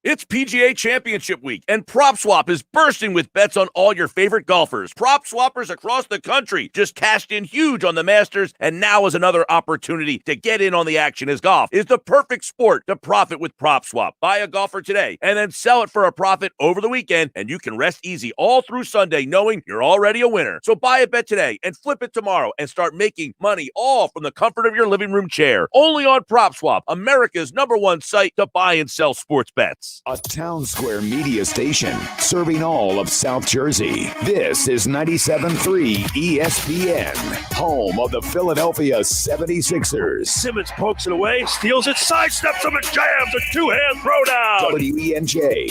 It's PGA Championship Week, and PropSwap is bursting with bets on all your favorite golfers. Prop swappers across the country just cashed in huge on the Masters, and now is another opportunity to get in on the action, as golf is the perfect sport to profit with PropSwap. Buy a golfer today and then sell it for a profit over the weekend, and you can rest easy all through Sunday knowing you're already a winner. So buy a bet today and flip it tomorrow and start making money all from the comfort of your living room chair. Only on PropSwap, America's #1 site to buy and sell sports bets. A Town Square media station serving all of South Jersey. This is 97.3 ESPN, home of the Philadelphia 76ers. Simmons pokes it away, steals it, sidesteps him and jams a two-hand throwdown. WENJ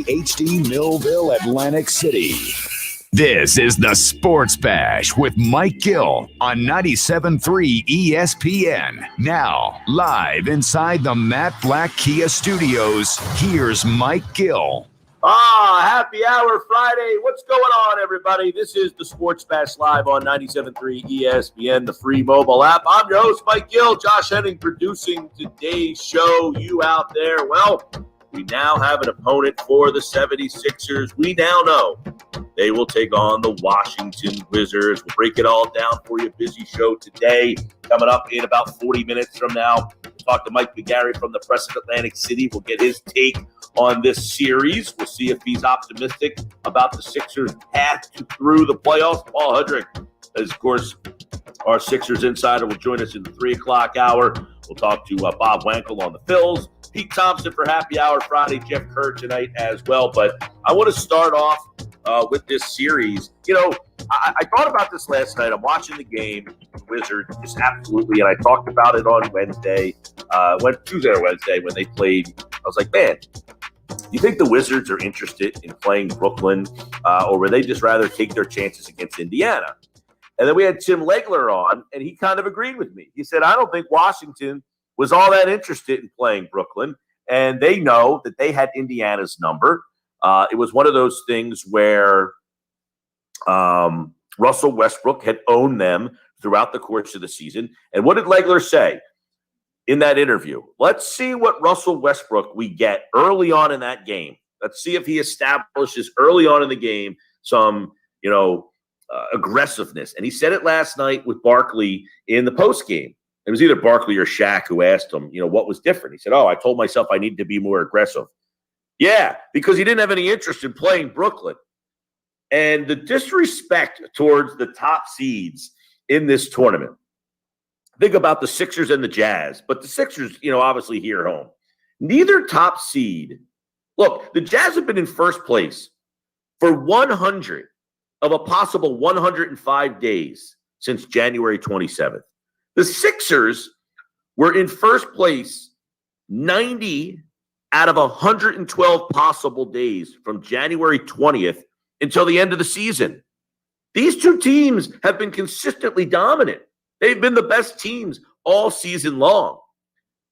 HD Millville, Atlantic City. This is the Sports Bash with Mike Gill on 97.3 ESPN. Now, live inside the Matt Black Kia Studios, here's Mike Gill. Happy Hour Friday. What's going on, everybody? This is the Sports Bash live on 97.3 ESPN, the free mobile app. I'm your host, Mike Gill. Josh Henning producing today's show. You out there, well, we now have an opponent for the 76ers. We now know they will take on the Washington Wizards. We'll break it all down for you. Busy show today. Coming up in about 40 minutes from now, we'll talk to Mike McGarry from the Press of Atlantic City. We'll get his take on this series. We'll see if he's optimistic about the Sixers' path through the playoffs. Paul Hudrick, as of course, our Sixers insider, will join us in the 3 o'clock hour. We'll talk to Bob Wankel on the Phils. Pete Thompson for Happy Hour Friday. Jeff Kerr tonight as well. But I want to start off with this series. You know, I thought about this last night. I'm watching the game. The Wizards just absolutely, and I talked about it on Tuesday or Wednesday when they played. I was like, man, do you think the Wizards are interested in playing Brooklyn, or would they just rather take their chances against Indiana? And then we had Tim Legler on, and he kind of agreed with me. He said, I don't think Washington was all that interested in playing Brooklyn, and they know that they had Indiana's number. It was one of those things where Russell Westbrook had owned them throughout the course of the season. And what did Legler say in that interview? Let's see what Russell Westbrook we get early on in that game. Let's see if he establishes early on in the game some, aggressiveness. And he said it last night with Barkley in the postgame. It was either Barkley or Shaq who asked him, what was different. He said, I told myself I needed to be more aggressive. Yeah, because he didn't have any interest in playing Brooklyn. And the disrespect towards the top seeds in this tournament. Think about the Sixers and the Jazz, but the Sixers, obviously here at home. Neither top seed. Look, the Jazz have been in first place for 100 of a possible 105 days since January 27th. The Sixers were in first place 90 out of 112 possible days from January 20th until the end of the season. These two teams have been consistently dominant. They've been the best teams all season long.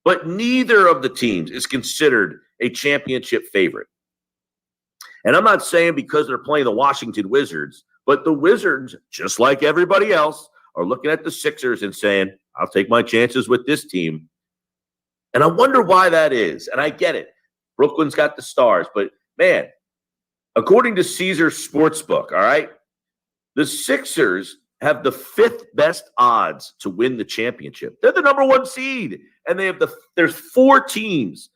But neither of the teams is considered a championship favorite. And I'm not saying because they're playing the Washington Wizards, but the Wizards, just like everybody else, are looking at the Sixers and saying, I'll take my chances with this team. And I wonder why that is. And I get it. Brooklyn's got the stars. But, man, according to Caesars Sportsbook, all right, the Sixers have the 5th best odds to win the championship. They're the #1 seed. And there's 4 teams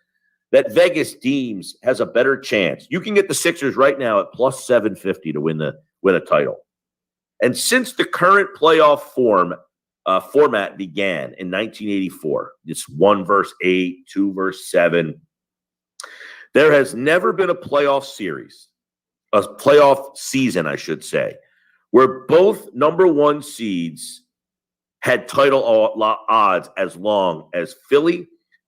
that Vegas deems has a better chance. You can get the Sixers right now at plus 750 to win a title. And since the current playoff format began in 1984, it's 1 versus 8, 2 versus 7, there has never been a playoff season, I should say, where both #1 seeds had title odds as long as Philly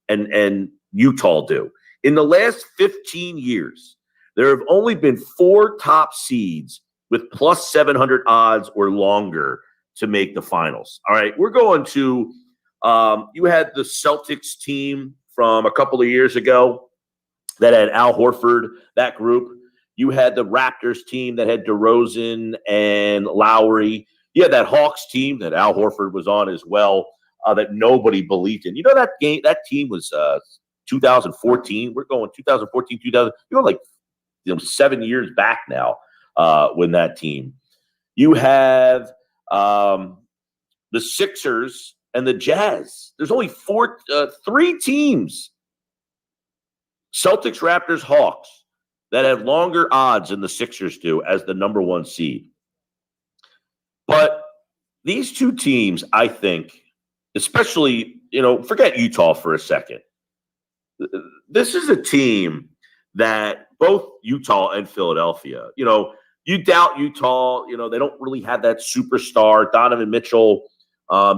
and Utah do. In the last 15 years, there have only been 4 top seeds with plus 700 odds or longer to make the finals. All right, we're going to you had the Celtics team from a couple of years ago that had Al Horford, that group. You had the Raptors team that had DeRozan and Lowry. You had that Hawks team that Al Horford was on as well, that nobody believed in. That team was 2014. We're going 2014, 2000. You're going like 7 years back now when that team. You have the Sixers and the Jazz. There's only three teams, Celtics, Raptors, Hawks, that have longer odds than the Sixers do as the number one seed. But these two teams, I think, especially, forget Utah for a second. This is a team that both Utah and Philadelphia, you doubt Utah, they don't really have that superstar. Donovan Mitchell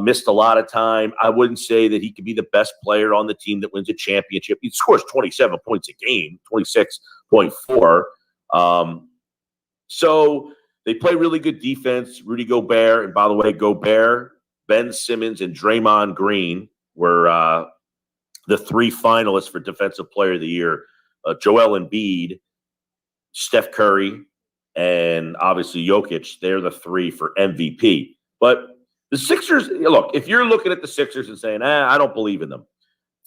missed a lot of time. I wouldn't say that he could be the best player on the team that wins a championship. He scores 27 points a game, 26.4. So they play really good defense. Rudy Gobert, and by the way, Gobert, Ben Simmons, and Draymond Green were the three finalists for Defensive Player of the Year. Joel Embiid, Steph Curry, and obviously Jokic. They're the three for MVP. But the Sixers, look, if you're looking at the Sixers and saying, I don't believe in them,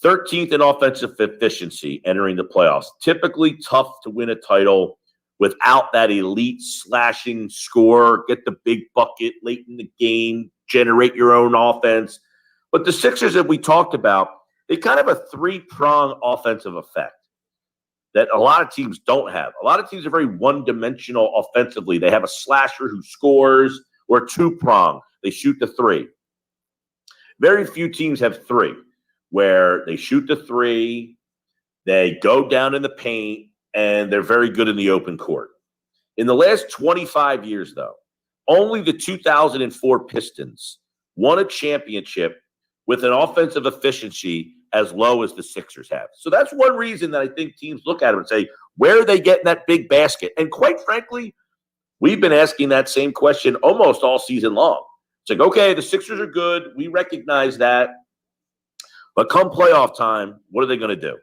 13th in offensive efficiency entering the playoffs. Typically tough to win a title without that elite slashing score, get the big bucket late in the game, generate your own offense. But the Sixers that we talked about, they kind of have a three-prong offensive effect that a lot of teams don't have. A lot of teams are very one-dimensional offensively. They have a slasher who scores, or two-prong. They shoot the three. Very few teams have three, where they shoot the three, they go down in the paint, and they're very good in the open court. In the last 25 years, though, only the 2004 Pistons won a championship with an offensive efficiency as low as the Sixers have. So that's one reason that I think teams look at it and say, where are they getting that big basket? And quite frankly, we've been asking that same question almost all season long. It's like, okay, the Sixers are good. We recognize that. But come playoff time, what are they going to do?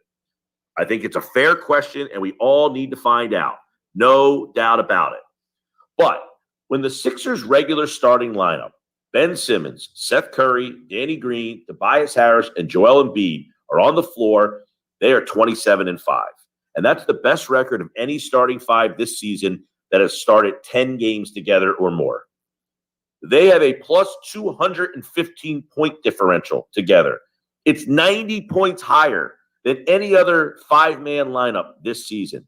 I think it's a fair question, and we all need to find out. No doubt about it. But when the Sixers' regular starting lineup, Ben Simmons, Seth Curry, Danny Green, Tobias Harris, and Joel Embiid are on the floor, they are 27-5. And that's the best record of any starting five this season that has started 10 games together or more. They have a plus 215 point differential together. It's 90 points higher than any other five-man lineup this season.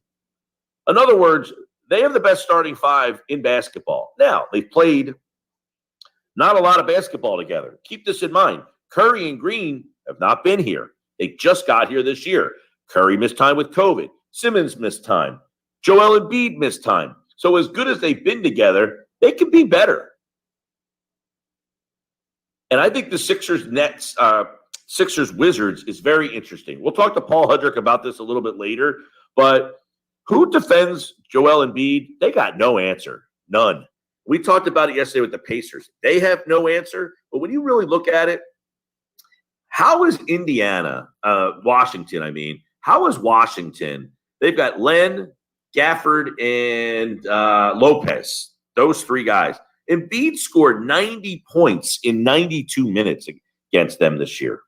In other words, they have the best starting five in basketball. Now, they've played not a lot of basketball together. Keep this in mind. Curry and Green have not been here. They just got here this year. Curry missed time with COVID. Simmons missed time. Joel Embiid missed time. So as good as they've been together, they could be better. And I think the Sixers Wizards is very interesting. We'll talk to Paul Hudrick about this a little bit later, but who defends Joel Embiid? They got no answer. None. We talked about it yesterday with the Pacers. They have no answer, but when you really look at it, how is Washington, how is Washington? They've got Len, Gafford, and Lopez, those three guys. Embiid scored 90 points in 92 minutes against them this year.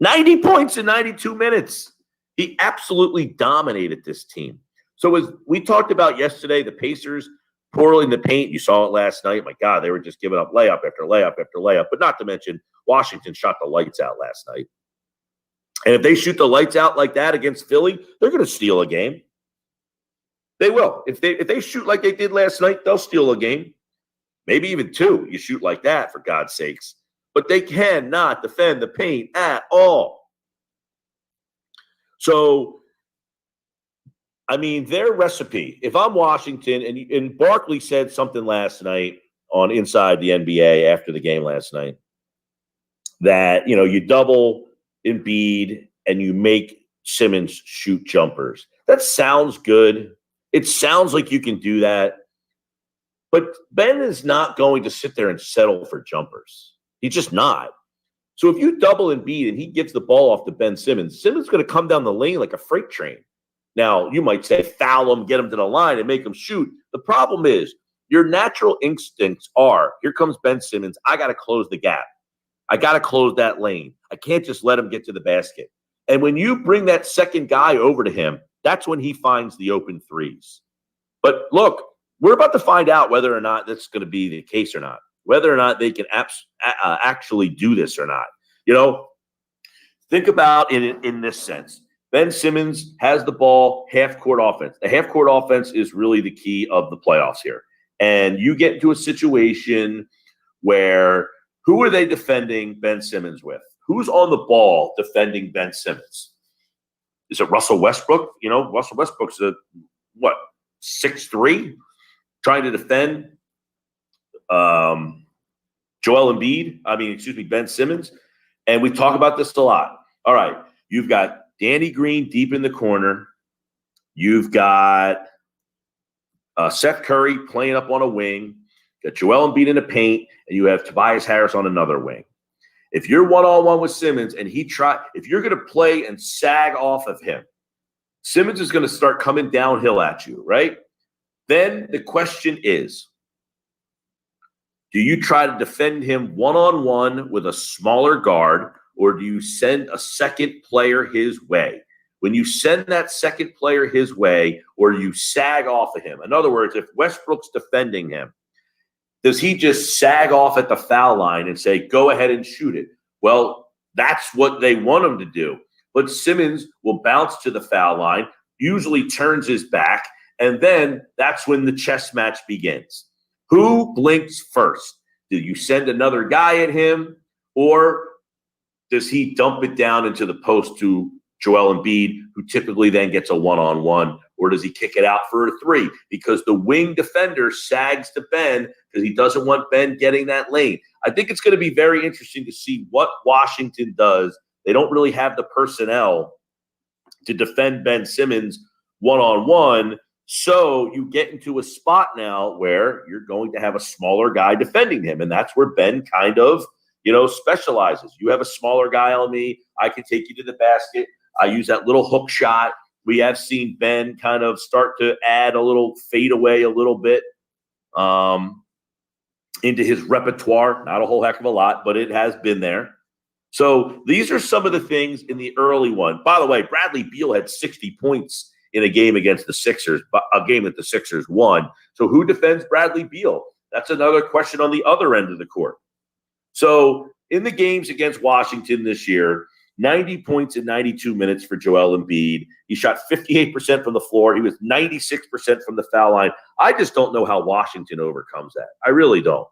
90 points in 92 minutes. He absolutely dominated this team. So as we talked about yesterday, the Pacers poorly in the paint. You saw it last night. My God, they were just giving up layup after layup after layup. But not to mention, Washington shot the lights out last night. And if they shoot the lights out like that against Philly, they're going to steal a game. They will. If they shoot like they did last night, they'll steal a game. Maybe even two. You shoot like that, for God's sakes. But they cannot defend the paint at all. So, their recipe, if I'm Washington, and Barkley said something last night on Inside the NBA after the game last night, that, you double Embiid and you make Simmons shoot jumpers. That sounds good. It sounds like you can do that. But Ben is not going to sit there and settle for jumpers. He's just not. So if you double Embiid and he gets the ball off to Ben Simmons, Simmons is going to come down the lane like a freight train. Now, you might say foul him, get him to the line, and make him shoot. The problem is your natural instincts are, here comes Ben Simmons. I got to close the gap. I got to close that lane. I can't just let him get to the basket. And when you bring that second guy over to him, that's when he finds the open threes. But look, we're about to find out whether or not that's going to be the case or not, whether or not they can actually do this or not. Think about it in this sense. Ben Simmons has the ball, half-court offense. The half-court offense is really the key of the playoffs here. And you get into a situation where who are they defending Ben Simmons with? Who's on the ball defending Ben Simmons? Is it Russell Westbrook? Russell Westbrook's 6'3", trying to defend Ben Simmons. And we talk about this a lot. All right, you've got Danny Green deep in the corner. You've got Seth Curry playing up on a wing. You got Joel Embiid in the paint, and you have Tobias Harris on another wing. If you're one-on-one with Simmons and if you're going to play and sag off of him, Simmons is going to start coming downhill at you, right? Then the question is, do you try to defend him one-on-one with a smaller guard, or do you send a second player his way? When you send that second player his way, or you sag off of him, in other words, if Westbrook's defending him, does he just sag off at the foul line and say, go ahead and shoot it? Well, that's what they want him to do. But Simmons will bounce to the foul line, usually turns his back, and then that's when the chess match begins. Who blinks first? Do you send another guy at him, or does he dump it down into the post to Joel Embiid, who typically then gets a one-on-one, or does he kick it out for a three? Because the wing defender sags to Ben because he doesn't want Ben getting that lane. I think it's going to be very interesting to see what Washington does. They don't really have the personnel to defend Ben Simmons one-on-one, so you get into a spot now where you're going to have a smaller guy defending him, and that's where Ben kind of, specializes. You have a smaller guy on me, I can take you to the basket. I use that little hook shot. We have seen Ben kind of start to add a little fadeaway a little bit into his repertoire. Not a whole heck of a lot, but it has been there. So these are some of the things in the early one. By the way, Bradley Beal had 60 points in a game against the Sixers, a game that the Sixers won. So who defends Bradley Beal? That's another question on the other end of the court. So in the games against Washington this year, 90 points in 92 minutes for Joel Embiid. He shot 58% from the floor. He was 96% from the foul line. I just don't know how Washington overcomes that. I really don't.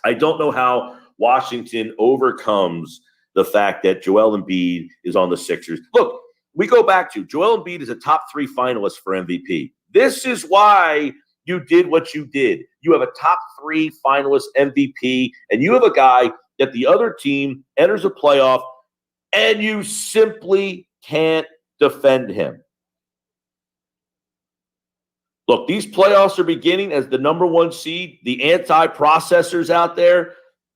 I don't know how Washington overcomes the fact that Joel Embiid is on the Sixers. Look, we go back to Joel Embiid is a top 3 finalist for MVP. This is why you did what you did. You have a top 3 finalist MVP, and you have a guy that the other team enters a playoff and you simply can't defend him. Look, these playoffs are beginning as the number 1 seed, the anti-processors out there.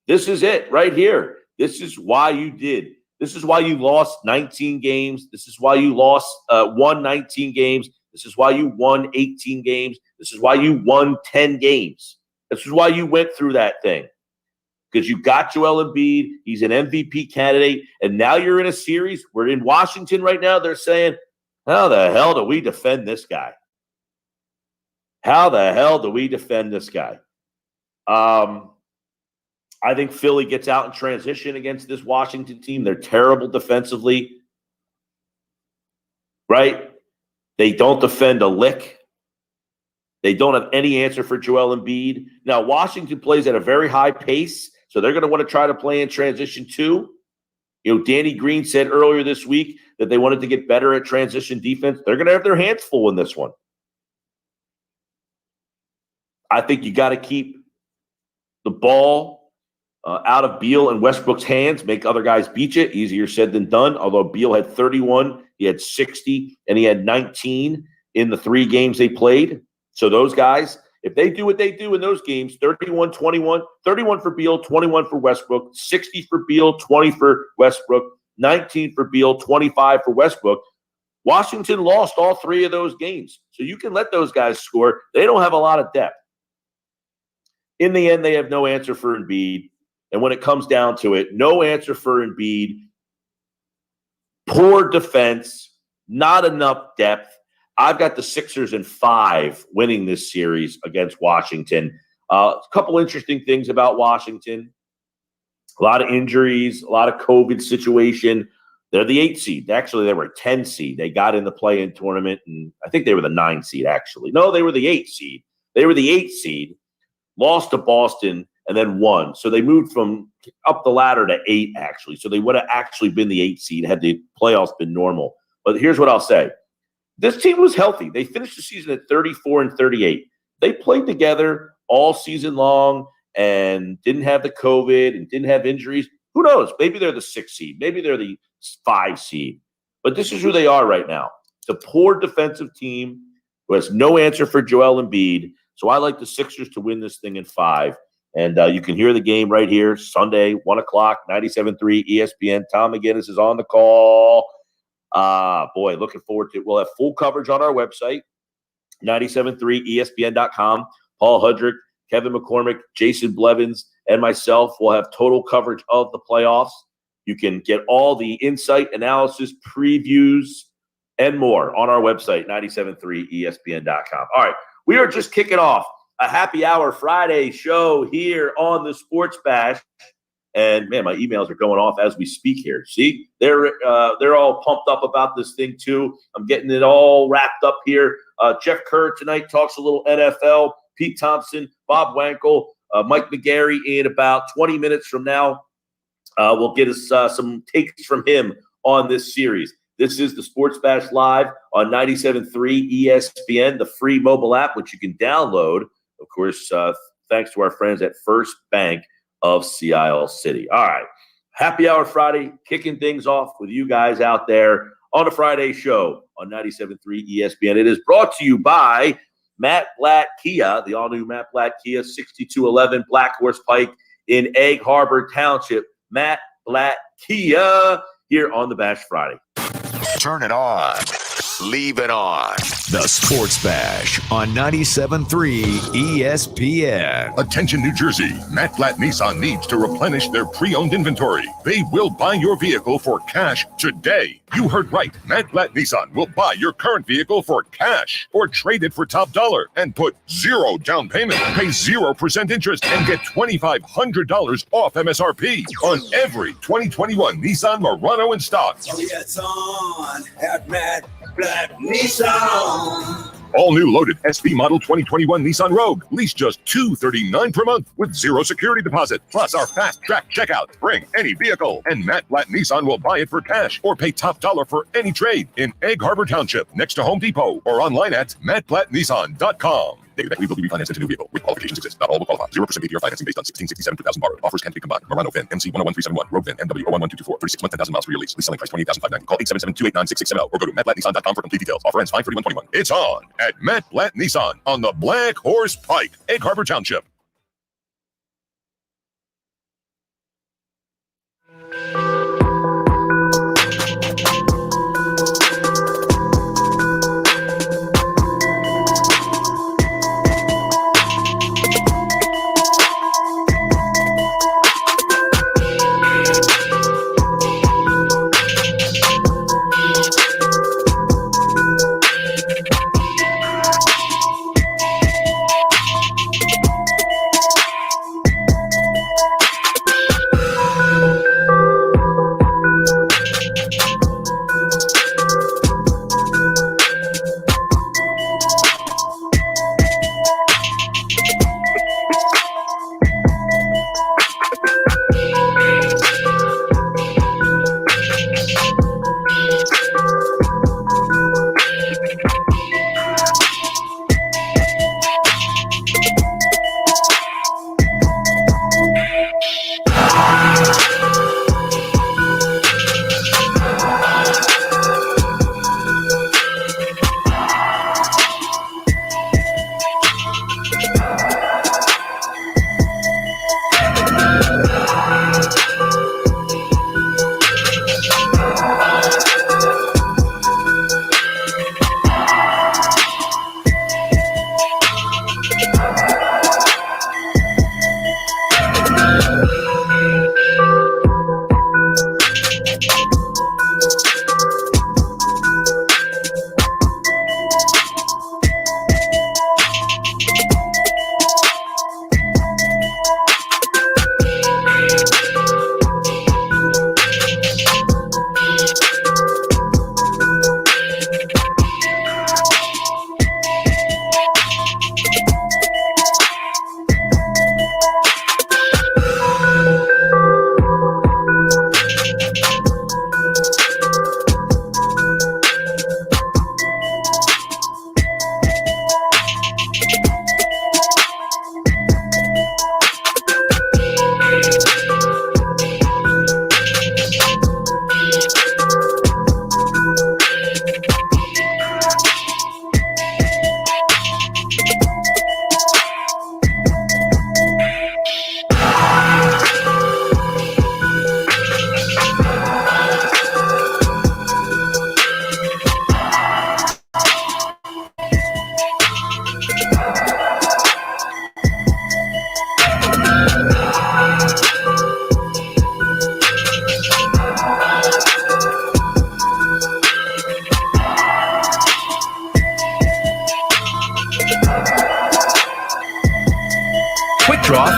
This is it right here. This is why you did. This is why you lost 19 games. This is why you won 19 games. This is why you won 18 games. This is why you won 10 games. This is why you went through that thing. Because you got Joel Embiid, he's an MVP candidate, and now you're in a series. We're in Washington right now. They're saying, how the hell do we defend this guy? How the hell do we defend this guy? I think Philly gets out in transition against this Washington team. They're terrible defensively, right? They don't defend a lick. They don't have any answer for Joel Embiid. Now, Washington plays at a very high pace, so they're going to want to try to play in transition too. Danny Green said earlier this week that they wanted to get better at transition defense. They're going to have their hands full in this one. I think you got to keep the ball out of Beal and Westbrook's hands, make other guys beat you. Easier said than done, although Beal had 31, he had 60, and he had 19 in the 3 games they played. So those guys, if they do what they do in those games, 31-21, 31 for Beal, 21 for Westbrook, 60 for Beal, 20 for Westbrook, 19 for Beal, 25 for Westbrook. Washington lost all 3 of those games. So you can let those guys score. They don't have a lot of depth. In the end, they have no answer for Embiid. And when it comes down to it, no answer for Embiid. Poor defense, not enough depth. I've got the Sixers in 5 winning this series against Washington. A couple interesting things about Washington. A lot of injuries, a lot of COVID situation. They're the 8 seed. Actually, they were a 10 seed. They got in the play-in tournament, and I think they were the 9 seed, actually. No, they were the 8 seed. They were the 8 seed, lost to Boston, and then won. So they moved from up the ladder to 8, actually. So they would have actually been the 8 seed had the playoffs been normal. But here's what I'll say. This team was healthy. They finished the season at 34-38. They played together all season long and didn't have the COVID and didn't have injuries. Who knows? Maybe they're the 6 seed. Maybe they're the 5 seed. But this is who they are right now. It's a poor defensive team who has no answer for Joel Embiid. So I like the Sixers to win this thing in 5. And you can hear the game right here, Sunday, 1 o'clock, 97.3 ESPN. Tom McGinnis is on the call. Boy, looking forward to it. We'll have full coverage on our website, 97.3ESPN.com. Paul Hudrick, Kevin McCormick, Jason Blevins, and myself will have total coverage of the playoffs. You can get all the insight, analysis, previews, and more on our website, 97.3ESPN.com. All right, we are just kicking off a happy hour Friday show here on the Sports Bash. And, man, my emails are going off as we speak here. See, they're all pumped up about this thing, too. I'm getting it all wrapped up here. Jeff Kerr tonight talks a little NFL. Pete Thompson, Bob Wankel, Mike McGarry in about 20 minutes from now. We'll get us some takes from him on this series. This is the Sports Bash Live on 97.3 ESPN, the free mobile app, which you can download, of course, thanks to our friends at First Bank of Sea Isle City. All right, happy hour Friday, kicking things off with you guys out there on a Friday show on 97.3 ESPN. It is brought to you by Matt Blatt Kia, the all-new Matt Blatt Kia, 6211 Black Horse Pike in Egg Harbor Township. Matt Blatt Kia here on the Bash Friday. Turn it on. Leave it on. The Sports Bash on 97.3 ESPN. Attention, New Jersey. Matt Blatt Nissan needs to replenish their pre-owned inventory. They will buy your vehicle for cash today. You heard right. Matt Blatt Nissan will buy your current vehicle for cash or trade it for top dollar and put 0 down payment, pay 0% interest, and get $2,500 off MSRP on every 2021 Nissan Murano in stock. Oh, yeah, it's on at Matt Blatt Nissan. All new loaded SV model 2021 Nissan Rogue. Lease just $239 per month with 0 security deposit. Plus our fast track checkout. Bring any vehicle and Matt Blatt Nissan will buy it for cash or pay top dollar for any trade in Egg Harbor Township next to Home Depot or online at mattblattnissan.com. Dated equity will be refinanced into new vehicle. With qualifications exist. Not all will qualify. 0% APR financing based on 1667 per thousand borrowed. Offers can be combined. Murano VIN MC 101371. Rogue VIN MW 011224. 36 months, 10,000 miles for your lease. Lease selling price $28,590. Call 877-289-6670 or go to mattblattnissan.com for complete details. Offer ends 5/31/21. It's on at Matt Blatt Nissan on the Black Horse Pike, Egg Harbor Township.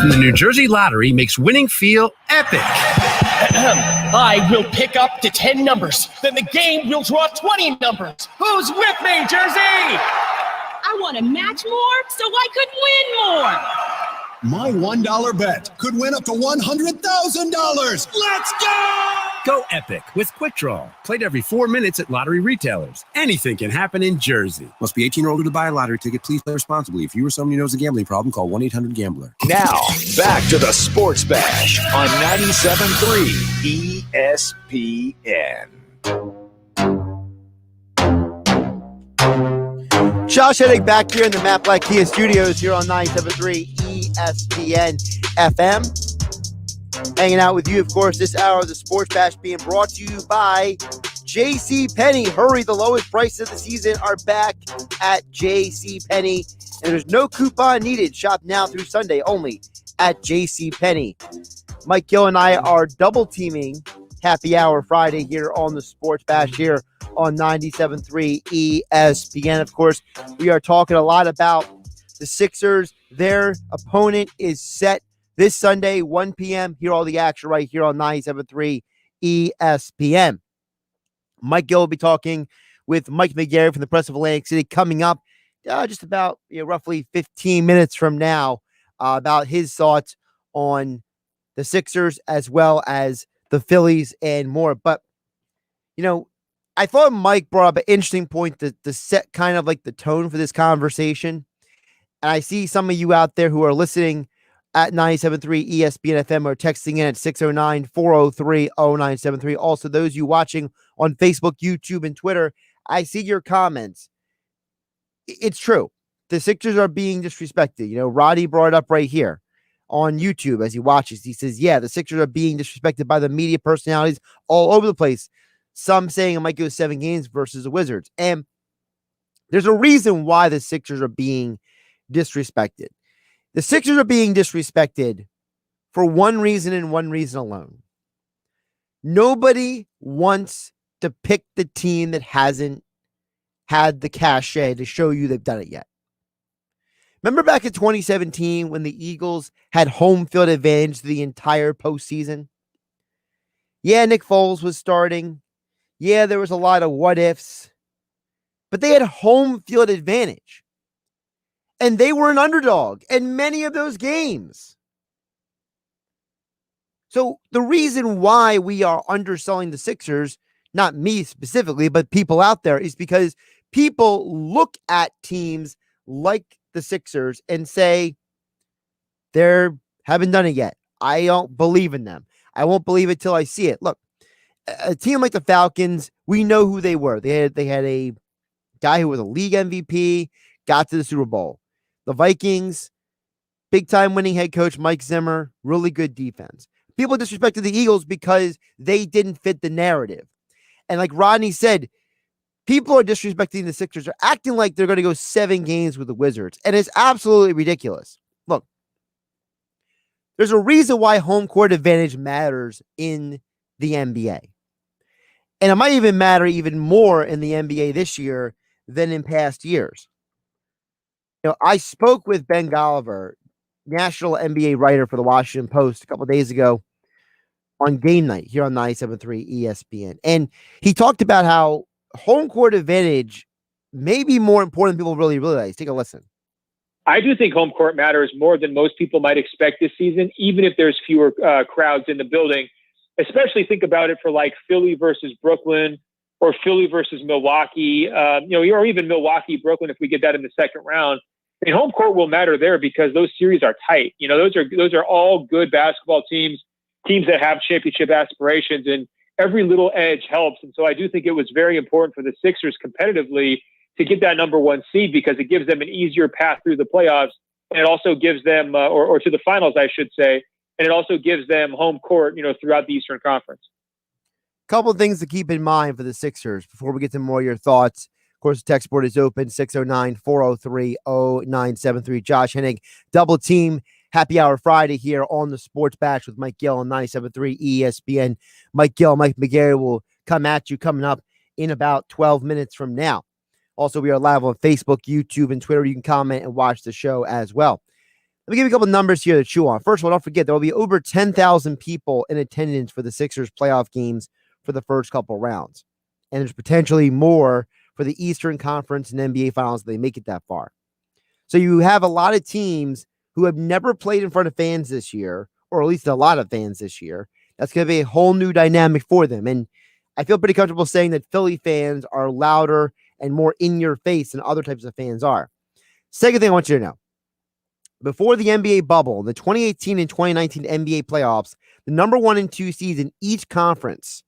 And the New Jersey Lottery makes winning feel epic. I will pick up to 10 numbers. Then the game will draw 20 numbers. Who's with me, Jersey? I want to match more so I could win more. My $1 bet could win up to $100,000. Let's go! Go epic with Quick Draw. Played every 4 minutes at lottery retailers. Anything can happen in Jersey. Must be 18 or older to buy a lottery ticket. Please play responsibly. If you or someone you know has a gambling problem, call 1-800-GAMBLER. Now, back to the Sports Bash on 97.3 ESPN. Josh Hennig back here in the Matt Black Kia Studios here on 97.3 ESPN FM. Hanging out with you, of course, this hour of the Sports Bash being brought to you by JCPenney. Hurry, the lowest prices of the season are back at JCPenney. And there's no coupon needed. Shop now through Sunday only at JCPenney. Mike Gill and I are double teaming Happy Hour Friday here on the Sports Bash here on 97.3 ESPN. Of course, we are talking a lot about the Sixers. Their opponent is set this Sunday, 1 p.m. Hear all the action right here on 97.3 ESPN. Mike Gill will be talking with Mike McGarry from the Press of Atlantic City coming up just about roughly 15 minutes from now about his thoughts on the Sixers as well as the Phillies and more. But, I thought Mike brought up an interesting point to set kind of like the tone for this conversation. And I see some of you out there who are listening at 97.3 ESPN FM or texting in at 609-403-0973. Also, those you watching on Facebook, YouTube, and Twitter, I see your comments. It's true. The Sixers are being disrespected. Roddy brought it up right here on YouTube as he watches. He says, yeah, the Sixers are being disrespected by the media personalities all over the place. Some saying it might go 7 games versus the Wizards. And there's a reason why the Sixers are being disrespected. The Sixers are being disrespected for one reason and one reason alone. Nobody wants to pick the team that hasn't had the cachet to show you they've done it yet. Remember back in 2017 when the Eagles had home field advantage the entire postseason? Yeah, Nick Foles was starting. Yeah, there was a lot of what ifs, but they had home field advantage. And they were an underdog in many of those games. So the reason why we are underselling the Sixers, not me specifically, but people out there, is because people look at teams like the Sixers and say, they haven't done it yet. I don't believe in them. I won't believe it till I see it. Look, a team like the Falcons, we know who they were. They had a guy who was a league MVP, got to the Super Bowl. The Vikings, big-time winning head coach Mike Zimmer, really good defense. People disrespected the Eagles because they didn't fit the narrative. And like Rodney said, people are disrespecting the Sixers. They're acting like they're going to go 7 games with the Wizards. And it's absolutely ridiculous. Look, there's a reason why home court advantage matters in the NBA. And it might even matter even more in the NBA this year than in past years. I spoke with Ben Golliver, national NBA writer for the Washington Post, a couple of days ago on game night here on 97.3 ESPN. And he talked about how home court advantage may be more important than people really realize. Take a listen. I do think home court matters more than most people might expect this season, even if there's fewer crowds in the building. Especially think about it for like Philly versus Brooklyn or Philly versus Milwaukee, or even Milwaukee, Brooklyn, if we get that in the second round. I mean, home court will matter there because those series are tight. Those are all good basketball teams that have championship aspirations, and every little edge helps. And so I do think it was very important for the Sixers competitively to get that number 1 seed because it gives them an easier path through the playoffs. And it also gives them, or to the finals, I should say, and it also gives them home court, throughout the Eastern Conference. Couple of things to keep in mind for the Sixers before we get to more of your thoughts. Of course, the text board is open, 609-403-0973. Josh Hennig, double team, Happy Hour Friday here on the Sports Bash with Mike Gill on 97.3 ESPN. Mike Gill, Mike McGarry will come at you coming up in about 12 minutes from now. Also, we are live on Facebook, YouTube, and Twitter. You can comment and watch the show as well. Let me give you a couple numbers here to chew on. First of all, don't forget, there will be over 10,000 people in attendance for the Sixers playoff games for the first couple rounds. And there's potentially more for the Eastern Conference and NBA Finals if they make it that far. So you have a lot of teams who have never played in front of fans this year, or at least a lot of fans this year. That's going to be a whole new dynamic for them. And I feel pretty comfortable saying that Philly fans are louder and more in your face than other types of fans are. Second thing I want you to know. Before the NBA bubble, the 2018 and 2019 NBA playoffs, the number 1 and 2 seeds in each conference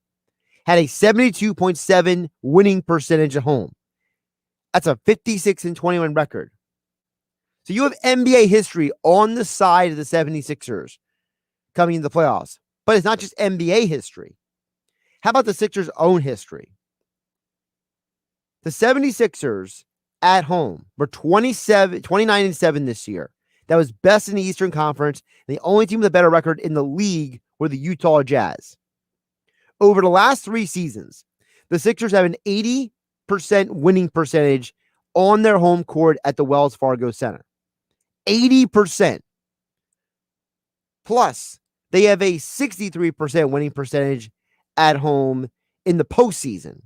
had a 72.7 winning percentage at home. That's a 56 and 21 record. So you have NBA history on the side of the 76ers coming into the playoffs. But it's not just NBA history. How about the Sixers' own history? The 76ers at home were 29-7 this year. That was best in the Eastern Conference. The only team with a better record in the league were the Utah Jazz. Over the last 3 seasons, the Sixers have an 80% winning percentage on their home court at the Wells Fargo Center. 80%. Plus, they have a 63% winning percentage at home in the postseason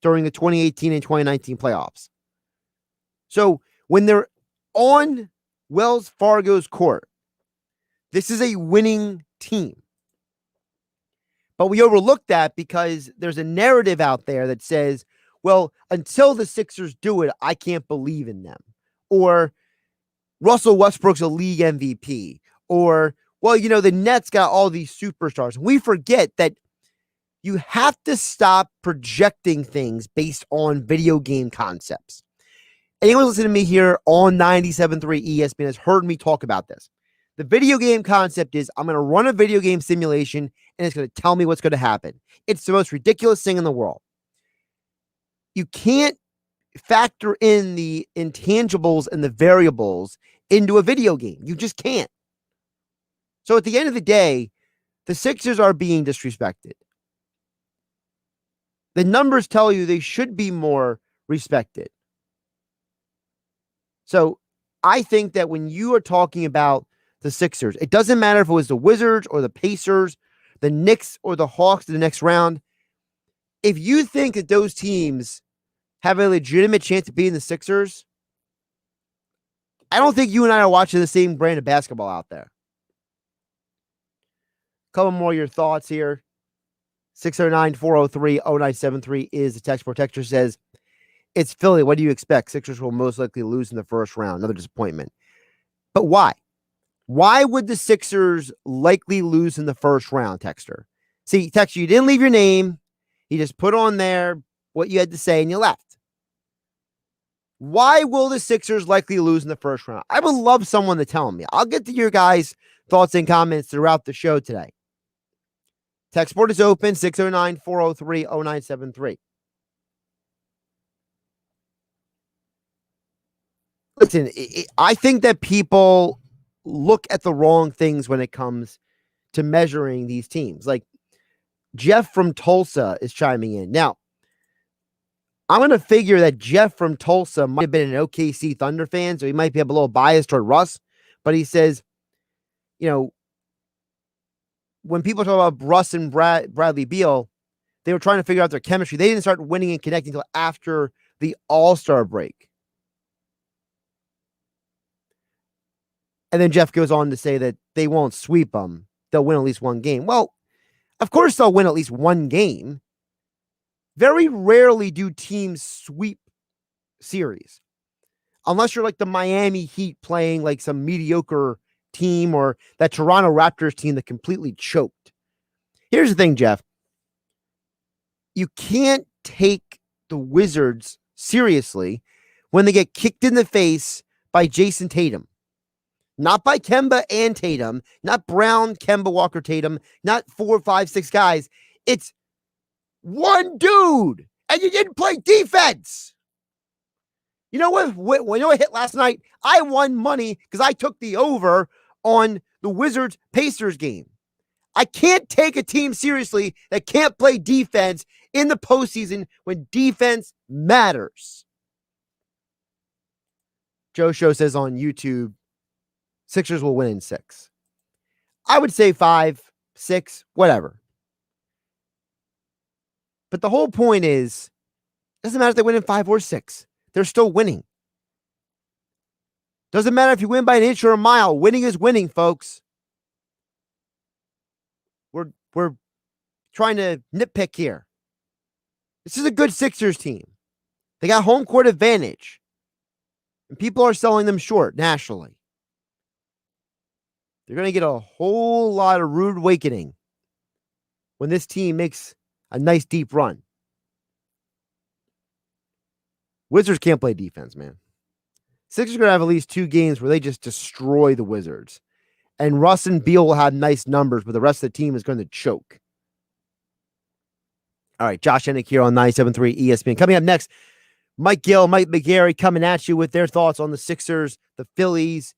during the 2018 and 2019 playoffs. So when they're on Wells Fargo's court, this is a winning team. But we overlook that because there's a narrative out there that says, well, until the Sixers do it, I can't believe in them. Or Russell Westbrook's a league MVP. Or, well, the Nets got all these superstars. We forget that you have to stop projecting things based on video game concepts. Anyone listening to me here on 97.3 ESPN has heard me talk about this. The video game concept is I'm going to run a video game simulation and it's going to tell me what's going to happen. It's the most ridiculous thing in the world. You can't factor in the intangibles and the variables into a video game. You just can't. So at the end of the day, the Sixers are being disrespected. The numbers tell you they should be more respected. So I think that when you are talking about the Sixers, it doesn't matter if it was the Wizards or the Pacers, the Knicks or the Hawks in the next round. If you think that those teams have a legitimate chance to be in the Sixers, I don't think you and I are watching the same brand of basketball out there. Couple more of your thoughts here. 609-403-0973 is the text. Protector says, it's Philly. What do you expect? Sixers will most likely lose in the first round. Another disappointment. But why? Why would the Sixers likely lose in the first round, Texter? See, Texter, you didn't leave your name. You just put on there what you had to say and you left. Why will the Sixers likely lose in the first round? I would love someone to tell me. I'll get to your guys' thoughts and comments throughout the show today. Text board is open, 609-403-0973. Listen, I think that people look at the wrong things when it comes to measuring these teams. Like Jeff from Tulsa is chiming in. Now, I'm going to figure that Jeff from Tulsa might have been an OKC Thunder fan, so he might be a little biased toward Russ, but he says, when people talk about Russ and Bradley Beal, they were trying to figure out their chemistry. They didn't start winning and connecting until after the All-Star break. And then Jeff goes on to say that they won't sweep them. They'll win at least one game. Well, of course they'll win at least one game. Very rarely do teams sweep series. Unless you're like the Miami Heat playing like some mediocre team or that Toronto Raptors team that completely choked. Here's the thing, Jeff. You can't take the Wizards seriously when they get kicked in the face by Jason Tatum. Not by Kemba and Tatum, not Brown, Kemba, Walker, Tatum, not 4, 5, 6 guys. It's one dude, and you didn't play defense. You know what? When I hit last night, I won money because I took the over on the Wizards Pacers game. I can't take a team seriously that can't play defense in the postseason when defense matters. Joe Show says on YouTube, Sixers will win in 6. I would say 5, 6, whatever. But the whole point is, it doesn't matter if they win in 5 or 6. They're still winning. Doesn't matter if you win by an inch or a mile. Winning is winning, folks. We're trying to nitpick here. This is a good Sixers team. They got home court advantage. And people are selling them short nationally. They're going to get a whole lot of rude awakening when this team makes a nice deep run. Wizards can't play defense, man. Sixers are going to have at least 2 games where they just destroy the Wizards. And Russ and Beal will have nice numbers, but the rest of the team is going to choke. All right, Josh Hennick here on 97.3 ESPN. Coming up next, Mike Gill, Mike McGarry coming at you with their thoughts on the Sixers, the Phillies,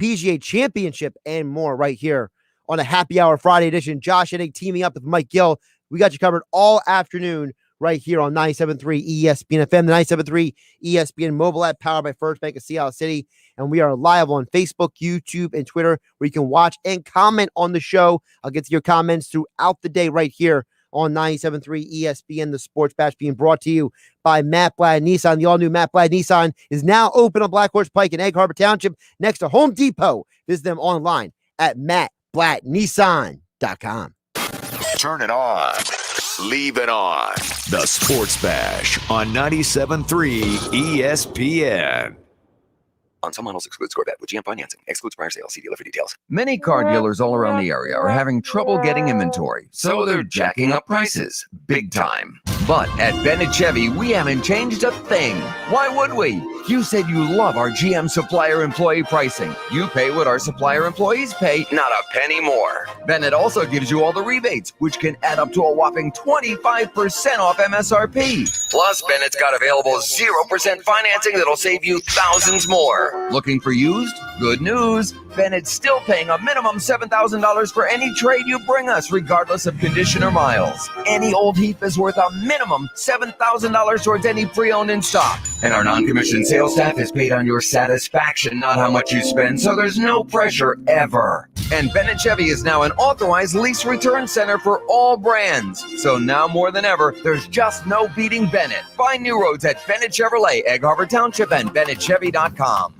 PGA Championship, and more right here on a Happy Hour Friday edition. Josh Hennick teaming up with Mike Gill. We got you covered all afternoon right here on 97.3 ESPN FM, the 97.3 ESPN mobile app powered by First Bank of Seattle City. And we are live on Facebook, YouTube, and Twitter where you can watch and comment on the show. I'll get to your comments throughout the day right here on 97.3 ESPN, the Sports Bash being brought to you by Matt Blatt Nissan. The all-new Matt Blatt Nissan is now open on Black Horse Pike in Egg Harbor Township next to Home Depot. Visit them online at mattblattnissan.com. Turn it on. Leave it on. The Sports Bash on 97.3 ESPN. On some models excludes score bet with GM financing. Excludes prior sale. See dealer for details. Many car dealers all around the area are having trouble getting inventory, so they're jacking up prices big time. But at Bennett Chevy, we haven't changed a thing. Why would we? You said you love our GM supplier employee pricing. You pay what our supplier employees pay, not a penny more. Bennett also gives you all the rebates, which can add up to a whopping 25% off MSRP. Plus, Bennett's got available 0% financing that'll save you thousands more. Looking for used? Good news. Bennett's still paying a minimum $7,000 for any trade you bring us, regardless of condition or miles. Any old Heath is worth a minimum $7,000 towards any pre-owned in stock. And our non-commissioned sales staff is paid on your satisfaction, not how much you spend, so there's no pressure ever. And Bennett Chevy is now an authorized lease return center for all brands. So now more than ever, there's just no beating Bennett. Find new roads at Bennett Chevrolet, Egg Harbor Township, and BennettChevy.com.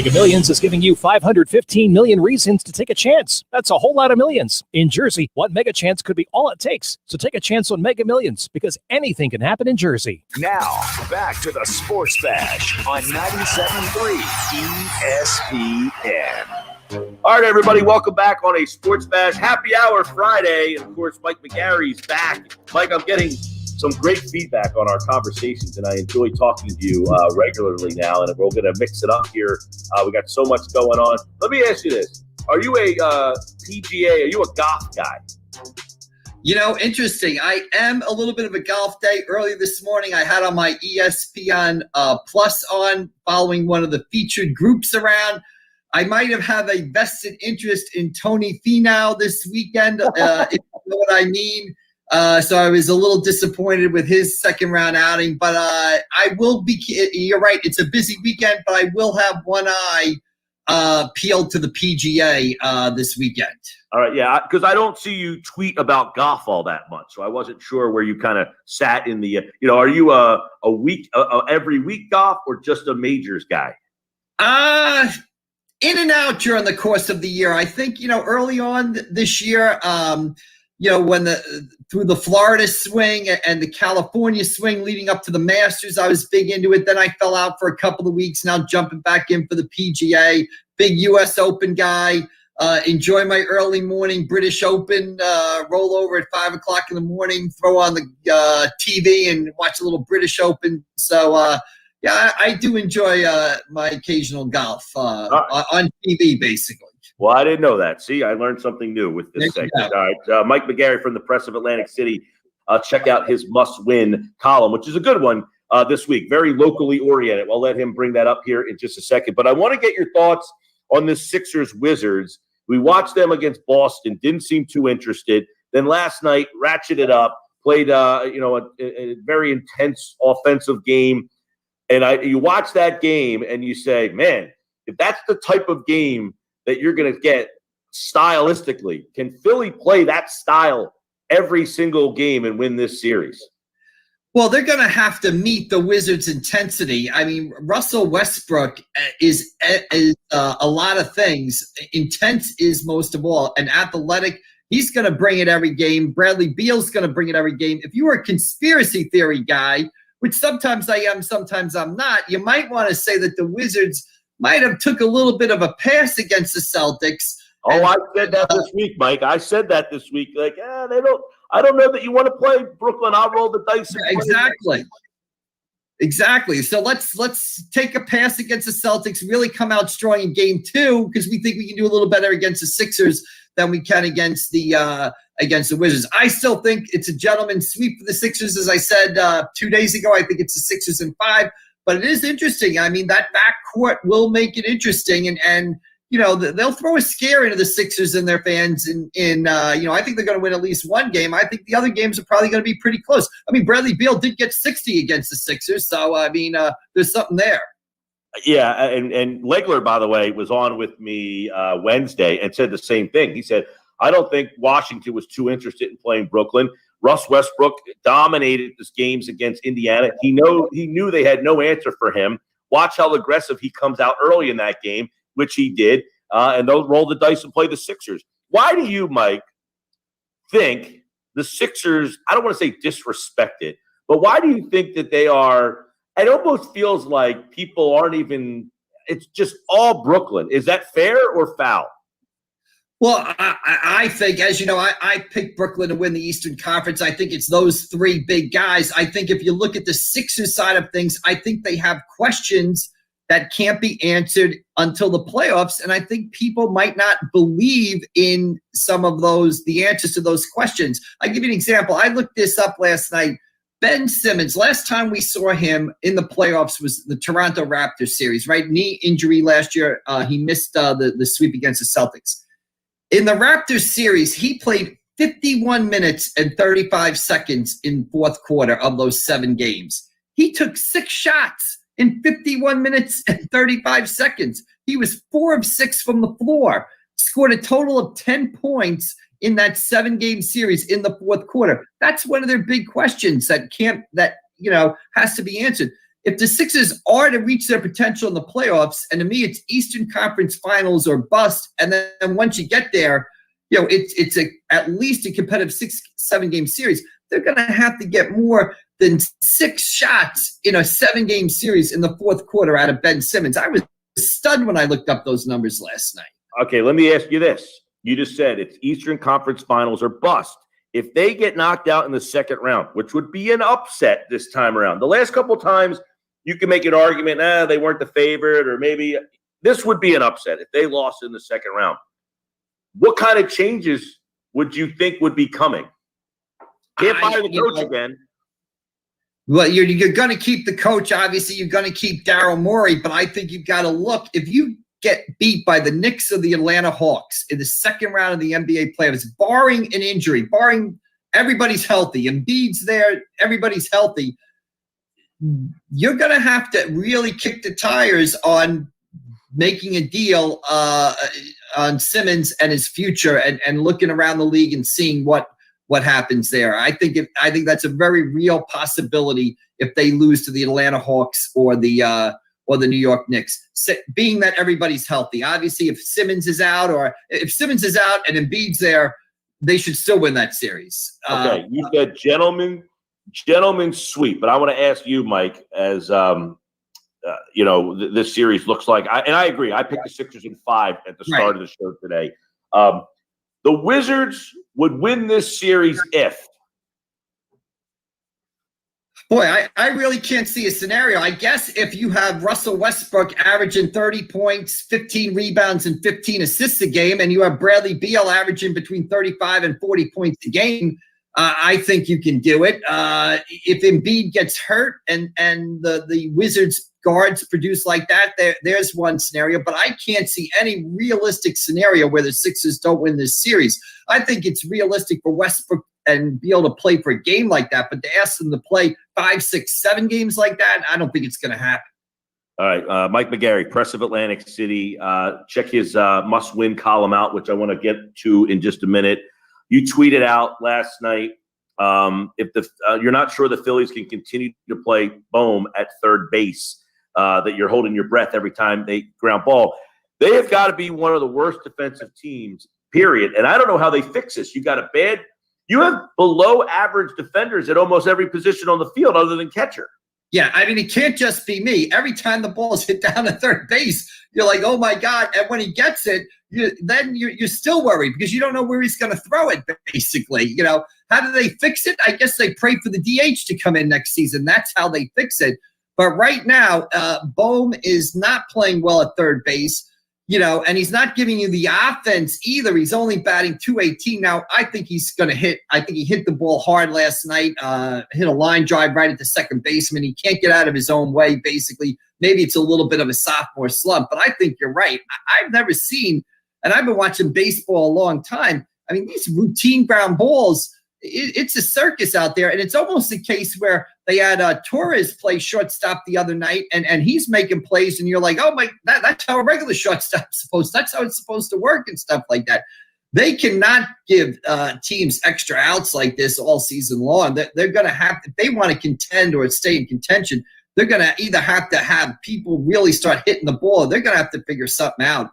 Mega Millions is giving you 515 million reasons to take a chance. That's a whole lot of millions. In Jersey, one mega chance could be all it takes. So take a chance on Mega Millions, because anything can happen in Jersey. Now, back to the Sports Bash on 97.3 ESPN. All right, everybody, welcome back on a Sports Bash Happy Hour Friday. And, of course, Mike McGarry's back. Mike, I'm getting some great feedback on our conversations, and I enjoy talking to you regularly now, and we're going to mix it up here. We got so much going on. Let me ask you this. Are you a PGA, are you a golf guy? You know, interesting. I am a little bit of a golf day. Earlier this morning, I had on my ESPN Plus on, following one of the featured groups around. I might have had a vested interest in Tony Finau this weekend, if you know what I mean. So I was a little disappointed with his second round outing, but I will be, you're right, it's a busy weekend, but I will have one eye peeled to the PGA this weekend. All right, yeah, because I don't see you tweet about golf all that much, so I wasn't sure where you kind of sat in the, are you a week, every week golf, or just a majors guy? In and out during the course of the year. I think, early on this year, when through the Florida swing and the California swing leading up to the Masters, I was big into it. Then I fell out for a couple of weeks. Now jumping back in for the PGA, big U.S. Open guy. Enjoy my early morning British Open. Roll over at 5 o'clock in the morning, throw on the TV and watch a little British Open. So, yeah, I do enjoy my occasional golf on TV, basically. Well, I didn't know that. See, I learned something new with this segment. All right, Mike McGarry from the Press of Atlantic City. Check out his must-win column, which is a good one this week. Very locally oriented. I'll let him bring that up here in just a second. But I want to get your thoughts on this Sixers-Wizards. We watched them against Boston. Didn't seem too interested. Then last night, ratcheted up, played a very intense offensive game. And you watch that game and you say, man, if that's the type of game that you're going to get stylistically, can Philly play that style every single game and win this series? Well, they're going to have to meet the Wizards' intensity. I mean, Russell Westbrook is a lot of things. Intense is most of all. And athletic, he's going to bring it every game. Bradley Beal's going to bring it every game. If you were a conspiracy theory guy, which sometimes I am, sometimes I'm not, you might want to say that the Wizards might have took a little bit of a pass against the Celtics. Oh, I said that this week, Mike. I said that this week. Like, they don't. I don't know that you want to play Brooklyn. I'll roll the dice. Exactly. So let's take a pass against the Celtics. Really come out strong in Game 2 because we think we can do a little better against the Sixers than we can against the Wizards. I still think it's a gentleman's sweep for the Sixers. As I said 2 days ago, I think it's the Sixers in 5. But it is interesting. I mean, that backcourt will make it interesting, and they'll throw a scare into the Sixers and their fans. I think they're going to win at least one game. I think the other games are probably going to be pretty close. I mean, Bradley Beal did get 60 against the Sixers, so I mean, there's something there. Yeah, and Legler, by the way, was on with me Wednesday and said the same thing. He said, I don't think Washington was too interested in playing Brooklyn. Russ Westbrook dominated his games against Indiana. He knew they had no answer for him. Watch how aggressive he comes out early in that game, which he did, and they'll roll the dice and play the Sixers. Why do you, Mike, think the Sixers, I don't want to say disrespected, but why do you think that they are, it almost feels like people aren't even, it's just all Brooklyn. Is that fair or foul? Well, I think, as you know, I picked Brooklyn to win the Eastern Conference. I think it's those three big guys. I think if you look at the Sixers side of things, I think they have questions that can't be answered until the playoffs. And I think people might not believe in some of the answers to those questions. I'll give you an example. I looked this up last night. Ben Simmons, last time we saw him in the playoffs was the Toronto Raptors series, right? Knee injury last year. He missed the sweep against the Celtics. In the Raptors series, he played 51 minutes and 35 seconds in fourth quarter of those 7 games. He took 6 shots in 51 minutes and 35 seconds. He was 4 of 6 from the floor, scored a total of 10 points in that 7-game series in the fourth quarter. That's one of their big questions that has to be answered. if the Sixers are to reach their potential in the playoffs, and to me, it's Eastern Conference Finals or bust. And then once you get there, it's at least a competitive 6-7 game series. They're going to have to get more than 6 shots in a 7-game series in the fourth quarter out of Ben Simmons. I was stunned when I looked up those numbers last night. Okay, let me ask you this. You just said it's Eastern Conference Finals or bust. If they get knocked out in the second round, which would be an upset this time around, the last couple of times you can make an argument, they weren't the favorite, or maybe this would be an upset if they lost in the second round. What kind of changes would you think would be coming? Can't fire the coach again. Well, you're going to keep the coach. Obviously, you're going to keep Daryl Morey, but I think you've got to look. If you get beat by the Knicks or the Atlanta Hawks in the second round of the NBA playoffs, barring an injury, barring everybody's healthy, Embiid's there, everybody's healthy, you're going to have to really kick the tires on making a deal on Simmons and his future, and looking around the league and seeing what happens there. I think that's a very real possibility if they lose to the Atlanta Hawks or the New York Knicks, being that everybody's healthy. Obviously, if Simmons is out and Embiid's there, they should still win that series. Okay, you said gentlemen sweep, but I want to ask you, Mike, as this series looks like, and I agree. I picked the Sixers in 5 at the start of the show today. The Wizards would win this series if. Boy, I really can't see a scenario. I guess if you have Russell Westbrook averaging 30 points, 15 rebounds, and 15 assists a game, and you have Bradley Beal averaging between 35 and 40 points a game, I think you can do it. If Embiid gets hurt and the Wizards guards produce like that, there's one scenario. But I can't see any realistic scenario where the Sixers don't win this series. I think it's realistic for Westbrook and be able to play for a game like that. But to ask them to play 5, 6, 7 games like that, I don't think it's going to happen. All right, Mike McGarry, Press of Atlantic City. Check his must-win column out, which I want to get to in just a minute. You tweeted out last night, if you're not sure the Phillies can continue to play Bohm at third base, that you're holding your breath every time they ground ball. They have got to be one of the worst defensive teams, period. And I don't know how they fix this. You have below average defenders at almost every position on the field other than catcher. Yeah, I mean, it can't just be me. Every time the ball is hit down at third base, you're like, oh, my God. And when he gets it, you're still worried because you don't know where he's going to throw it, basically. How do they fix it? I guess they pray for the DH to come in next season. That's how they fix it. But right now, Bohm is not playing well at third base. And he's not giving you the offense either. He's only batting .218. Now, I think he's going to hit. I think he hit the ball hard last night, hit a line drive right at the second baseman. He can't get out of his own way, basically. Maybe it's a little bit of a sophomore slump, but I think you're right. I've never seen, and I've been watching baseball a long time. I mean, these routine ground balls, it's a circus out there. And it's almost a case where they had Torres play shortstop the other night, and he's making plays, and you're like, oh my, that's how a regular shortstop's supposed. That's how it's supposed to work and stuff like that. They cannot give teams extra outs like this all season long. They're going to have, if they want to contend or stay in contention, they're going to either have to have people really start hitting the ball, or they're going to have to figure something out.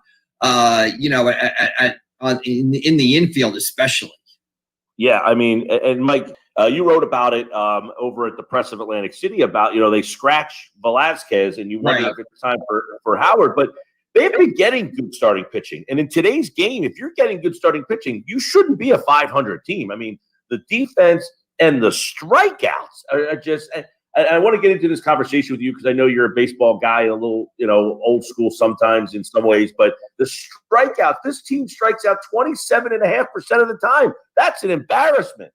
In the infield especially. Yeah, I mean, and Mike, you wrote about it over at the Press of Atlantic City about, they scratch Velasquez and you wonder if it's time for Howard, but they've been getting good starting pitching. And in today's game, if you're getting good starting pitching, you shouldn't be a 500 team. I mean, the defense and the strikeouts are just – I want to get into this conversation with you because I know you're a baseball guy, a little, old school sometimes in some ways, but the strikeouts, this team strikes out 27.5% of the time. That's an embarrassment.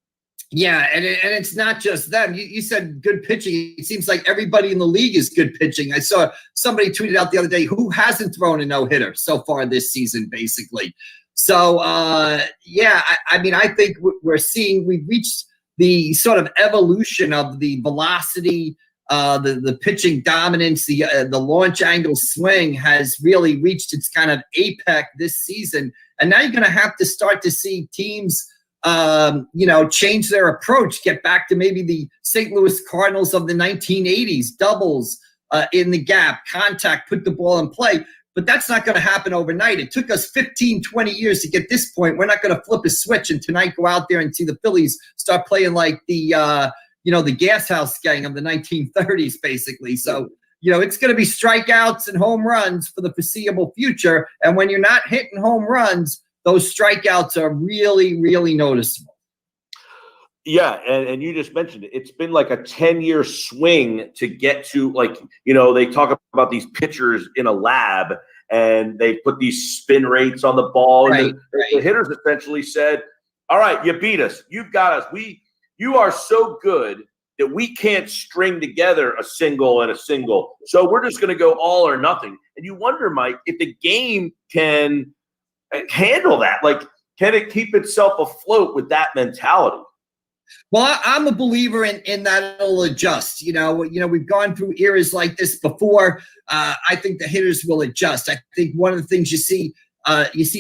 Yeah, and it's not just them. You said good pitching. It seems like everybody in the league is good pitching. I saw somebody tweeted out the other day, who hasn't thrown a no-hitter so far this season, basically. So, I think we've reached the sort of evolution of the velocity, the pitching dominance, the launch angle swing has really reached its kind of apex this season. And now you're going to have to start to see teams, change their approach, get back to maybe the St. Louis Cardinals of the 1980s, doubles, in the gap, contact, put the ball in play. But that's not going to happen overnight. It took us 15, 20 years to get this point. We're not going to flip a switch and tonight go out there and see the Phillies start playing like the Gas House Gang of the 1930s, basically. So, it's going to be strikeouts and home runs for the foreseeable future. And when you're not hitting home runs, those strikeouts are really, really noticeable. Yeah, and you just mentioned it. It's been like a 10-year swing to get to, they talk about these pitchers in a lab, and they put these spin rates on the ball. Right, and the hitters essentially said, all right, you beat us. You've got us. You are so good that we can't string together a single and a single. So we're just going to go all or nothing. And you wonder, Mike, if the game can handle that. Like, can it keep itself afloat with that mentality? Well, I'm a believer in that it'll adjust. We've gone through eras like this before. I think the hitters will adjust. I think one of the things you see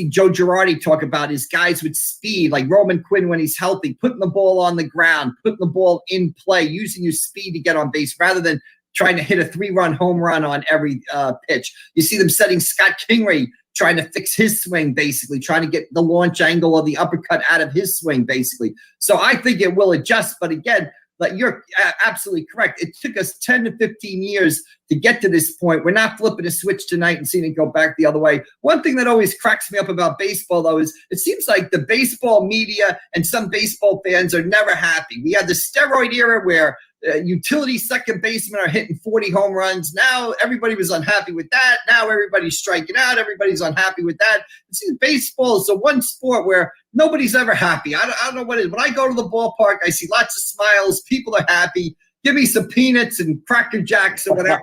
Joe Girardi talk about is guys with speed, like Roman Quinn when he's healthy, putting the ball on the ground, putting the ball in play, using your speed to get on base rather than trying to hit a 3-run home run on every pitch. You see them setting Scott Kingery, trying to fix his swing, basically, trying to get the launch angle or the uppercut out of his swing, basically. So I think it will adjust. But again, you're absolutely correct. It took us 10 to 15 years to get to this point. We're not flipping a switch tonight and seeing it go back the other way. One thing that always cracks me up about baseball, though, is it seems like the baseball media and some baseball fans are never happy. We had the steroid era where utility second basemen are hitting 40 home runs. Now everybody was unhappy with that. Now everybody's striking out. Everybody's unhappy with that. It seems baseball is the one sport where nobody's ever happy. I don't know what it is. When I go to the ballpark, I see lots of smiles. People are happy. Give me some peanuts and Cracker Jacks or whatever.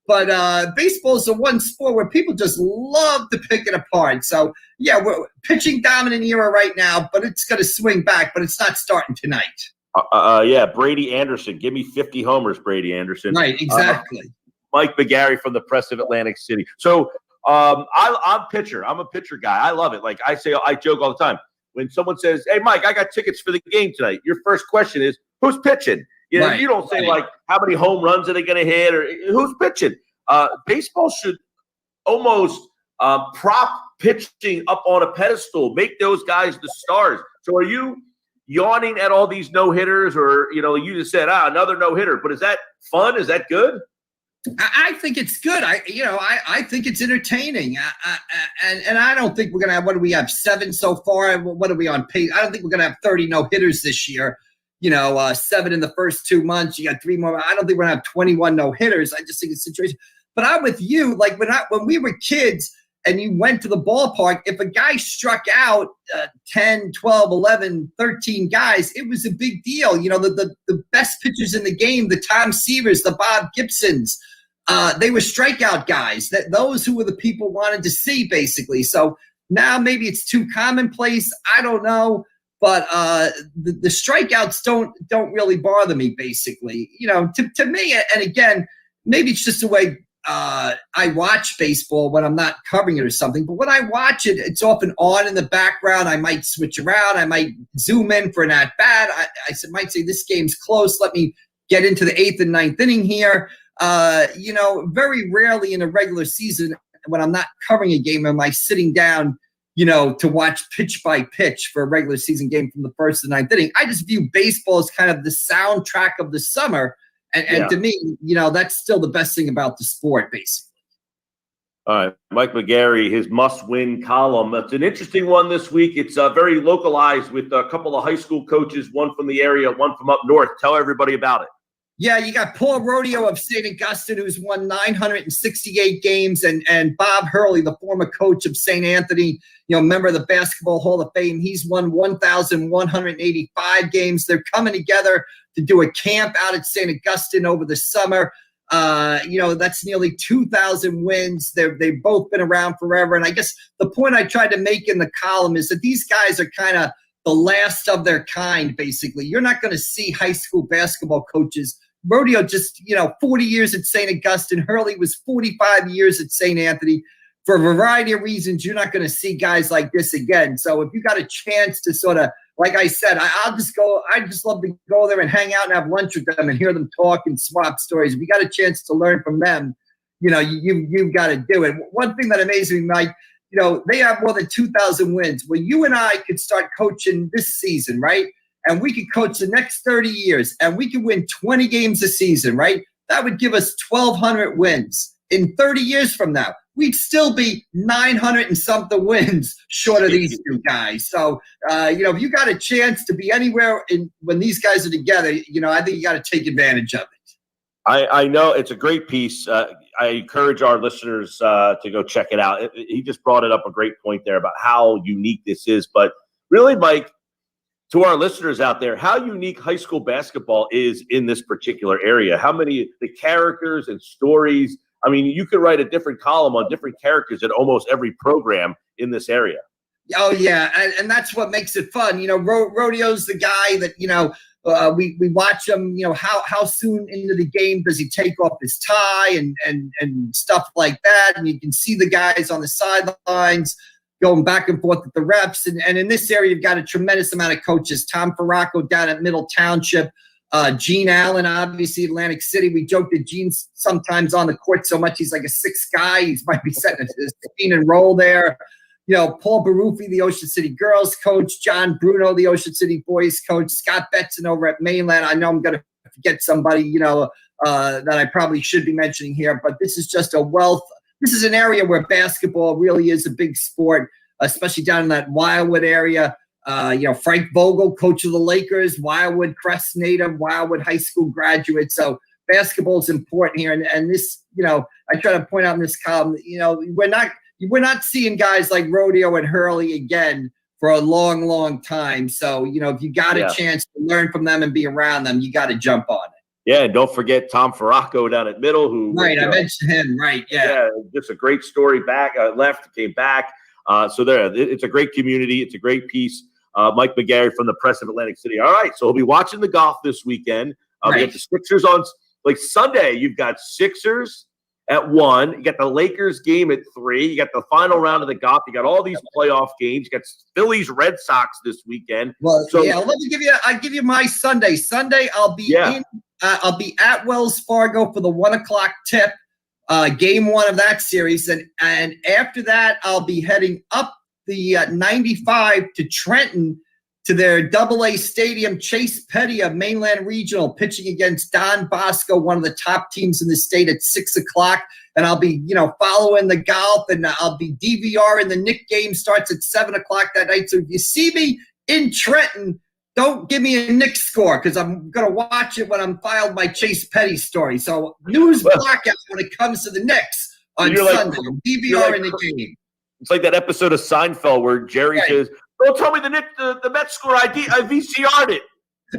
But baseball is the one sport where people just love to pick it apart. So, yeah, we're pitching dominant era right now, but it's going to swing back, but it's not starting tonight. Yeah, Brady Anderson. Give me 50 homers, Brady Anderson. Right, exactly. Mike McGarry from the Press of Atlantic City. So I'm pitcher. I'm a pitcher guy. I love it. Like I joke all the time. When someone says, hey, Mike, I got tickets for the game tonight, your first question is, who's pitching? You don't say, like, how many home runs are they going to hit or who's pitching? Baseball should almost prop pitching up on a pedestal, make those guys the stars. So are you yawning at all these no-hitters or, you just said, another no-hitter, but is that fun? Is that good? I think it's good. I think it's entertaining. And I don't think we're going to have, what do we have, 7 so far? What are we on pace? I don't think we're going to have 30 no-hitters this year. 7 in the first 2 months. You got 3 more. I don't think we're going to have 21 no-hitters. I just think it's a situation. But I'm with you. Like when we were kids and you went to the ballpark, if a guy struck out 10, 12, 11, 13 guys, it was a big deal. The best pitchers in the game, the Tom Seavers, the Bob Gibsons, they were strikeout guys. Those who were the people wanted to see, basically. So now maybe it's too commonplace. I don't know. But the strikeouts don't really bother me, basically. To me, and again, maybe it's just the way I watch baseball when I'm not covering it or something. But when I watch it, it's often on in the background. I might switch around. I might zoom in for an at-bat. I might say this game's close. Let me get into the 8th and 9th inning here. Very rarely in a regular season when I'm not covering a game am I sitting down to watch pitch by pitch for a regular season game from the 1st to 9th inning. I just view baseball as kind of the soundtrack of the summer. And to me, that's still the best thing about the sport, basically. All right. Mike McGarry, his must-win column. It's an interesting one this week. It's very localized with a couple of high school coaches, one from the area, one from up north. Tell everybody about it. Yeah, you got Paul Rodeo of St. Augustine, who's won 968 games, and Bob Hurley, the former coach of St. Anthony, member of the Basketball Hall of Fame. He's won 1,185 games. They're coming together to do a camp out at St. Augustine over the summer. That's nearly 2,000 wins. They've both been around forever. And I guess the point I tried to make in the column is that these guys are kind of the last of their kind, basically. You're not going to see high school basketball coaches. Rodeo just, 40 years at St. Augustine. Hurley was 45 years at St. Anthony. For a variety of reasons, you're not going to see guys like this again. So if you got a chance to sort of like I said, I just love to go there and hang out and have lunch with them and hear them talk and swap stories. If you got a chance to learn from them, you've got to do it. One thing that amazes me, Mike, they have more than 2,000 wins. Well, you and I could start coaching this season, right? And we could coach the next 30 years, and we could win 20 games a season, right? That would give us 1,200 wins. In 30 years from now, we'd still be 900 and something wins short of these two guys. So, if you got a chance to be anywhere when these guys are together, I think you got to take advantage of it. I know it's a great piece. I encourage our listeners to go check it out. He just brought it up a great point there about how unique this is. But really, Mike, to our listeners out there, how unique high school basketball is in this particular area. How many the characters and stories. I mean, you could write a different column on different characters at almost every program in this area. Oh, yeah. And that's what makes it fun. Rodeo's the guy that, we watch him, how soon into the game does he take off his tie and stuff like that. And you can see the guys on the sidelines going back and forth with the reps. And in this area, you've got a tremendous amount of coaches. Tom Farraco down at Middle Township. Gene Allen, obviously, Atlantic City. We joke that Gene's sometimes on the court so much he's like a sixth guy. He might be setting a screen and roll there. Paul Baruffi, the Ocean City girls coach. John Bruno, the Ocean City boys coach. Scott Betson over at Mainland. I know I'm going to forget somebody, that I probably should be mentioning here, but this is just a wealth. This is an area where basketball really is a big sport, especially down in that Wildwood area. Frank Vogel, coach of the Lakers, Wildwood Crest native, Wildwood high school graduate. So basketball is important here. And this, I try to point out in this column, we're not seeing guys like Rodeo and Hurley again for a long, long time. So, if you got a chance to learn from them and be around them, you got to jump on it. Yeah, and don't forget Tom Farraco down at Middle, who I mentioned him, right? Yeah, just a great story. Came back. It's a great community. It's a great piece. Mike McGarry from the Press of Atlantic City. All right, so he'll be watching the golf this weekend. We got the Sixers on Sunday. You've got Sixers at 1. You got the Lakers game at 3. You got the final round of the golf. You got all these playoff games. You got Phillies Red Sox this weekend. Well, let me I'll give you my Sunday. Sunday I'll be I'll be at Wells Fargo for the 1:00 tip, game 1 of that series, and after that I'll be heading up the 95 to Trenton to their AA stadium. Chase Petty of Mainland Regional pitching against Don Bosco, one of the top teams in the state, at 6:00. And I'll be, following the golf, and I'll be DVRing the Knick game. Starts at 7:00 that night. So if you see me in Trenton, don't give me a Knicks score, because I'm going to watch it when I'm filed my Chase Petty story. So news blackout when it comes to the Knicks on Sunday. DVRing the game. It's like that episode of Seinfeld where Jerry says, "Don't tell me the Mets score. I VCR'd it."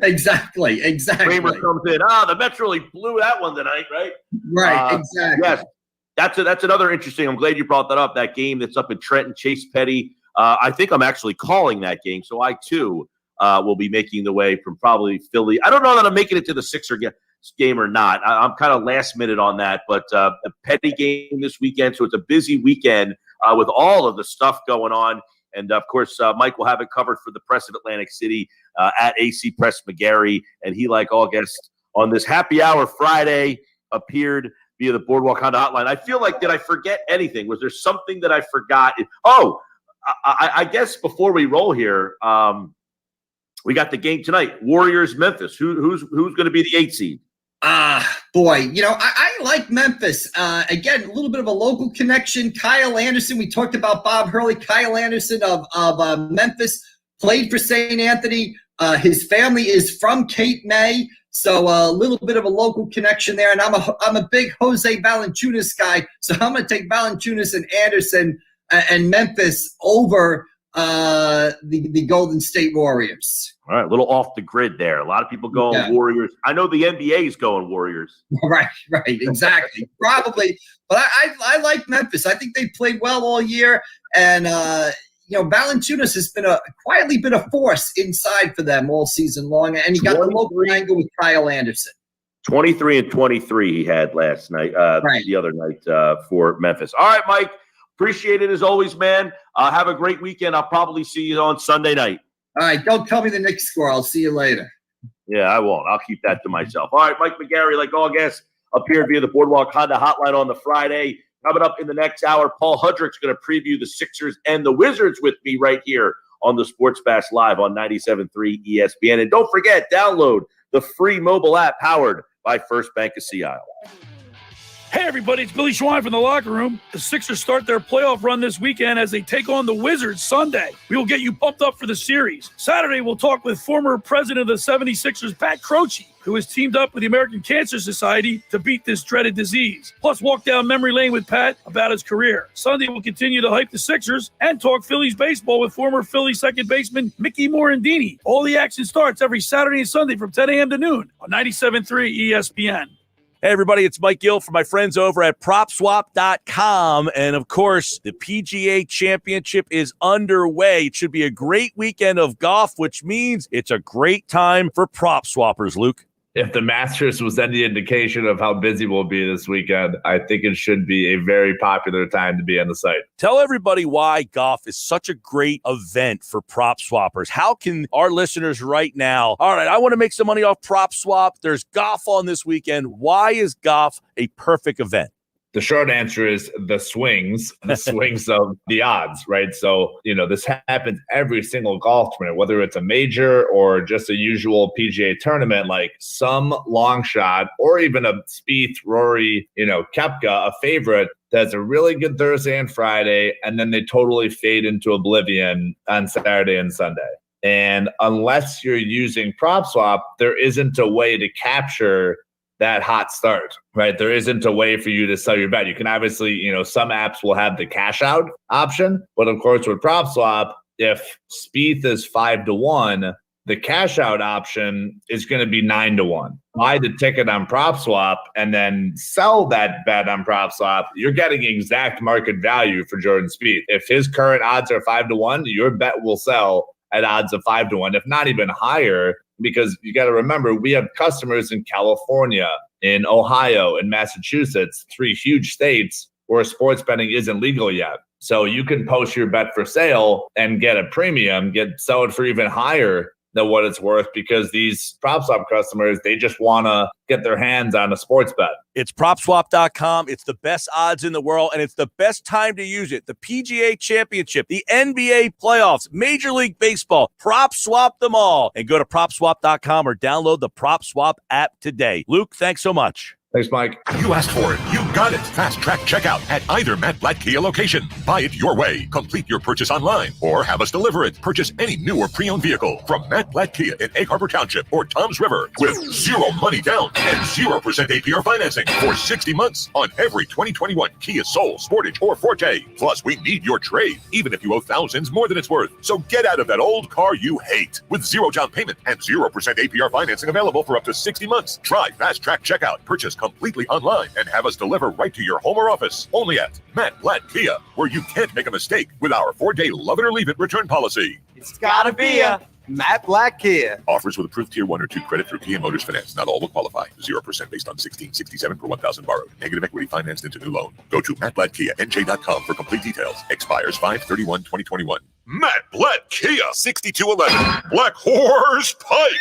Exactly. Kramer comes in. The Mets really blew that one tonight, right? Right, exactly. Yes, that's another interesting. I'm glad you brought that up. That game that's up in Trenton, Chase Petty. I think I'm actually calling that game, so I too will be making the way from probably Philly. I don't know that I'm making it to the Sixer game or not. I'm kind of last minute on that, but a Petty game this weekend, so it's a busy weekend with all of the stuff going on. And, of course, Mike will have it covered for the Press of Atlantic City at AC Press McGarry. And he, like all guests on this happy hour Friday, appeared via the Boardwalk Honda hotline. I feel like, did I forget anything? Was there something that I forgot? I guess before we roll here, we got the game tonight. Warriors-Memphis. Who's going to be the 8 seed? Boy, I like Memphis. Again, a little bit of a local connection. Kyle Anderson, we talked about Bob Hurley. Kyle Anderson of Memphis played for St. Anthony. His family is from Cape May, so a little bit of a local connection there. And I'm a big Jose Valanciunas guy, so I'm going to take Valanciunas and Anderson and Memphis over the Golden State Warriors. All right, a little off the grid there. A lot of people going Warriors. I know the NBA is going Warriors. Right, exactly. Probably. But I like Memphis. I think they played well all year. And, Valanciunas has quietly been a force inside for them all season long. And he got the local angle with Kyle Anderson. 23 and 23 he had last night, the other night for Memphis. All right, Mike. Appreciate it as always, man. Have a great weekend. I'll probably see you on Sunday night. All right, don't tell me the Knicks score. I'll see you later. Yeah, I won't. I'll keep that to myself. All right, Mike McGarry, like all guests, appeared via the Boardwalk Honda Hotline on the Friday. Coming up in the next hour, Paul Hudrick's going to preview the Sixers and the Wizards with me right here on the Sports Bash Live on 97.3 ESPN. And don't forget, download the free mobile app powered by First Bank of Sea Isle. Hey, everybody, it's Billy Schwein from the locker room. The Sixers start their playoff run this weekend as they take on the Wizards Sunday. We will get you pumped up for the series. Saturday, we'll talk with former president of the 76ers, Pat Croce, who has teamed up with the American Cancer Society to beat this dreaded disease. Plus, walk down memory lane with Pat about his career. Sunday, we'll continue to hype the Sixers and talk Phillies baseball with former Phillies second baseman Mickey Morandini. All the action starts every Saturday and Sunday from 10 a.m. to noon on 97.3 ESPN. Hey, everybody, it's Mike Gill from my friends over at PropSwap.com. And, of course, the PGA Championship is underway. It should be a great weekend of golf, which means it's a great time for prop swappers, Luke. If the Masters was any indication of how busy we'll be this weekend, I think it should be a very popular time to be on the site. Tell everybody why golf is such a great event for prop swappers. How can our listeners right now, all right, I want to make some money off prop swap. There's golf on this weekend. Why is golf a perfect event? The short answer is the swings of the odds, right? So, this happens every single golf tournament, whether it's a major or just a usual PGA tournament, like some long shot or even a Spieth, Rory, Koepka, a favorite that's a really good Thursday and Friday, and then they totally fade into oblivion on Saturday and Sunday. And unless you're using PropSwap, there isn't a way to capture that hot start, right? There isn't a way for you to sell your bet. You can obviously, some apps will have the cash out option, but of course with PropSwap, if Spieth is 5-1, the cash out option is going to be 9-1. Buy the ticket on PropSwap and then sell that bet on PropSwap. You're getting exact market value for Jordan Spieth. If his current odds are 5-1, your bet will sell at odds of 5-1, if not even higher. Because you got to remember, we have customers in California, in Ohio, in Massachusetts, 3 huge states where sports betting isn't legal yet. So you can post your bet for sale and get a premium, sell it for even higher than what it's worth, because these PropSwap customers, they just want to get their hands on a sports bet. It's PropSwap.com. It's the best odds in the world, and it's the best time to use it. The PGA Championship, the NBA playoffs, Major League Baseball, PropSwap them all. And go to PropSwap.com or download the PropSwap app today. Luke, thanks so much. Thanks, Mike. You asked for it. You got it. Fast Track Checkout at either Matt Blatt Kia location. Buy it your way. Complete your purchase online or have us deliver it. Purchase any new or pre-owned vehicle from Matt Blatt Kia in Egg Harbor Township or Toms River with 0 money down and 0% APR financing for 60 months on every 2021 Kia Soul, Sportage, or Forte. Plus, we need your trade, even if you owe thousands more than it's worth. So get out of that old car you hate with 0 down payment and 0% APR financing available for up to 60 months. Try Fast Track Checkout. Purchase completely online and have us deliver right to your home or office. Only at Matt Blatt Kia, where you can't make a mistake with our 4-day love it or leave it return policy. It's gotta be a Matt Blatt Kia. Offers with approved Tier 1 or 2 credit through Kia Motors Finance. Not all will qualify. 0% based on 1667 per 1,000 borrowed. Negative equity financed into new loan. Go to mattblattkianj.com for complete details. Expires 5/31/2021. Matt Blatt Kia, 6211 Black Horse Pike,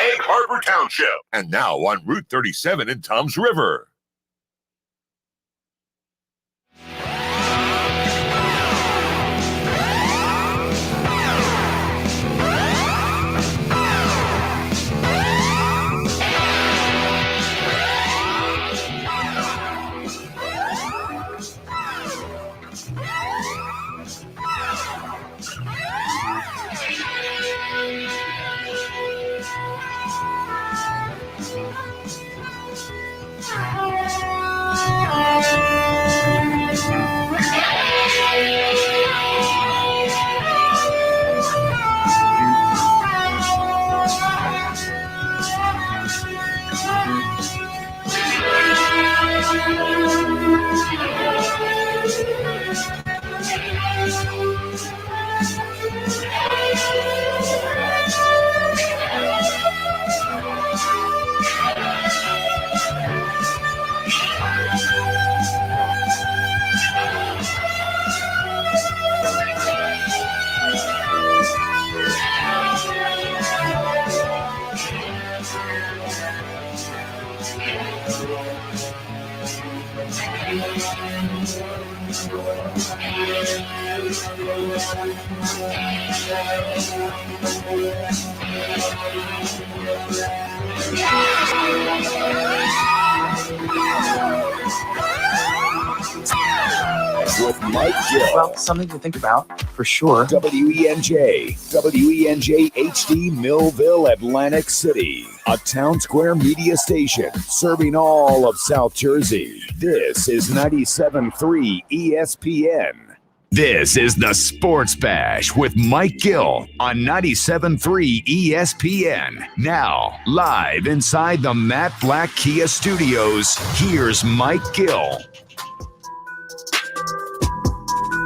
Egg Harbor Township, and now on Route 37 in Toms River. With Mike Gill. Well, something to think about, for sure. WENJ HD Millville, Atlantic City. A town square media station serving all of South Jersey. This is 97.3 ESPN. This is the Sports Bash with Mike Gill on 97.3 ESPN. Now, live inside the Matt Black Kia Studios, here's Mike Gill.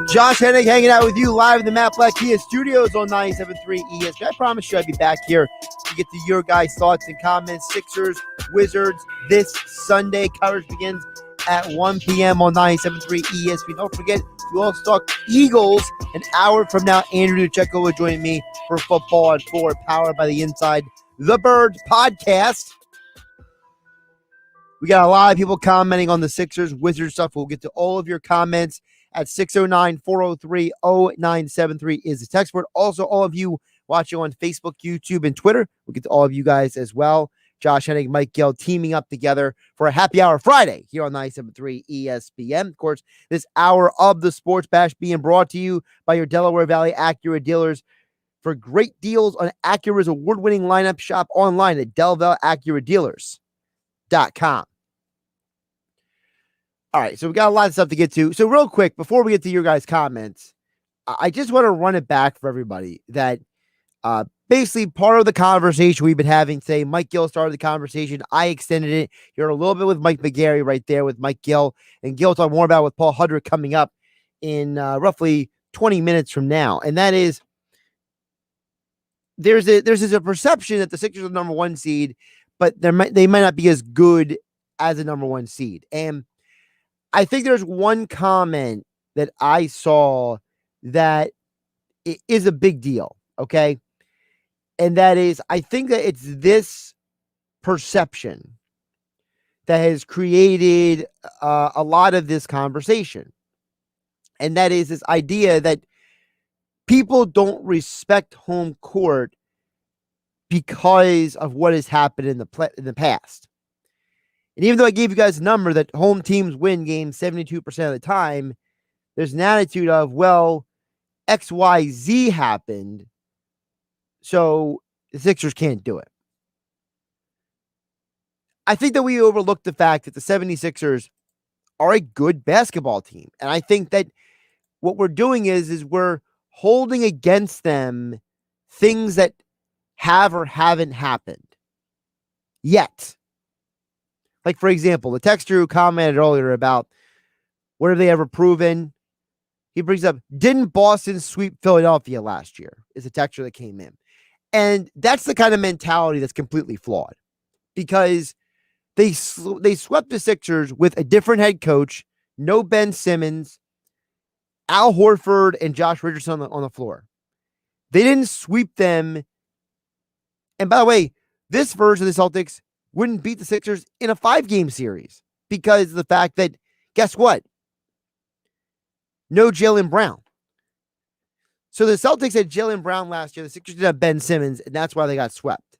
Josh Hennig hanging out with you live in the Matt Black Kia Studios on 97.3 ESPN. I promise you I'll be back here to get to your guys' thoughts and comments. Sixers, Wizards, this Sunday. Coverage begins at 1 p.m. on 97.3 ESPN. Don't forget, you also talk Eagles. An hour from now, Andrew Duchecko will join me for Football at 4, powered by the Inside the Birds podcast. We got a lot of people commenting on the Sixers, Wizards stuff. We'll get to all of your comments at 609-403-0973 is the text word. Also, all of you watching on Facebook, YouTube, and Twitter, we'll get to all of you guys as well. Josh Hennig, Mike Gill teaming up together for a happy hour Friday here on 97.3 ESPN. Of course, this hour of the Sports Bash being brought to you by your Delaware Valley Acura dealers. For great deals on Acura's award-winning lineup, shop online at DelValAcuraDealers.com. All right, so we got a lot of stuff to get to. So real quick, before we get to your guys' comments, I just want to run it back for everybody that basically part of the conversation we've been having today, Mike Gill started the conversation. I extended it. You're a little bit with Mike McGarry right there with Mike Gill. And Gill talk more about with Paul Hudrick coming up in roughly 20 minutes from now. And that is, there's a perception that the Sixers are the number one seed, but they might not be as good as a number one seed. And I think there's one comment that I saw that is a big deal, okay? And that is, I think that it's this perception that has created a lot of this conversation. And that is this idea that people don't respect home court because of what has happened in the past. And even though I gave you guys a number that home teams win games 72% of the time, there's an attitude of, well, XYZ happened, so the Sixers can't do it. I think that we overlooked the fact that the 76ers are a good basketball team. And I think that what we're doing is we're holding against them things that have or haven't happened yet. Like, for example, the texter who commented earlier about what have they ever proven? He brings up, didn't Boston sweep Philadelphia last year? Is a texter that came in. And that's the kind of mentality that's completely flawed because they swept the Sixers with a different head coach, no Ben Simmons, Al Horford, and Josh Richardson on the floor. They didn't sweep them. And by the way, this version of the Celtics wouldn't beat the Sixers in a 5-game series because of the fact that, guess what? No Jaylen Brown. So the Celtics had Jaylen Brown last year. The Sixers did have Ben Simmons, and that's why they got swept.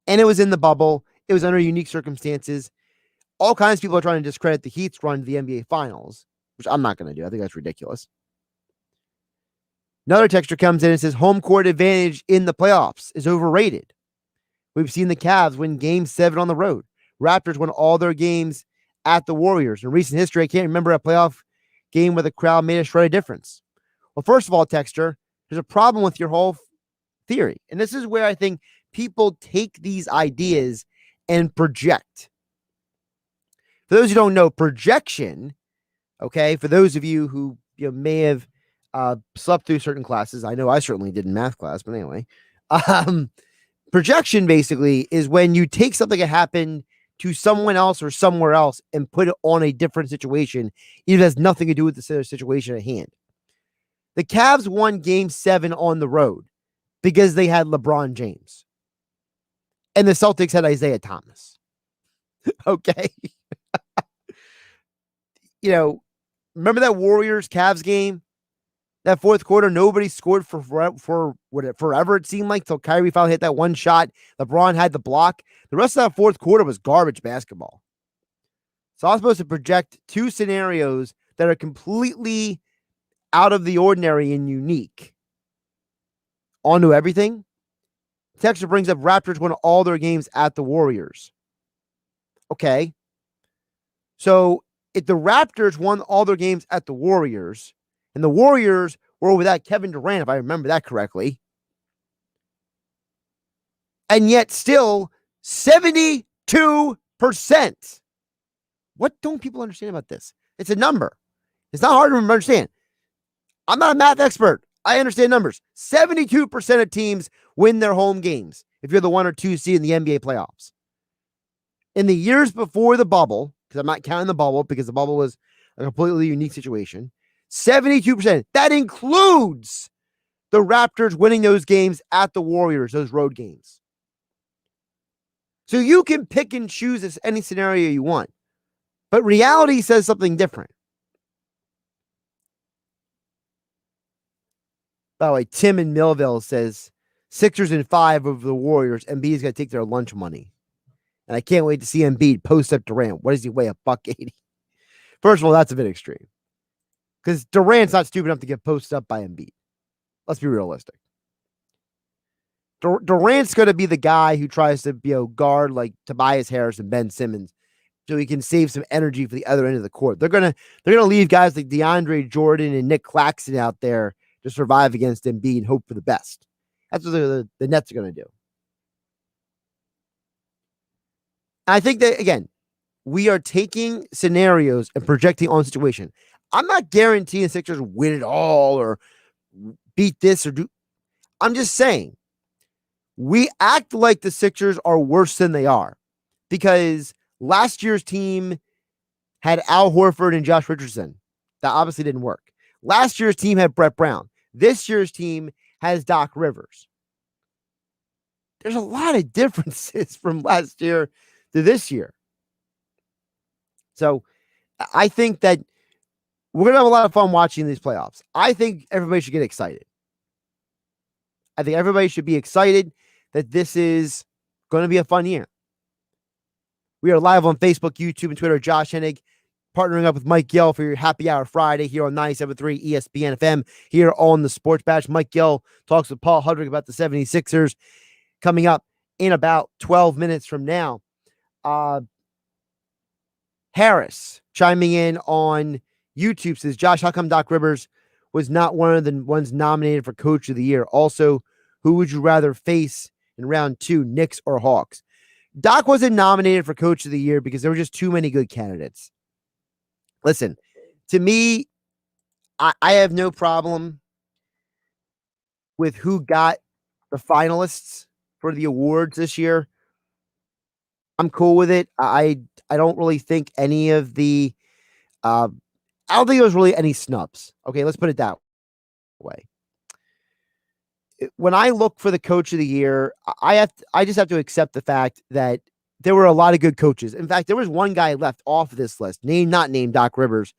And it was in the bubble. It was under unique circumstances. All kinds of people are trying to discredit the Heat's run to the NBA Finals, which I'm not going to do. I think that's ridiculous. Another texture comes in and says home court advantage in the playoffs is overrated. We've seen the Cavs win Game 7 on the road. Raptors won all their games at the Warriors. In recent history, I can't remember a playoff game where the crowd made a shred of difference. Well, first of all, Texter, there's a problem with your whole theory. And this is where I think people take these ideas and project. For those who don't know, projection, okay, for those of you who may have slept through certain classes, I know I certainly did in math class, but anyway, projection basically is when you take something that happened to someone else or somewhere else and put it on a different situation, even if it has nothing to do with the situation at hand. The Cavs won Game 7 on the road because they had LeBron James. And the Celtics had Isaiah Thomas. Okay. remember that Warriors Cavs game? That fourth quarter, nobody scored for forever, it seemed like, till Kyrie finally hit that one shot. LeBron had the block. The rest of that fourth quarter was garbage basketball. So I was supposed to project two scenarios that are completely out of the ordinary and unique onto everything. Texture brings up Raptors won all their games at the Warriors. Okay. So if the Raptors won all their games at the Warriors, and the Warriors were without Kevin Durant, if I remember that correctly, and yet still 72%. What don't people understand about this? It's a number. It's not hard to understand. I'm not a math expert. I understand numbers. 72% of teams win their home games if you're the 1 or 2 seed in the NBA playoffs. In the years before the bubble, because I'm not counting the bubble because the bubble was a completely unique situation, 72%. That includes the Raptors winning those games at the Warriors, those road games. So you can pick and choose any scenario you want. But reality says something different. By the way, Tim in Millville says Sixers in 5 over the Warriors. Embiid's got to take their lunch money. And I can't wait to see Embiid post up Durant. What does he weigh? $180. First of all, that's a bit extreme. Because Durant's not stupid enough to get posted up by Embiid. Let's be realistic. Durant's going to be the guy who tries to guard like Tobias Harris and Ben Simmons so he can save some energy for the other end of the court. They're gonna leave guys like DeAndre Jordan and Nick Claxton out there to survive against Embiid and hope for the best. That's what the Nets are going to do. I think that, again, we are taking scenarios and projecting on situation. I'm not guaranteeing the Sixers win it all or beat this or do. I'm just saying we act like the Sixers are worse than they are because last year's team had Al Horford and Josh Richardson. That obviously didn't work. Last year's team had Brett Brown. This year's team has Doc Rivers. There's a lot of differences from last year to this year. So I think that we're going to have a lot of fun watching these playoffs. I think everybody should get excited. I think everybody should be excited that this is going to be a fun year. We are live on Facebook, YouTube, and Twitter. Josh Hennig partnering up with Mike Gill for your Happy Hour Friday here on 97.3 ESPN FM here on the Sports Bash. Mike Gill talks with Paul Hudrick about the 76ers coming up in about 12 minutes from now. Harris chiming in on YouTube says, Josh, how come Doc Rivers was not one of the ones nominated for Coach of the Year? Also, who would you rather face in round 2, Knicks or Hawks? Doc wasn't nominated for Coach of the Year because there were just too many good candidates. Listen, to me, I have no problem with who got the finalists for the awards this year. I'm cool with it. I don't really think any of the I don't think there was really any snubs. Okay, let's put it that way. When I look for the Coach of the Year, I just have to accept the fact that there were a lot of good coaches. In fact, there was one guy left off of this list, not named Doc Rivers,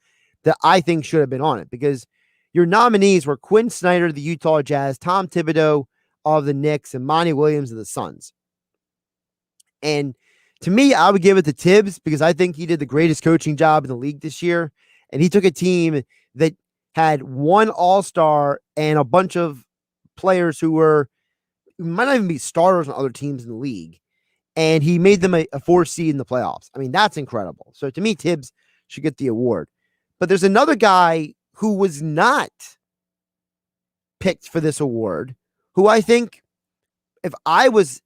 that I think should have been on it because your nominees were Quinn Snyder of the Utah Jazz, Tom Thibodeau of the Knicks, and Monty Williams of the Suns. And to me, I would give it to Tibbs because I think he did the greatest coaching job in the league this year. And he took a team that had one all-star and a bunch of players who might not even be starters on other teams in the league. And he made them a 4 seed in the playoffs. I mean, that's incredible. So to me, Tibbs should get the award. But there's another guy who was not picked for this award, who I think, if I was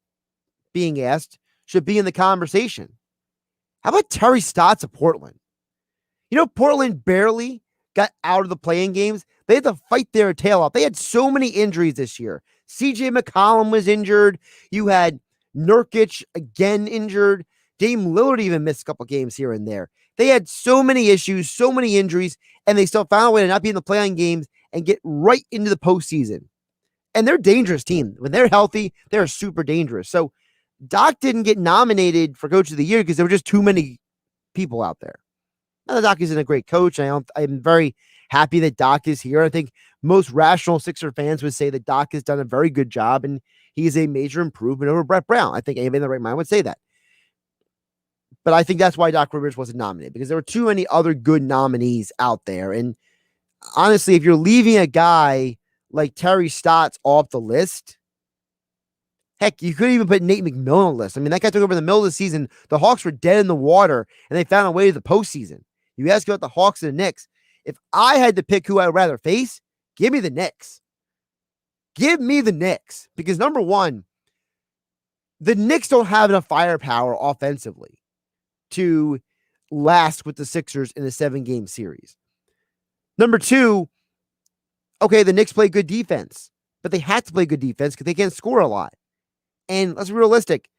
being asked, should be in the conversation. How about Terry Stotts of Portland? Portland barely got out of the playing games. They had to fight their tail off. They had so many injuries this year. CJ McCollum was injured. You had Nurkic again injured. Dame Lillard even missed a couple games here and there. They had so many issues, so many injuries, and they still found a way to not be in the playing games and get right into the postseason. And they're a dangerous team. When they're healthy, they're super dangerous. So Doc didn't get nominated for Coach of the Year because there were just too many people out there. And Doc isn't a great coach. I'm very happy that Doc is here. I think most rational Sixer fans would say that Doc has done a very good job and he is a major improvement over Brett Brown. I think anybody in the right mind would say that. But I think that's why Doc Rivers wasn't nominated, because there were too many other good nominees out there. And honestly, if you're leaving a guy like Terry Stotts off the list, heck, you could even put Nate McMillan on the list. I mean, that guy took over in the middle of the season. The Hawks were dead in the water, and they found a way to the postseason. You ask about the Hawks and the Knicks. If I had to pick who I'd rather face, give me the Knicks. Give me the Knicks. Because number one, the Knicks don't have enough firepower offensively to last with the Sixers in a 7-game series. Number two, okay, the Knicks play good defense, but they had to play good defense because they can't score a lot. And let's be realistic.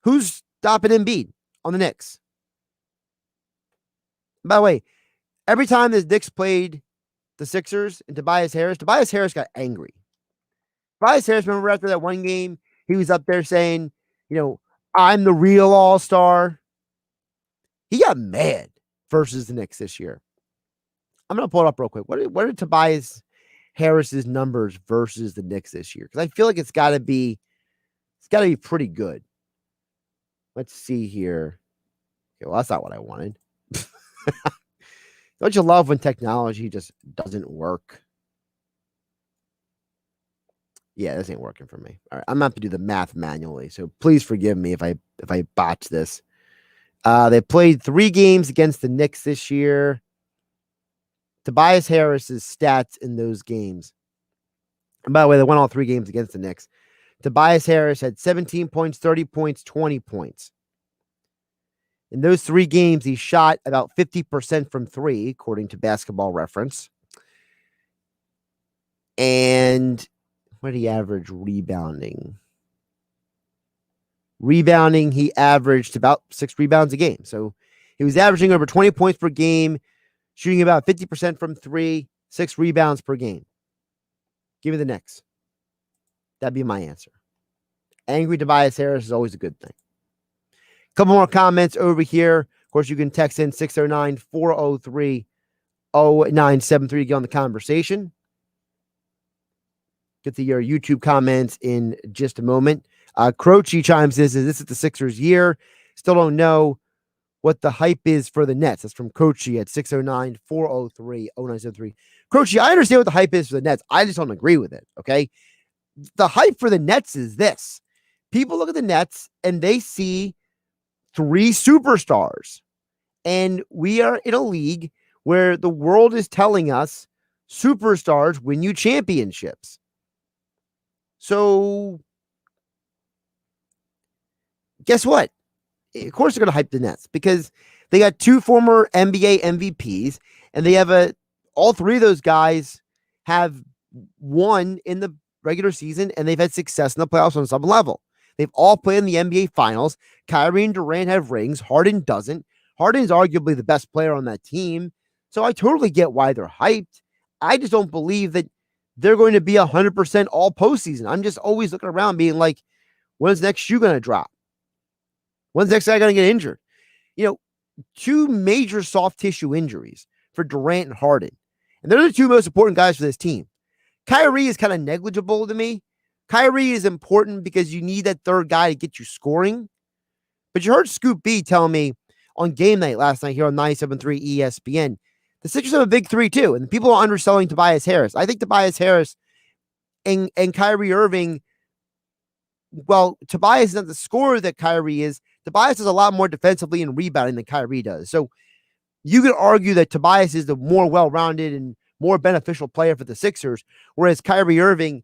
Who's stopping Embiid on the Knicks? By the way, every time the Knicks played the Sixers and Tobias Harris got angry. Tobias Harris, remember after that one game, he was up there saying, I'm the real all-star. He got mad versus the Knicks this year. I'm going to pull it up real quick. What are Tobias Harris's numbers versus the Knicks this year? Because I feel like it's got to be pretty good. Let's see here. Okay, well, that's not what I wanted. Don't you love when technology just doesn't work? Yeah, this ain't working for me. All right, I'm going to have to do the math manually, so please forgive me if I botch this. They played 3 games against the Knicks this year. Tobias Harris's stats in those games. And by the way, they won all 3 games against the Knicks. Tobias Harris had 17 points, 30 points, 20 points. In those 3 games, he shot about 50% from 3, according to Basketball Reference. And what did he average rebounding? Rebounding, he averaged about 6 rebounds a game. So he was averaging over 20 points per game, shooting about 50% from 3, 6 rebounds per game. Give me the Knicks. That'd be my answer. Angry Tobias Harris is always a good thing. Couple more comments over here. Of course, you can text in 609-403-0973 to get on the conversation. Get to your YouTube comments in just a moment. Croce chimes in, says, this is the Sixers' year. Still don't know what the hype is for the Nets. That's from Croce at 609-403-0973. Croce, I understand what the hype is for the Nets. I just don't agree with it, okay? The hype for the Nets is this. People look at the Nets and they see 3 superstars. And we are in a league where the world is telling us superstars win you championships. So guess what? Of course they're going to hype the Nets because they got 2 former NBA MVPs and they have all 3 of those guys have won in the regular season and they've had success in the playoffs on some level. They've all played in the NBA finals. Kyrie and Durant have rings. Harden doesn't. Harden's arguably the best player on that team. So I totally get why they're hyped. I just don't believe that they're going to be 100% all postseason. I'm just always looking around being like, when's the next shoe going to drop? When's the next guy going to get injured? 2 major soft tissue injuries for Durant and Harden. And they're the 2 most important guys for this team. Kyrie is kind of negligible to me. Kyrie is important because you need that 3rd guy to get you scoring. But you heard Scoop B tell me on game night last night here on 97.3 ESPN, the Sixers have a big 3 too. And people are underselling Tobias Harris. I think Tobias Harris and Kyrie Irving, well, Tobias is not the scorer that Kyrie is. Tobias is a lot more defensively and rebounding than Kyrie does. So you could argue that Tobias is the more well-rounded and more beneficial player for the Sixers, whereas Kyrie Irving,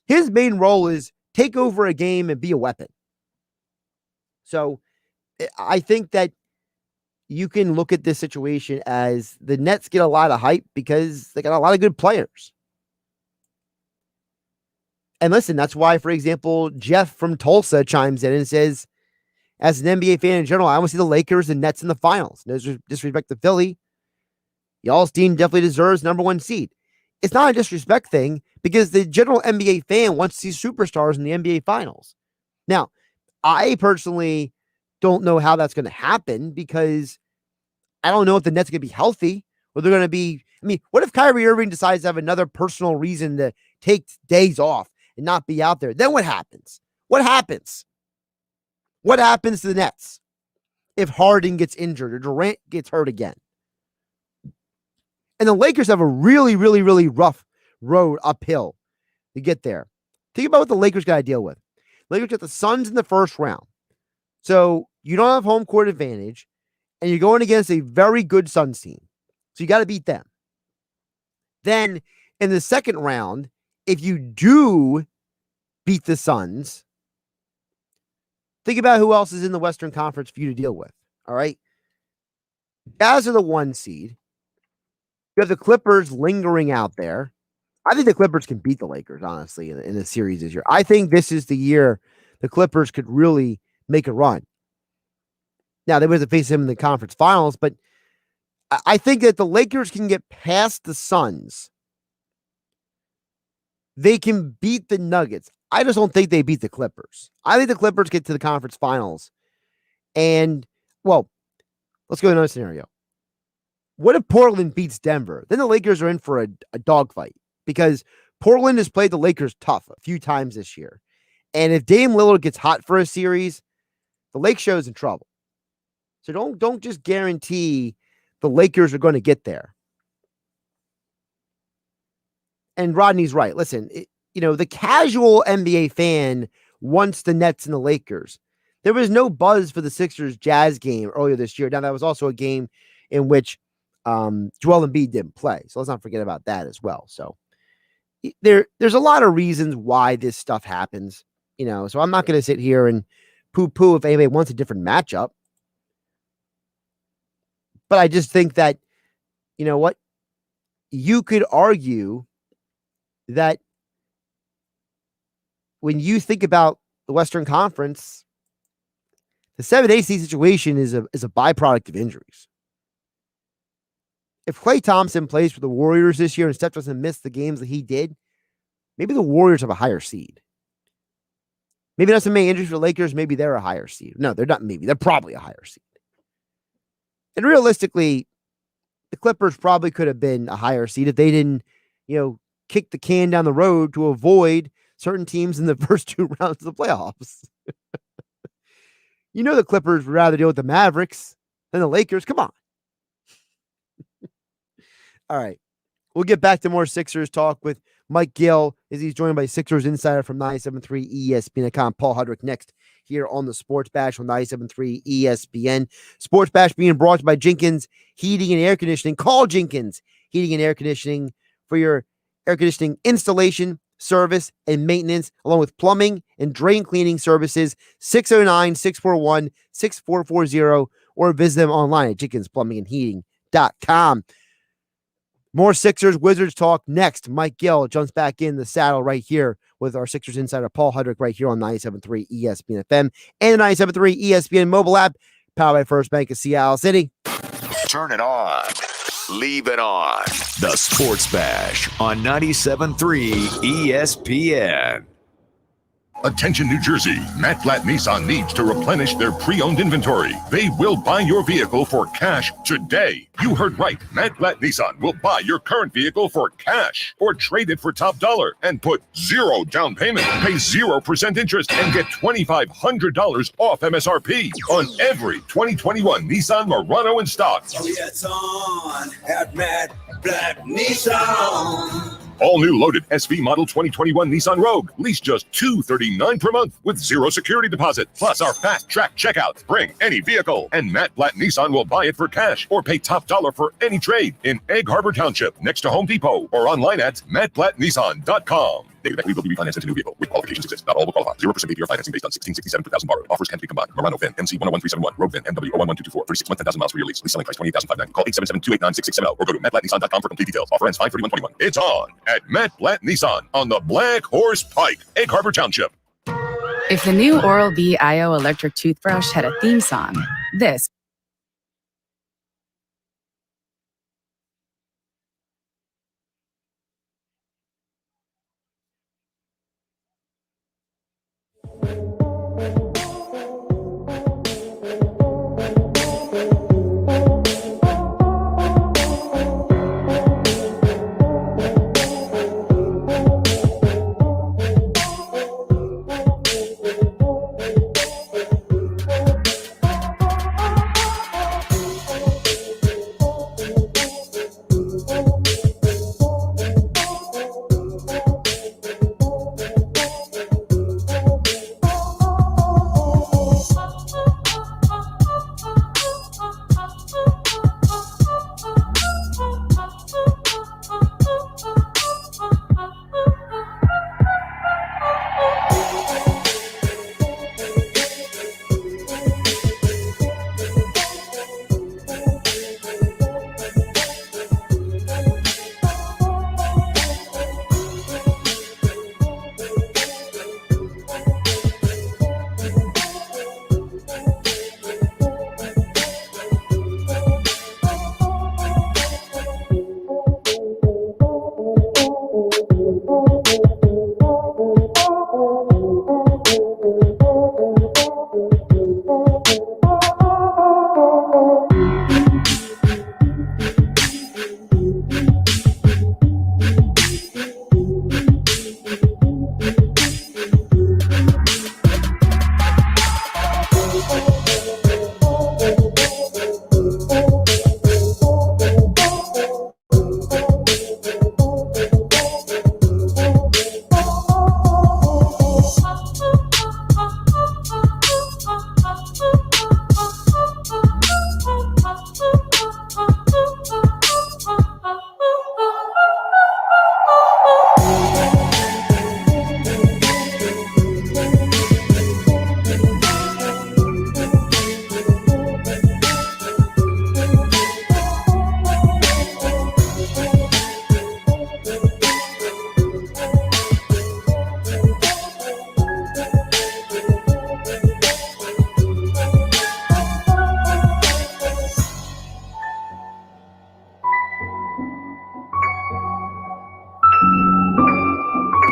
his main role is take over a game and be a weapon. So I think that you can look at this situation as the Nets get a lot of hype because they got a lot of good players. And listen, that's why, for example, Jeff from Tulsa chimes in and says, as an NBA fan in general, I want to see the Lakers and Nets in the finals. No disrespect to Philly. Y'all's team definitely deserves number 1 seed. It's not a disrespect thing because the general NBA fan wants to see superstars in the NBA finals. Now, I personally don't know how that's going to happen because I don't know if the Nets are going to be healthy or they're going to be. I mean, what if Kyrie Irving decides to have another personal reason to take days off and not be out there? Then what happens? What happens? What happens to the Nets if Harden gets injured or Durant gets hurt again? And the Lakers have a really, really, really rough road uphill to get there. Think about what the Lakers got to deal with. Lakers got the Suns in the first round. So you don't have home court advantage, and you're going against a very good Suns team. So you got to beat them. Then in the second round, if you do beat the Suns, think about who else is in the Western Conference for you to deal with. All right. Jazz are the 1 seed. You have the Clippers lingering out there. I think the Clippers can beat the Lakers, honestly, in the series this year. I think this is the year the Clippers could really make a run. Now, they would have to face them in the conference finals, but I think that the Lakers can get past the Suns. They can beat the Nuggets. I just don't think they beat the Clippers. I think the Clippers get to the conference finals. And, well, let's go to another scenario. What if Portland beats Denver? Then the Lakers are in for a dogfight because Portland has played the Lakers tough a few times this year. And if Dame Lillard gets hot for a series, the Lake Show's in trouble. So don't just guarantee the Lakers are going to get there. And Rodney's right. Listen, the casual NBA fan wants the Nets and the Lakers. There was no buzz for the Sixers Jazz game earlier this year. Now, that was also a game in which Joel Embiid didn't play. So let's not forget about that as well. So there's a lot of reasons why this stuff happens, so I'm not going to sit here and poo-poo if anybody wants a different matchup. But I just think that, you could argue that when you think about the Western Conference, the 7-8 seed situation is a byproduct of injuries. If Klay Thompson plays for the Warriors this year and Steph doesn't miss the games that he did, maybe the Warriors have a higher seed. Maybe not so many injuries for the Lakers. Maybe they're a higher seed. No, they're not. Maybe they're probably a higher seed. And realistically, the Clippers probably could have been a higher seed if they didn't, kick the can down the road to avoid certain teams in the first 2 rounds of the playoffs. The Clippers would rather deal with the Mavericks than the Lakers. Come on. All right. We'll get back to more Sixers talk with Mike Gill as he's joined by Sixers Insider from 97.3 ESPN.com. Paul Hudrick next here on the Sports Bash on 97.3 ESPN. Sports Bash being brought to you by Jenkins Heating and Air Conditioning. Call Jenkins Heating and Air Conditioning for your air conditioning installation, service, and maintenance, along with plumbing and drain cleaning services. 609-641-6440 or visit them online at jenkinsplumbingandheating.com. More Sixers Wizards talk next. Mike Gill jumps back in the saddle right here with our Sixers insider Paul Hudrick right here on 97.3 ESPN FM and the 97.3 ESPN mobile app powered by First Bank of Seattle City. Turn it on. Leave it on. The Sports Bash on 97.3 ESPN. Attention New Jersey, Matt Blatt Nissan needs to replenish their pre-owned inventory. They will buy your vehicle for cash today. You heard right. Matt Blatt Nissan will buy your current vehicle for cash or trade it for top dollar and put 0 down payment, pay 0% interest and get $2,500 off MSRP on every 2021 Nissan Murano in stock. Oh, yeah, it's on at Matt Blatt Nissan. All new loaded SV model 2021 Nissan Rogue. Lease just $239 per month with 0 security deposit. Plus our fast track checkout. Bring any vehicle and Matt Blatt Nissan will buy it for cash or pay top dollar for any trade in Egg Harbor Township next to Home Depot or online at mattblattnissan.com. David Beckley will be refinanced into new vehicle with qualifications exist. Not all will qualify. 0% APR financing based on 1667 per thousand borrowed. Offers can be combined. Murano VIN MC 101371. Rogue VIN MW 011224. 36 month 10,000 miles for your lease. Lease selling price $28,590. Call 877-289-6670 or go to mattblattnissan.com for complete details. Offer ends 5/31/21. It's on at Matt Blatt Nissan on the Black Horse Pike, Egg Harbor Township. If the new Oral-B IO electric toothbrush had a theme song, this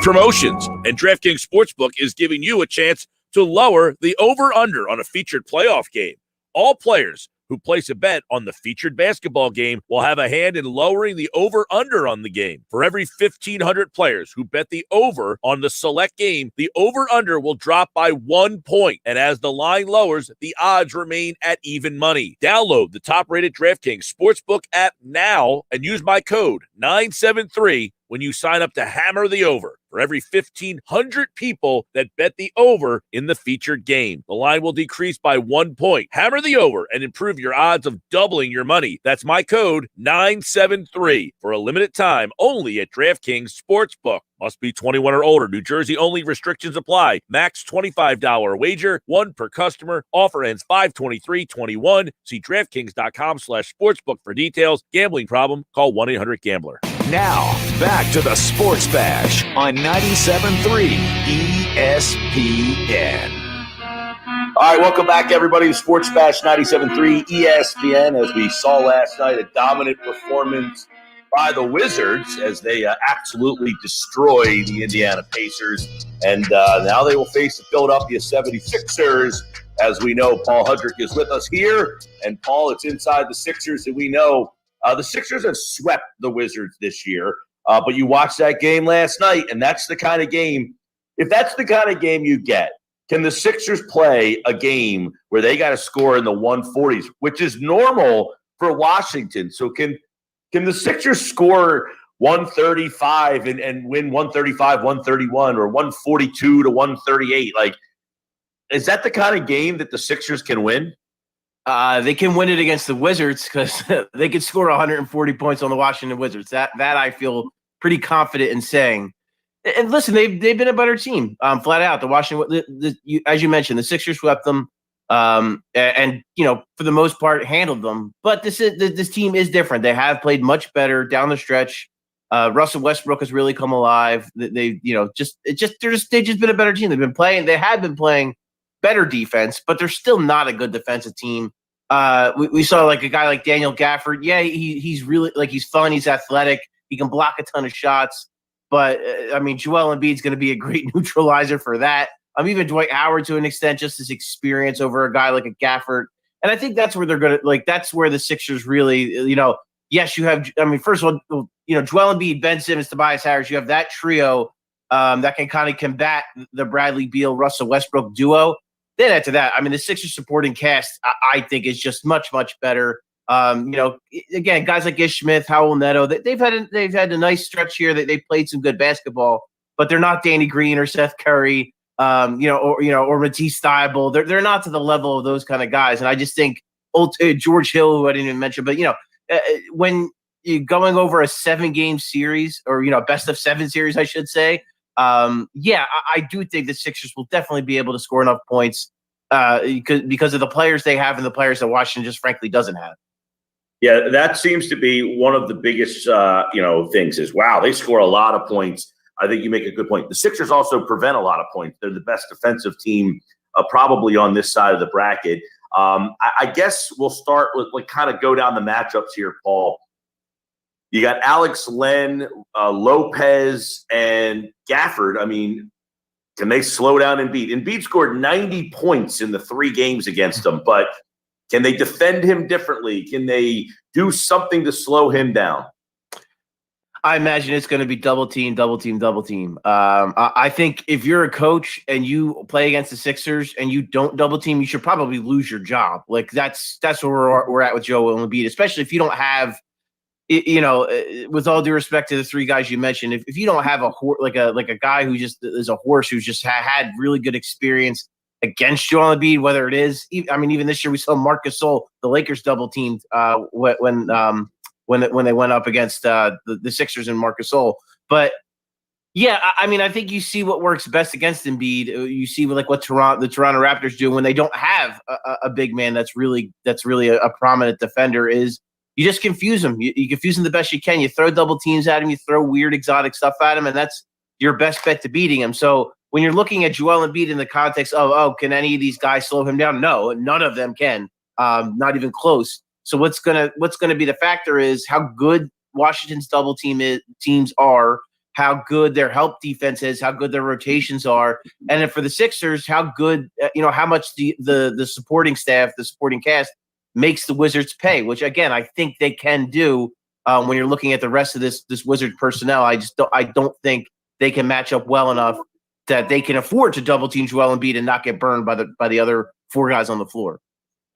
promotions, and DraftKings Sportsbook is giving you a chance to lower the over-under on a featured playoff game. All players who place a bet on the featured basketball game will have a hand in lowering the over-under on the game. For every 1,500 players who bet the over on the select game, the over-under will drop by 1 point. And as the line lowers, the odds remain at even money. Download the top-rated DraftKings Sportsbook app now and use my code 973 when you sign up to hammer the over. For every 1,500 people that bet the over in the featured game, the line will decrease by 1 point. Hammer the over and improve your odds of doubling your money. That's my code 973 for a limited time only at DraftKings Sportsbook. Must be 21 or older. New Jersey only. Restrictions apply. Max $25 wager, one per customer. Offer ends 5/23/21. See DraftKings.com/sportsbook for details. Gambling problem? Call 1-800-GAMBLER. Now, back to the Sports Bash on 97.3 ESPN. All right, welcome back, everybody, to Sports Bash 97.3 ESPN. As we saw last night, a dominant performance by the Wizards as they absolutely destroy the Indiana Pacers. And now they will face the Philadelphia 76ers. As we know, Paul Hudrick is with us here. And, Paul, it's inside the Sixers that we know. The Sixers have swept the Wizards this year. But you watched that game last night, and that's the kind of game – if that's the kind of game you get, can the Sixers play a game where they got to score in the 140s, which is normal for Washington? So can the Sixers score 135 and win 135, 131, or 142 to 138? Like, is that the kind of game that the Sixers can win? They can win it against the Wizards because they could score 140 points on the Washington Wizards. That I feel pretty confident in saying. And listen, they've been a better team, flat out. The Washington, as you mentioned, the Sixers swept them, and for the most part handled them. But this team is different. They have played much better down the stretch. Russell Westbrook has really come alive. They've just been a better team. They have been playing better defense, but they're still not a good defensive team. We saw like a guy like Daniel Gafford. Yeah, he's really he's fun. He's athletic. He can block a ton of shots. But, Joel Embiid's going to be a great neutralizer for that. Even Dwight Howard to an extent, just his experience over a guy like a Gafford. And I think that's where they're going to, that's where the Sixers really, yes, you have, first of all, Joel Embiid, Ben Simmons, Tobias Harris, you have that trio that can kind of combat the Bradley Beal, Russell Westbrook duo. Then after that, the Sixers supporting cast, I think, is just much, much better. Again, guys like Ish Smith, Howell Neto, they've had a nice stretch here. They played some good basketball, but they're not Danny Green or Seth Curry, or Matisse Thybulle. They're not to the level of those kind of guys. And I just think George Hill, who I didn't even mention, but when you're going over a 7-game series or best of 7 series, I should say, I do think the Sixers will definitely be able to score enough points because of the players they have and the players that Washington just frankly doesn't have. Yeah, that seems to be one of the biggest, things is, wow, they score a lot of points. I think you make a good point. The Sixers also prevent a lot of points. They're the best defensive team probably on this side of the bracket. I guess we'll start with kind of go down the matchups here, Paul. You got Alex Len, Lopez, and Gafford. Can they slow down Embiid? Embiid scored 90 points in the 3 games against them, but can they defend him differently? Can they do something to slow him down? I imagine it's going to be double team. I think if you're a coach and you play against the Sixers and you don't double team, you should probably lose your job. That's where we're at with Joel Embiid, especially if you don't have, with all due respect to the 3 guys you mentioned, if you don't have a guy who just is a horse who's just had really good experience against Joel Embiid, whether it is, even this year we saw Marc Gasol, the Lakers double teamed when they went up against the Sixers and Marc Gasol. But yeah, I think you see what works best against Embiid. You see what the Toronto Raptors do when they don't have a big man that's really a prominent defender. Is you just confuse them. You confuse them the best you can. You throw double teams at him. You throw weird exotic stuff at him, and that's your best bet to beating him. So when you're looking at Joel Embiid in the context of, can any of these guys slow him down? No, none of them can, not even close. So what's gonna be the factor is how good Washington's double teams are, how good their help defense is, how good their rotations are, and then for the Sixers, how good, how much the supporting staff, the supporting cast makes the Wizards pay, which again I think they can do when you're looking at the rest of this Wizard personnel. I don't think they can match up well enough that they can afford to double team Joel Embiid and not get burned by the other four guys on the floor.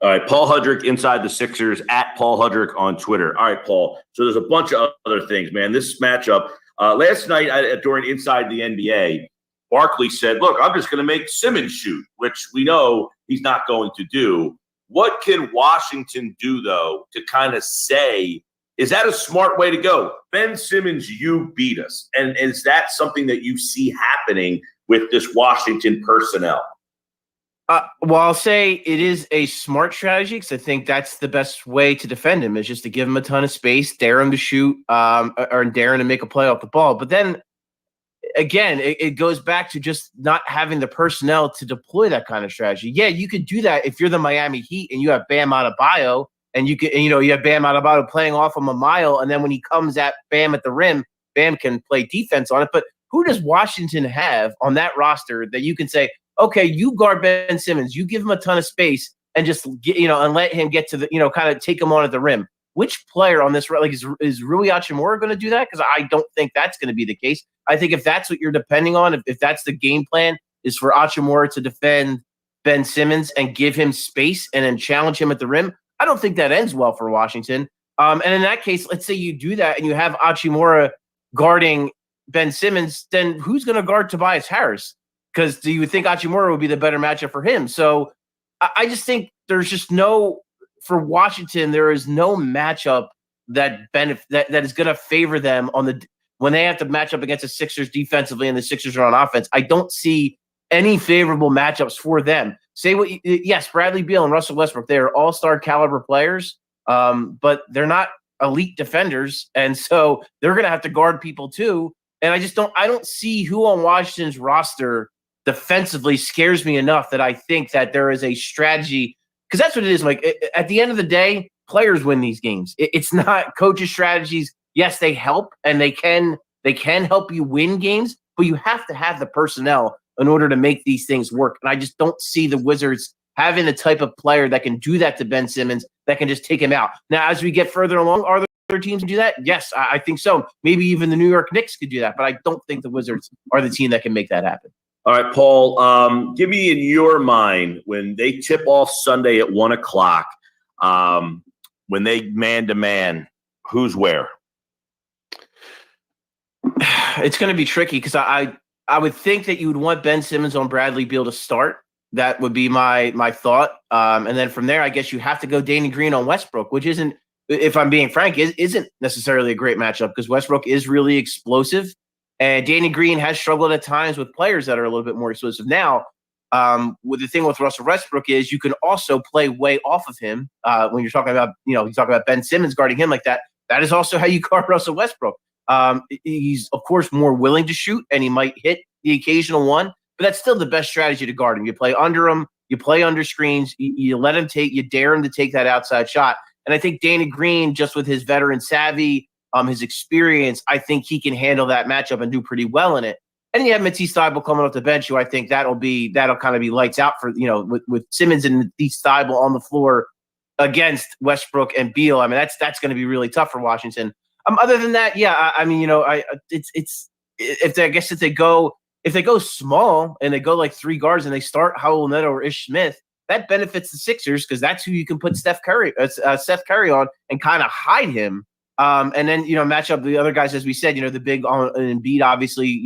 All right, Paul Hudrick inside the Sixers at Paul Hudrick on Twitter. All right, Paul. So there's a bunch of other things, man. This matchup last night during Inside the NBA, Barkley said, "Look, I'm just going to make Simmons shoot," which we know he's not going to do. What can Washington do though to kind of say, is that a smart way to go? Ben Simmons, you beat us, and is that something that you see happening with this Washington personnel? Well, I'll say it is a smart strategy because I think that's the best way to defend him is just to give him a ton of space, dare him to shoot, or dare him to make a play off the ball. But then again, it goes back to just not having the personnel to deploy that kind of strategy. Yeah, you could do that if you're the Miami Heat and you have Bam Adebayo and you have Bam Adebayo playing off him a mile, and then when he comes at Bam at the rim, Bam can play defense on it. But who does Washington have on that roster that you can say, okay, you guard Ben Simmons, you give him a ton of space and just and let him get to the, kind of take him on at the rim. Which player on this, is Rui Hachimura going to do that? Because I don't think that's going to be the case. I think if that's what you're depending on, if that's the game plan, is for Hachimura to defend Ben Simmons and give him space and then challenge him at the rim, I don't think that ends well for Washington. And in that case, let's say you do that and you have Hachimura guarding Ben Simmons, then who's going to guard Tobias Harris? Because do you think Hachimura would be the better matchup for him? So I just think there's just for Washington, there is no matchup that is going to favor them when they have to match up against the Sixers defensively and the Sixers are on offense. I don't see any favorable matchups for them. Yes, Bradley Beal and Russell Westbrook, they are all-star caliber players, but they're not elite defenders, and so they're going to have to guard people too. And I don't see who on Washington's roster defensively scares me enough that I think that there is a strategy, because that's what it is. Like at the end of the day, players win these games. It's not coaches' strategies. Yes, they help and they can help you win games, but you have to have the personnel in order to make these things work. And I just don't see the Wizards having the type of player that can do that to Ben Simmons, that can just take him out. Now, as we get further along, are there other teams can do that? Yes, I think so. Maybe even the New York Knicks could do that, but I don't think the Wizards are the team that can make that happen. All right, Paul, give me in your mind when they tip off Sunday at 1:00, when they man-to-man, who's where? It's going to be tricky because I would think that you would want Ben Simmons on Bradley Beal to start. That would be my thought. And then from there, I guess you have to go Danny Green on Westbrook, which isn't, if I'm being frank, isn't necessarily a great matchup because Westbrook is really explosive. And Danny Green has struggled at times with players that are a little bit more explosive. Now, with the thing with Russell Westbrook is you can also play way off of him when you're talking about, you talk about Ben Simmons guarding him like that. That is also how you guard Russell Westbrook. He's, of course, more willing to shoot, and he might hit the occasional one, but that's still the best strategy to guard him. You play under him, you play under screens, you let him you dare him to take that outside shot. And I think Danny Green, just with his veteran savvy, his experience, I think he can handle that matchup and do pretty well in it. And you have Matisse Thybulle coming off the bench, who I think that'll kind of be lights out for, with Simmons and Matisse Thybulle on the floor against Westbrook and Beal. I mean, that's going to be really tough for Washington. Other than that, yeah, if they go small and they go like three guards and they start Howell Neto or Ish Smith, that benefits the Sixers because that's who you can put Seth Curry on and kind of hide him. And then, match up the other guys, as we said, the big on Embiid, obviously,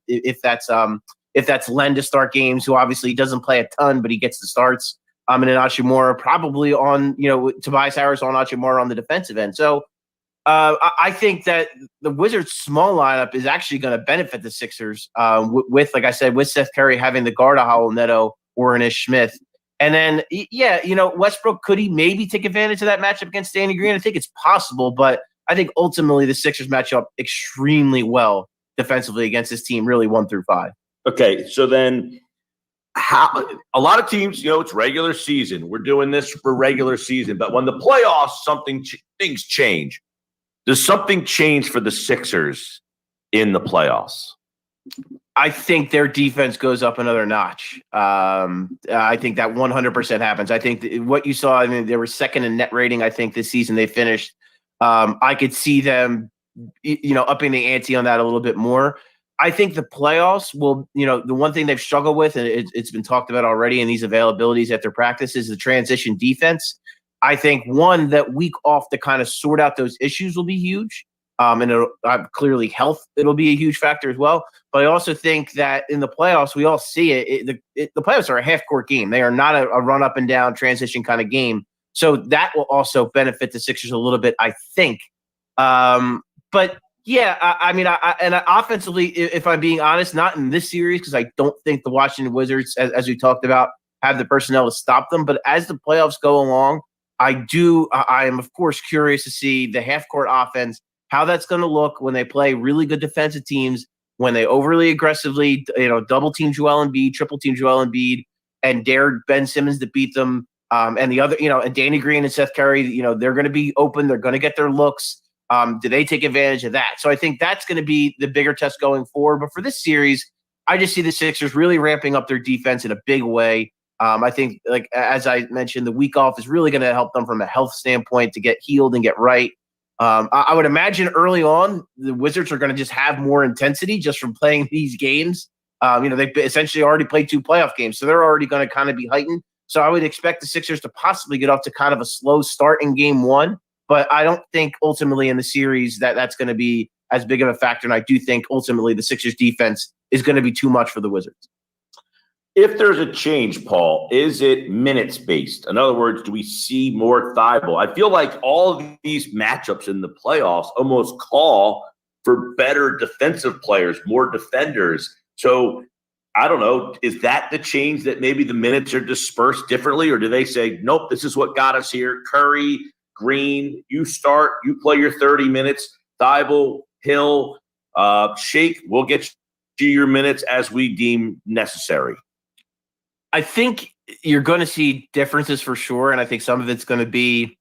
if that's Len to start games, who obviously doesn't play a ton, but he gets the starts. And then Hachimura probably on, Tobias Harris on Hachimura on the defensive end. So I think that the Wizards' small lineup is actually going to benefit the Sixers with, like I said, with Seth Curry having the guard of Howell Neto or an Ish Smith. And then, Westbrook, could he maybe take advantage of that matchup against Danny Green? I think it's possible, but I think ultimately the Sixers match up extremely well defensively against this team, really 1 through 5. Okay, so then a lot of teams, it's regular season. We're doing this for regular season, but when the playoffs, things change. Does something change for the Sixers in the playoffs? I think their defense goes up another notch. I think that 100% happens. I think what you saw, I mean, they were second in net rating, I think, this season they finished. I could see them, upping the ante on that a little bit more. I think the playoffs will, the one thing they've struggled with, and it's been talked about already in these availabilities at their practice, is the transition defense. I think, one, that week off to kind of sort out those issues will be huge. And clearly health, it'll be a huge factor as well. But I also think that in the playoffs, we all see it. The playoffs are a half-court game. They are not a run up and down transition kind of game. So that will also benefit the Sixers a little bit, I think. But yeah, and offensively, if I'm being honest, not in this series, because I don't think the Washington Wizards, as we talked about, have the personnel to stop them. But as the playoffs go along, I am of course curious to see the half-court offense, how that's going to look when they play really good defensive teams, when they overly aggressively, double team Joel Embiid, triple team Joel Embiid, and dare Ben Simmons to beat them. And the other, and Danny Green and Seth Curry, they're going to be open. They're going to get their looks. Do they take advantage of that? So I think that's going to be the bigger test going forward. But for this series, I just see the Sixers really ramping up their defense in a big way. I think, like as I mentioned, the week off is really going to help them from a health standpoint to get healed and get right. I would imagine early on, the Wizards are going to just have more intensity just from playing these games. They've essentially already played 2 playoff games, so they're already going to kind of be heightened. So I would expect the Sixers to possibly get off to kind of a slow start in game 1, but I don't think ultimately in the series that's going to be as big of a factor. And I do think ultimately the Sixers defense is going to be too much for the Wizards. If there's a change, Paul, is it minutes based? In other words, do we see more Thibault? I feel like all of these matchups in the playoffs almost call for better defensive players, more defenders. So I don't know, is that the change, that maybe the minutes are dispersed differently, or do they say, nope, this is what got us here? Curry, Green, you start, you play your 30 minutes. Thibault, Hill, Shake, we'll get you your minutes as we deem necessary. I think you're going to see differences for sure, and I think some of it's going to be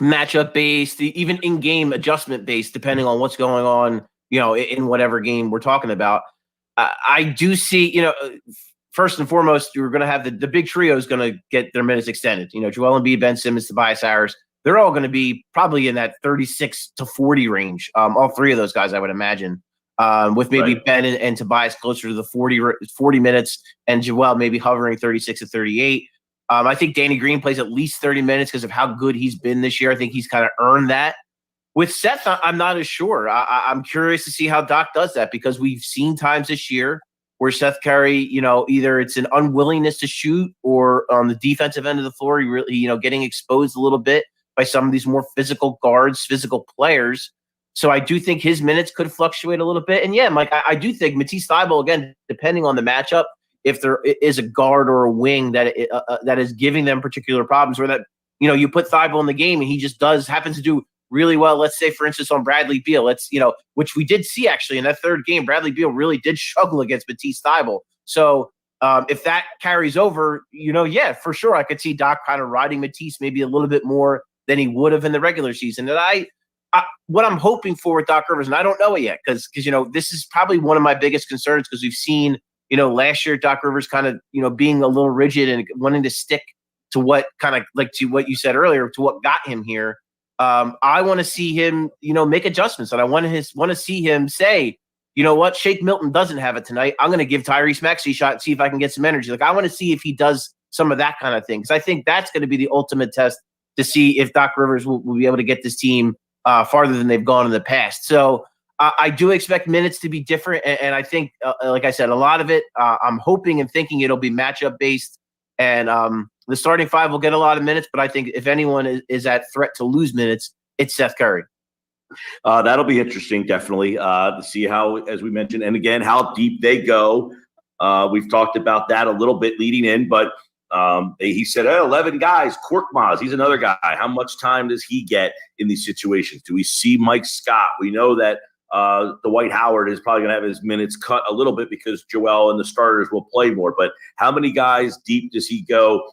matchup based, even in-game adjustment based, depending on what's going on, in whatever game we're talking about. I do see, first and foremost, you're going to have the big trio is going to get their minutes extended. Joel Embiid, Ben Simmons, Tobias Harris. They're all going to be probably in that 36 to 40 range. All 3 of those guys, I would imagine. With maybe right. Ben and Tobias closer to the 40 minutes, and Joel maybe hovering 36 to 38. I think Danny Green plays at least 30 minutes because of how good he's been this year. I think he's kind of earned that. With Seth, I'm not as sure. I'm curious to see how Doc does that, because we've seen times this year where Seth Curry, either it's an unwillingness to shoot, or on the defensive end of the floor, he really, getting exposed a little bit by some of these more physical guards, physical players. So I do think his minutes could fluctuate a little bit. And yeah, Mike, I do think Matisse Thybulle, again, depending on the matchup, if there is a guard or a wing that is giving them particular problems, or that, you put Thybulle in the game and he just happens to do really well. Let's say, for instance, on Bradley Beal, which we did see actually in that third game, Bradley Beal really did struggle against Matisse Thybulle. So if that carries over, yeah, for sure, I could see Doc kind of riding Matisse maybe a little bit more than he would have in the regular season. And what I'm hoping for with Doc Rivers, and I don't know it yet, because this is probably one of my biggest concerns, because we've seen, last year Doc Rivers kind of, being a little rigid and wanting to stick to what kind of like to what you said earlier, to what got him here. I want to see him, make adjustments, and I want to see him say, you know what, Shake Milton doesn't have it tonight. I'm going to give Tyrese Maxey a shot and see if I can get some energy. Like, I want to see if he does some of that kind of thing, because I think that's going to be the ultimate test to see if Doc Rivers will be able to get this team farther than they've gone in the past. So I do expect minutes to be different. And I think, like I said, a lot of it, I'm hoping and thinking it'll be matchup based. And the starting 5 will get a lot of minutes. But I think if anyone is at threat to lose minutes, it's Seth Curry. That'll be interesting, definitely, to see how, as we mentioned, and again, how deep they go. We've talked about that a little bit leading in, but he said, 11 guys. Korkmaz, he's another guy. How much time does he get in these situations? Do we see Mike Scott? We know that Dwight Howard is probably going to have his minutes cut a little bit because Joel and the starters will play more. But how many guys deep does he go?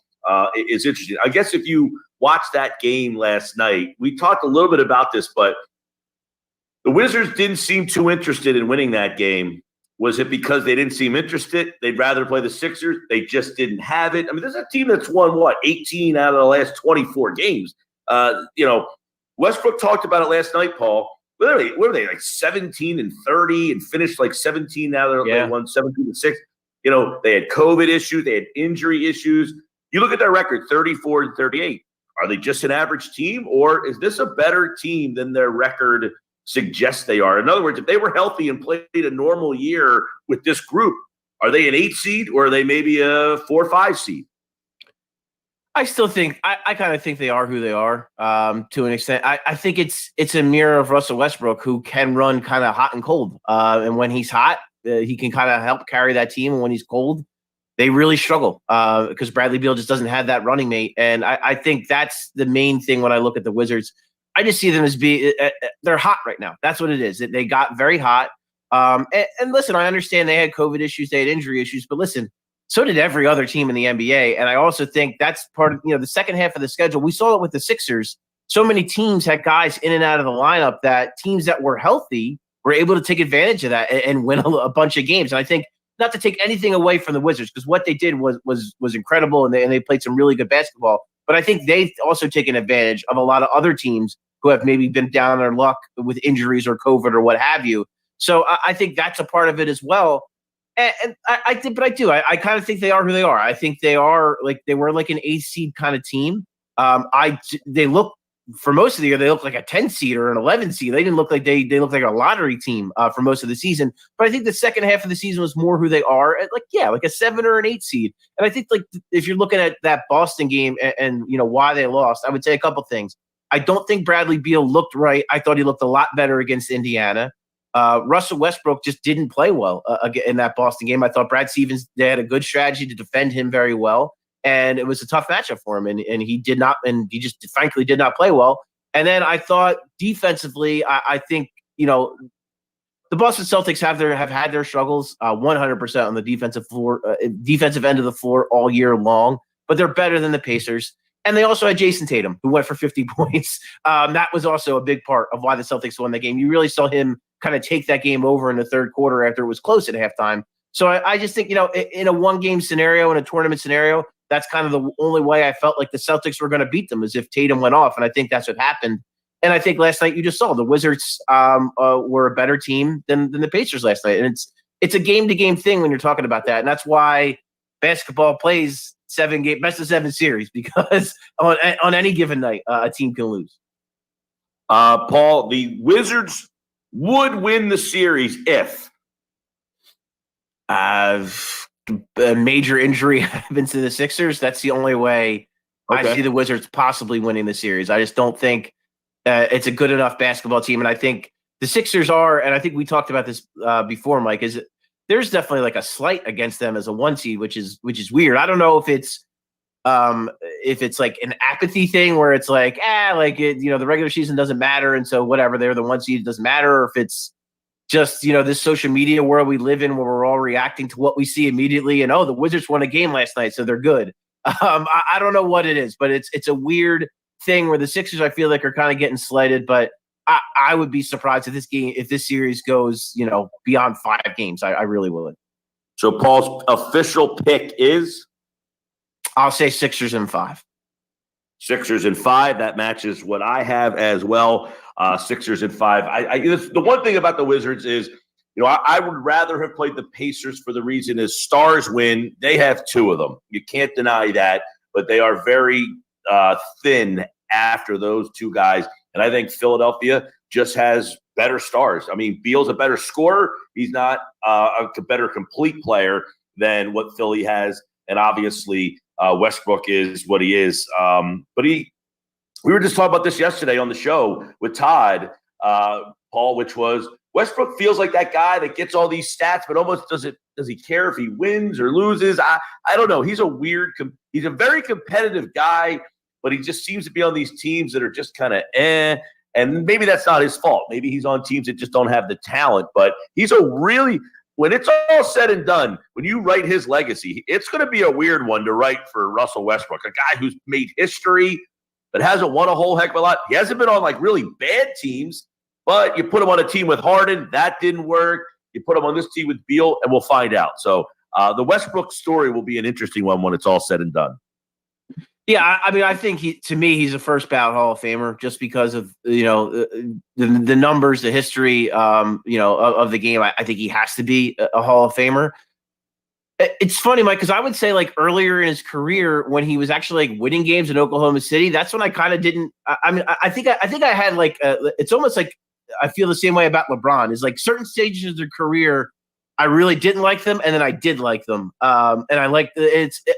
Is interesting. I guess if you watched that game last night, we talked a little bit about this, but The Wizards didn't seem too interested in winning that game. Was it because they didn't seem interested? They'd rather play the Sixers. They just didn't have it. I mean, there's a team that's won, 18 out of the last 24 games. Westbrook talked about it last night, Paul. Literally, what were they, like 17 and 30 and finished like 17 now? They won 17 and 6. They had COVID issues. They had injury issues. You look at their record, 34 and 38. Are they just an average team, or is this a better team than their record suggests they are? In other words, if they were healthy and played a normal year with this group, are they an 8 seed or are they maybe a 4 or 5 seed? I still think I kind of think they are who they are to an extent. I think it's a mirror of Russell Westbrook, who can run kind of hot and cold. And when he's hot, he can kind of help carry that team. And when he's cold, they really struggle because Bradley Beal just doesn't have that running mate. And I think that's the main thing when I look at the Wizards. I just see them as they're hot right now. That's what it is. They got very hot. And listen, I understand they had COVID issues, they had injury issues, but listen, so did every other team in the NBA. And I also think that's part of, the second half of the schedule. We saw it with the Sixers. So many teams had guys in and out of the lineup that teams that were healthy were able to take advantage of that and win a bunch of games. And I think, not to take anything away from the Wizards, because what they did was incredible, and they played some really good basketball. But I think they've also taken advantage of a lot of other teams who have maybe been down on their luck with injuries or COVID or what have you. So I think that's a part of it as well. And I kind of think they are who they are. I think they are they were like an 8 seed kind of team. They look, for most of the year, they look like a 10 seed or an 11 seed. They didn't look like they looked like a lottery team for most of the season. But I think the second half of the season was more who they are, like a 7 or an 8 seed. And I think if you're looking at that Boston game and why they lost, I would say a couple things. I don't think Bradley Beal looked right. I thought he looked a lot better against Indiana. Russell Westbrook just didn't play well in that Boston game. I thought Brad Stevens, they had a good strategy to defend him very well. And it was a tough matchup for him. And he did not, and he just frankly did not play well. And then I thought defensively, I think, the Boston Celtics have had their struggles 100% on the defensive end of the floor all year long, but they're better than the Pacers. And they also had Jason Tatum, who went for 50 points. That was also a big part of why the Celtics won the game. You really saw him kind of take that game over in the third quarter after it was close at halftime. So I just think, in a one-game scenario, in a tournament scenario, that's kind of the only way I felt like the Celtics were going to beat them, is if Tatum went off. And I think that's what happened. And I think last night you just saw the Wizards were a better team than the Pacers last night. And it's a game-to-game thing when you're talking about that. And that's why basketball plays best of 7 series, because on any given night, a team can lose. Paul, the Wizards would win the series if a major injury happens to the Sixers. That's the only way I see the Wizards possibly winning the series. I just don't think it's a good enough basketball team. And I think the Sixers are, and I think we talked about this before, Mike, there's definitely like a slight against them as a 1 seed, which is weird. I don't know if it's like an apathy thing where it's like, the regular season doesn't matter, and so whatever, they're the 1 seed, it doesn't matter, or if it's just, this social media world we live in where we're all reacting to what we see immediately, and the Wizards won a game last night, so they're good. I don't know what it is, but it's a weird thing where the Sixers, I feel like, are kind of getting slighted, but I would be surprised if this series goes, beyond 5 games. I really would. So Paul's official pick is? I'll say Sixers in 5. Sixers in 5. That matches what I have as well. Sixers in 5. The one thing about the Wizards is, I would rather have played the Pacers for the reason is stars win. They have 2 of them. You can't deny that, but they are very thin after those 2 guys. And I think Philadelphia just has better stars. I mean, Beal's a better scorer. He's not a better complete player than what Philly has. And obviously, Westbrook is what he is. But we were just talking about this yesterday on the show with Todd, Paul, which was Westbrook feels like that guy that gets all these stats, but almost does he care if he wins or loses? I don't know. He's a very competitive guy, but he just seems to be on these teams that are just kind of and maybe that's not his fault. Maybe he's on teams that just don't have the talent, but he's when it's all said and done, when you write his legacy, it's going to be a weird one to write for Russell Westbrook, a guy who's made history but hasn't won a whole heck of a lot. He hasn't been on like really bad teams, But you put him on a team with Harden, that didn't work. You put him on this team with Beal, and we'll find out. So the Westbrook story will be an interesting one when it's all said and done. Yeah, I mean, I think he's a first ballot Hall of Famer just because of the numbers, the history, of the game. I think he has to be a Hall of Famer. It's funny, Mike, because I would say like earlier in his career when he was actually like winning games in Oklahoma City, that's when I kind of didn't. I think I had like it's almost like I feel the same way about LeBron. Is like certain stages of their career, I really didn't like them, and then I did like them. And I like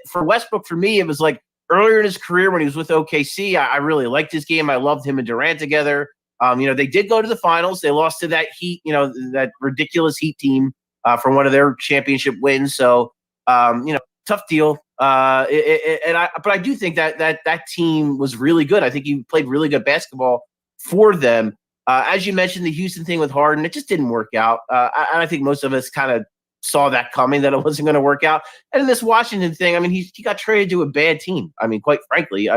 for Westbrook. For me, it was like earlier in his career when he was with OKC, I really liked his game. I loved him and Durant together. They did go to the finals. They lost to that Heat, that ridiculous Heat team for one of their championship wins. So, tough deal. But I do think that team was really good. I think he played really good basketball for them. As you mentioned, the Houston thing with Harden, it just didn't work out. And I think most of us kind of saw that coming, that it wasn't going to work out. And in this Washington thing, I mean, he got traded to a bad team. I mean, quite frankly,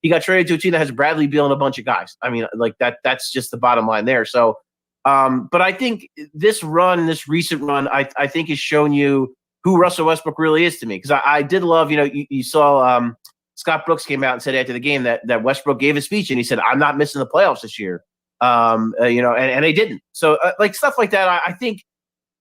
he got traded to a team that has Bradley Beal and a bunch of guys. I mean, like that's just the bottom line there. So, but I think this recent run, I think has shown you who Russell Westbrook really is to me. Because I did love, you saw Scott Brooks came out and said after the game that Westbrook gave a speech and he said, I'm not missing the playoffs this year. And they didn't. So like stuff like that, I think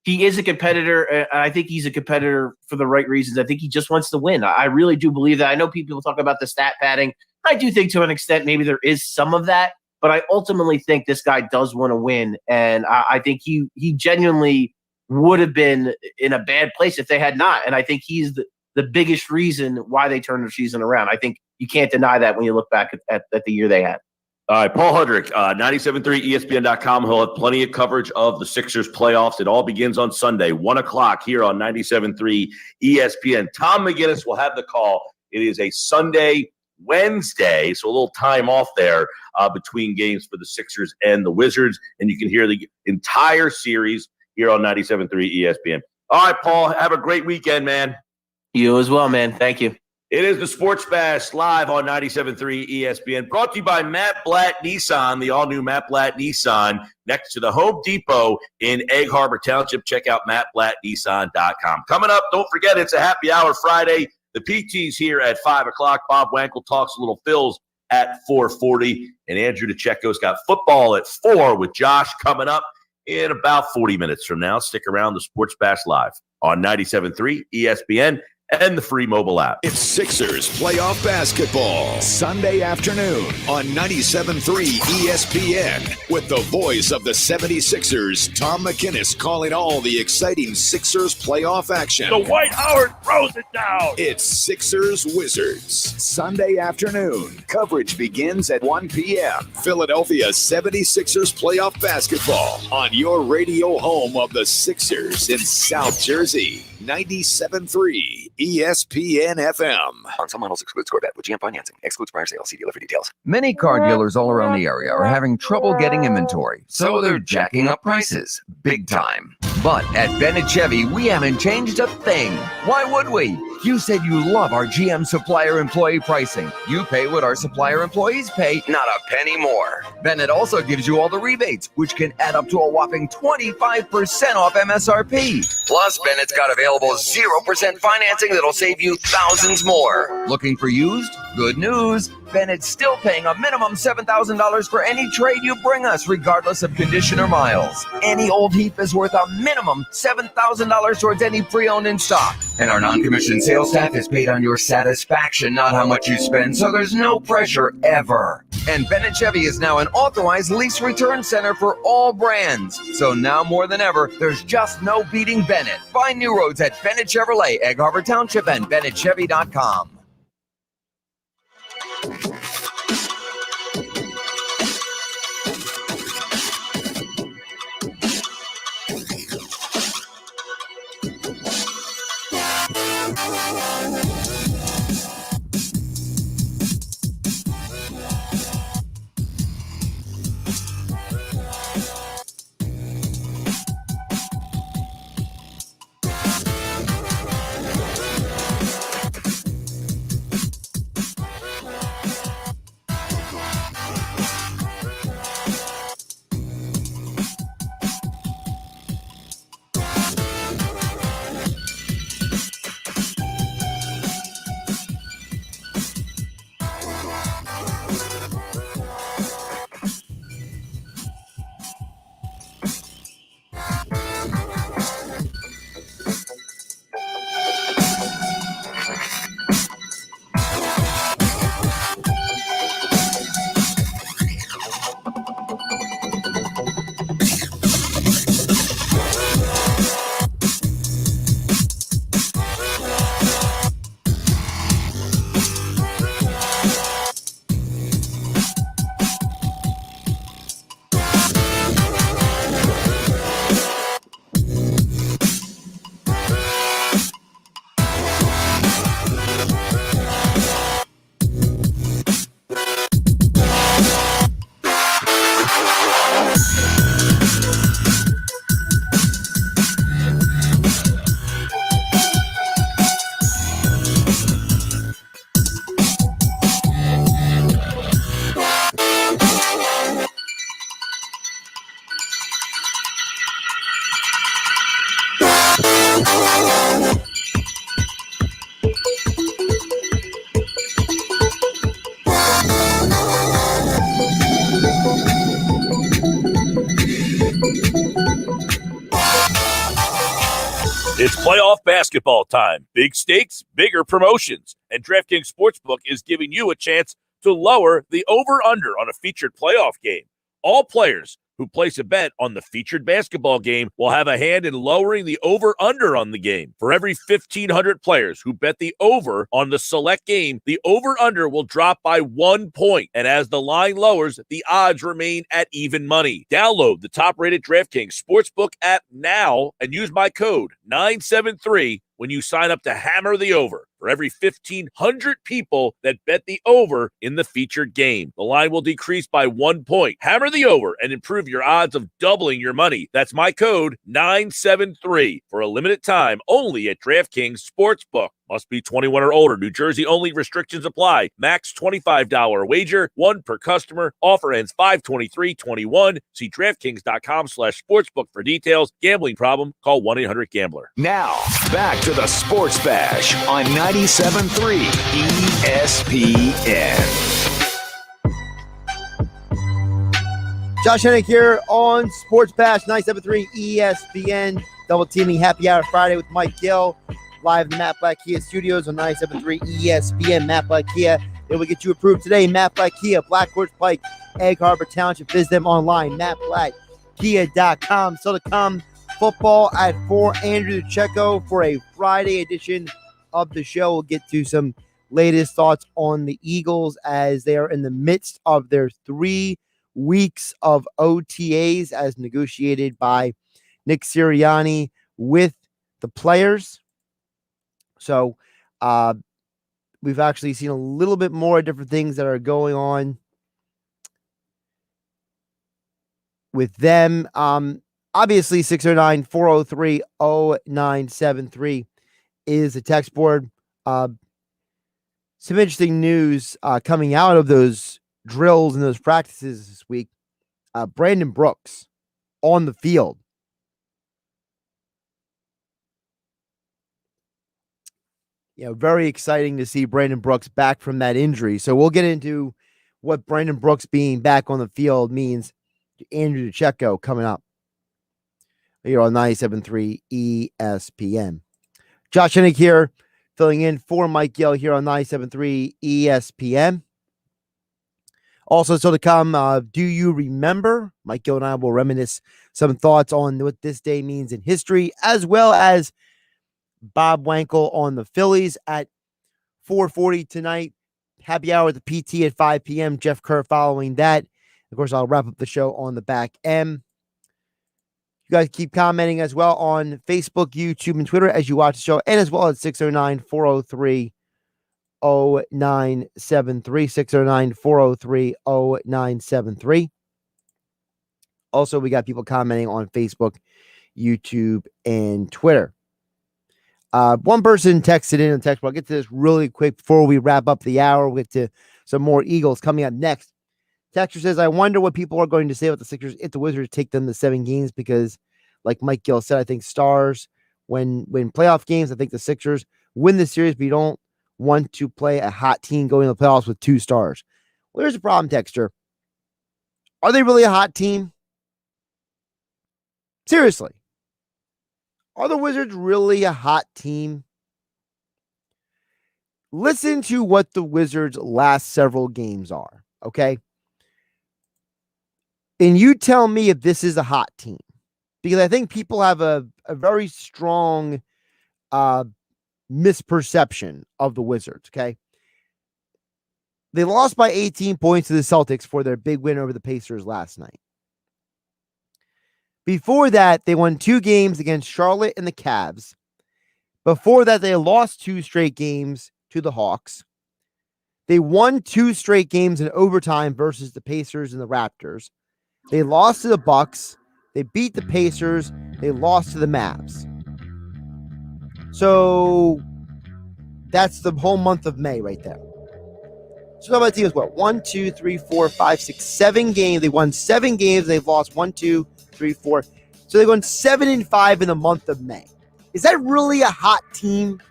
he is a competitor, and I think he's a competitor for the right reasons. I think he just wants to win. I really do believe that. I know people talk about the stat padding. I do think to an extent maybe there is some of that, but I ultimately think this guy does want to win, and I think he genuinely would have been in a bad place if they had not. And I think he's the biggest reason why they turned their season around. I think you can't deny that when you look back at the year they had. All right, Paul Hudrick, 97.3 ESPN.com. He'll have plenty of coverage of the Sixers playoffs. It all begins on Sunday, 1 o'clock here on 97.3 ESPN. Tom McGinnis will have the call. It is a Sunday, Wednesday, so a little time off there between games for the Sixers and the Wizards, and you can hear the entire series here on 97.3 ESPN. All right, Paul, have a great weekend, man. You as well, man. Thank you. It is the Sports Bash live on 97.3 ESPN, brought to you by Matt Blatt Nissan, the all-new Matt Blatt Nissan, next to the Home Depot in Egg Harbor Township. Check out mattblattnissan.com. Coming up, don't forget, it's a happy hour Friday. The PT's here at 5 o'clock. Bob Wankel talks a little Phils at 4:40, and Andrew DeCecco's got football at 4 with Josh coming up in about 40 minutes from now. Stick around, the Sports Bash live on 97.3 ESPN. And the free mobile app. It's Sixers playoff basketball Sunday afternoon on 97.3 ESPN with the voice of the 76ers, Tom McInnes, calling all the exciting Sixers playoff action. The White Howard throws it down. It's Sixers Wizards Sunday afternoon. Coverage begins at 1 p.m. Philadelphia 76ers playoff basketball on your radio home of the Sixers in South Jersey. 97.3 ESPN FM. On some models, excludes score bet with GM financing. Excludes prior sale. See dealer for details. Many car dealers all around the area are having trouble getting inventory, so they're jacking up prices big time. But at Bennett Chevy, we haven't changed a thing. Why would we? You said you love our GM supplier employee pricing. You pay what our supplier employees pay, not a penny more. Bennett also gives you all the rebates, which can add up to a whopping 25% off MSRP. Plus, Bennett's got available 0% financing that'll save you thousands more. Looking for used? Good news. Bennett's still paying a minimum $7,000 for any trade you bring us, regardless of condition or miles. Any old heap is worth a minimum $7,000 towards any pre-owned in stock. And our non-commissioned sales staff is paid on your satisfaction, not how much you spend, so there's no pressure ever. And Bennett Chevy is now an authorized lease return center for all brands. So now more than ever, there's just no beating Bennett. Find new roads at Bennett Chevrolet, Egg Harbor Township, and BennettChevy.com. Playoff basketball time. Big stakes, bigger promotions. And DraftKings Sportsbook is giving you a chance to lower the over-under on a featured playoff game. All players who place a bet on the featured basketball game will have a hand in lowering the over-under on the game. For every 1,500 players who bet the over on the select game, the over-under will drop by 1 point. And as the line lowers, the odds remain at even money. Download the top-rated DraftKings Sportsbook app now and use my code 973 when you sign up to hammer the over. For every 1,500 people that bet the over in the featured game, the line will decrease by 1 point. Hammer the over and improve your odds of doubling your money. That's my code 973 for a limited time only at DraftKings Sportsbook. Must be 21 or older. New Jersey only. Restrictions apply. Max $25 wager, one per customer. Offer ends 5/23/21. See DraftKings.com/sportsbook for details. Gambling problem? Call 1-800-GAMBLER. Now, back to the Sports Bash on 97.3 ESPN. Josh Hennick here on Sports Bash 97.3 ESPN. Double teaming happy hour Friday with Mike Gill. Live in the Matt Black Kia studios on 97.3 ESPN. Matt Black Kia. They will get you approved today. Matt Black Kia, Black Horse Pike, Egg Harbor Township. Visit them online. MattBlackKia.com. Still to come, football at 4. Andrew Checo for a Friday edition of the show. We'll get to some latest thoughts on the Eagles as they are in the midst of their 3 weeks of OTAs as negotiated by Nick Sirianni with the players. So we've actually seen a little bit more different things that are going on with them. Obviously, 609-403-0973 is the text board. Some interesting news coming out of those drills and those practices this week. Brandon Brooks on the field. Very exciting to see Brandon Brooks back from that injury. So we'll get into what Brandon Brooks being back on the field means to Andrew Checo coming up here on 97.3 ESPN. Josh Hennick here, filling in for Mike Gill here on 97.3 ESPN. Also, still to come, do you remember? Mike Gill and I will reminisce some thoughts on what this day means in history, as well as Bob Wankel on the Phillies at 4:40 tonight. Happy hour at the PT at 5 p.m. Jeff Kerr following that. Of course, I'll wrap up the show on the back end. You guys keep commenting as well on Facebook, YouTube, and Twitter as you watch the show, and as well at 609-403-0973, 609-403-0973. Also, we got people commenting on Facebook, YouTube, and Twitter. One person texted in the text box. I'll get to this really quick before we wrap up the hour. We'll get to some more Eagles coming up next. Texter says, I wonder what people are going to say about the Sixers if the Wizards take them to 7 games because, like Mike Gill said, I think stars when playoff games, I think the Sixers win the series, but you don't want to play a hot team going to the playoffs with 2 stars. Well, here's the problem, Texter. Are they really a hot team? Seriously. Are the Wizards really a hot team? Listen to what the Wizards' last several games are, okay? And you tell me if this is a hot team. Because I think people have a very strong misperception of the Wizards, okay? They lost by 18 points to the Celtics for their big win over the Pacers last night. Before that, they won 2 games against Charlotte and the Cavs. Before that, they lost 2 straight games to the Hawks. They won 2 straight games in overtime versus the Pacers and the Raptors. They lost to the Bucks. They beat the Pacers. They lost to the Mavs. So that's the whole month of May right there. So that team is what? 1, 2, 3, 4, 5, 6, 7 games. They won 7 games. They've lost 1, 2, 3, 4. So they won 7-5 in the month of May. Is that really a hot team?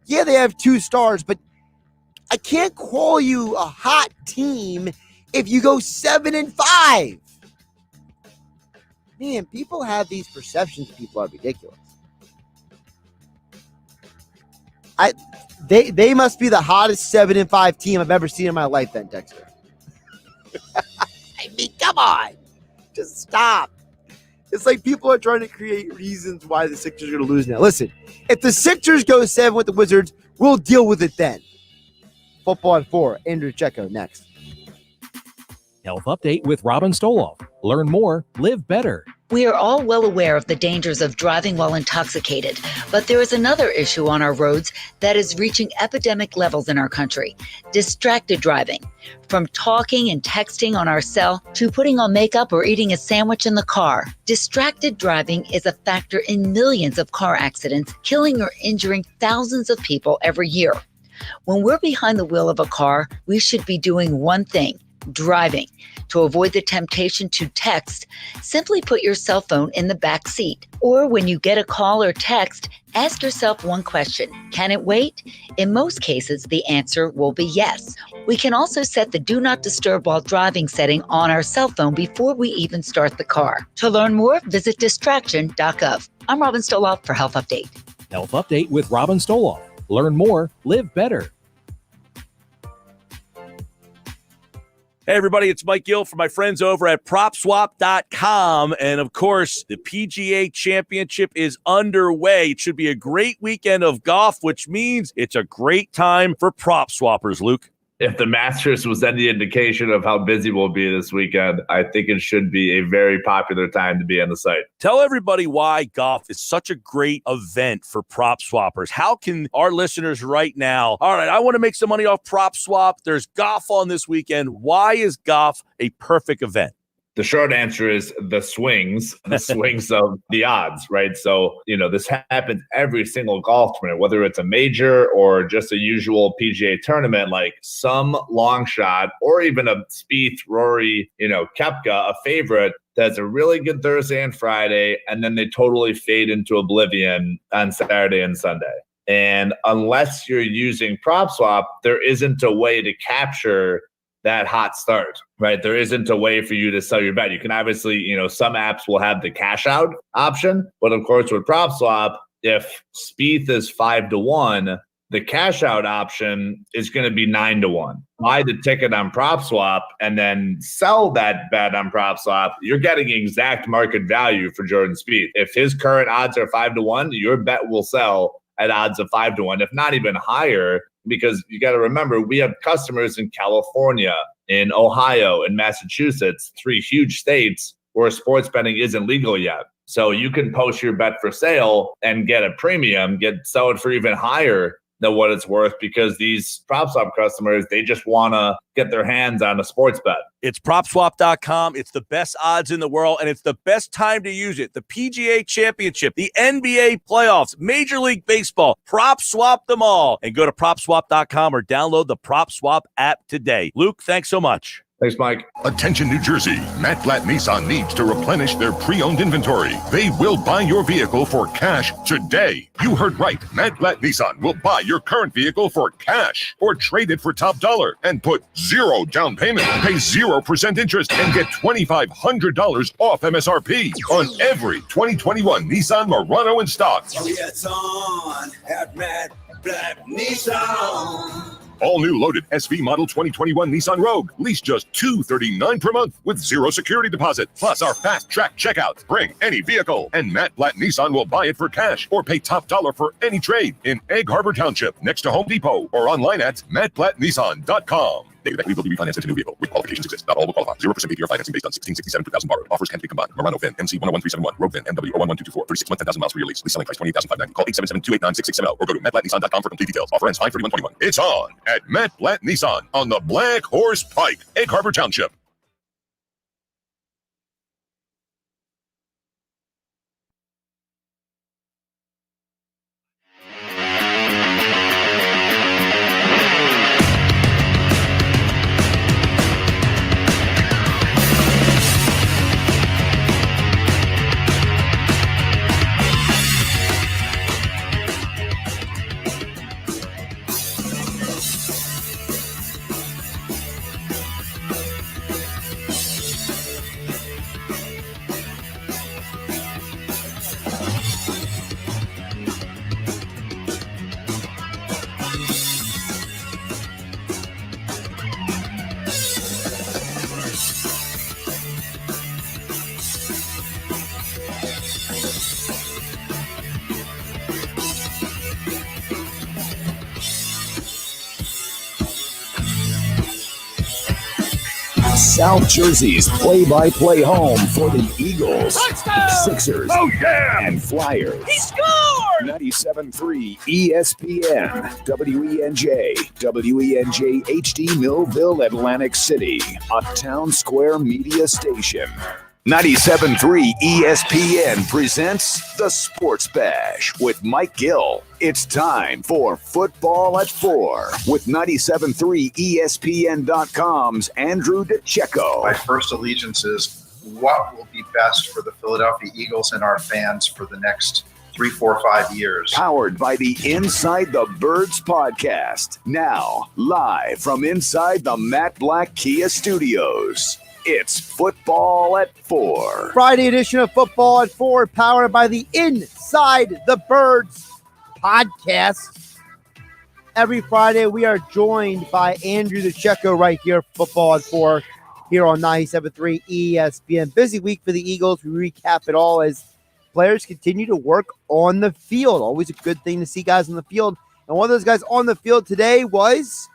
Yeah, they have 2 stars, but I can't call you a hot team if you go 7-5. Man, people have these perceptions. People are ridiculous. They must be the hottest 7-5 team I've ever seen in my life then, Dexter. I mean, come on. Just stop. It's like people are trying to create reasons why the Sixers are going to lose now. Listen, if the Sixers go 7 with the Wizards, we'll deal with it then. Football on 4. Andrew Checo next. Health Update with Robin Stoloff. Learn more, live better. We are all well aware of the dangers of driving while intoxicated, but there is another issue on our roads that is reaching epidemic levels in our country: distracted driving. From talking and texting on our cell to putting on makeup or eating a sandwich in the car, distracted driving is a factor in millions of car accidents, killing or injuring thousands of people every year. When we're behind the wheel of a car, we should be doing one thing: driving. To avoid the temptation to text, simply put your cell phone in the back seat. Or when you get a call or text, ask yourself one question: can it wait? In most cases, the answer will be yes. We can also set the Do Not Disturb While Driving setting on our cell phone before we even start the car. To learn more, visit distraction.gov. I'm Robin Stoloff for Health Update. Health Update with Robin Stoloff. Learn more, live better. Hey, everybody, it's Mike Gill from my friends over at PropSwap.com. And, of course, the PGA Championship is underway. It should be a great weekend of golf, which means it's a great time for prop swappers, Luke. If the Masters was any indication of how busy we'll be this weekend, I think it should be a very popular time to be on the site. Tell everybody why golf is such a great event for prop swappers. How can our listeners right now, all right, I want to make some money off prop swap. There's golf on this weekend. Why is golf a perfect event? The short answer is the swings of the odds, right? So, this happens every single golf tournament, whether it's a major or just a usual PGA tournament, like some long shot or even a Spieth, Rory, Koepka, a favorite that's a really good Thursday and Friday, and then they totally fade into oblivion on Saturday and Sunday. And unless you're using PropSwap, there isn't a way to capture that hot start, right? There isn't a way for you to sell your bet. You can obviously, some apps will have the cash out option, but of course with PropSwap, if Spieth is 5-1, the cash out option is going to be 9-1. Buy the ticket on PropSwap and then sell that bet on PropSwap. You're getting exact market value for Jordan Spieth. If his current odds are 5-1, your bet will sell at odds of 5-1, if not even higher. Because you got to remember, we have customers in California, in Ohio, in Massachusetts, 3 huge states where sports betting isn't legal yet. So you can post your bet for sale and get a premium, sell it for even higher than what it's worth, because these PropSwap customers, they just want to get their hands on a sports bet. It's PropSwap.com. It's the best odds in the world, and it's the best time to use it. The PGA Championship, the NBA playoffs, Major League Baseball, PropSwap them all. And go to PropSwap.com or download the PropSwap app today. Luke, thanks so much. Thanks, Mike. Attention, New Jersey. Matt Blatt Nissan needs to replenish their pre-owned inventory. They will buy your vehicle for cash today. You heard right. Matt Blatt Nissan will buy your current vehicle for cash or trade it for top dollar and put 0 down payment, pay 0% interest, and get $2,500 off MSRP on every 2021 Nissan Murano in stock. Oh, yeah, it's on at Matt Blatt Nissan. All new loaded SV model 2021 Nissan Rogue. Lease just $239 per month with 0 security deposit. Plus our fast track checkout. Bring any vehicle and Matt Blatt Nissan will buy it for cash or pay top dollar for any trade in Egg Harbor Township next to Home Depot or online at mattblattnissan.com. David equity will be refinanced into new vehicle. With qualifications exist. Not all will qualify. 0% APR financing based on 1667 2000 borrowed. Offers can be combined. Murano VIN MC 101371. Rogue VIN MW 011224. 36 months 10,000 miles for your lease. Lease selling price $28,590. Call 877-289-6670 or go to mattblattnissan.com for complete details. Offer ends 5/31/21. It's on at Matt Blatt Nissan on the Black Horse Pike, Egg Harbor Township. South Jersey's play-by-play home for the Eagles, Sixers, and Flyers. He scored! 97.3 ESPN, WENJ, WENJ HD Millville, Atlantic City, a Town Square media station. 97.3 ESPN presents the Sports Bash with Mike Gill. It's time for Football at 4 with 97.3 ESPN.com's Andrew DeCecco. My first allegiance is what will be best for the Philadelphia Eagles and our fans for the next 3, 4, 5 years. Powered by the Inside the Birds podcast. Now, live from inside the Matt Black Kia Studios. It's Football at 4. Friday edition of Football at 4, powered by the Inside the Birds podcast. Every Friday, we are joined by Andrew DeCecco right here, Football at 4, here on 97.3 ESPN. Busy week for the Eagles. We recap it all as players continue to work on the field. Always a good thing to see guys on the field. And one of those guys on the field today was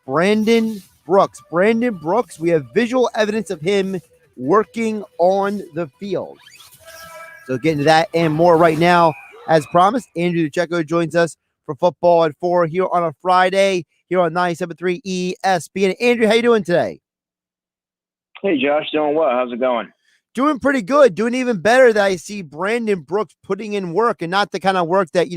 Brandon Brooks. Brandon Brooks, we have visual evidence of him working on the field. So get into that and more right now. As promised, Andrew DeCecco joins us for Football at 4 here on a Friday here on 97.3 ESPN. Andrew, how you doing today? Hey, Josh, doing well. How's it going? Doing pretty good. Doing even better that I see Brandon Brooks putting in work, and not the kind of work that,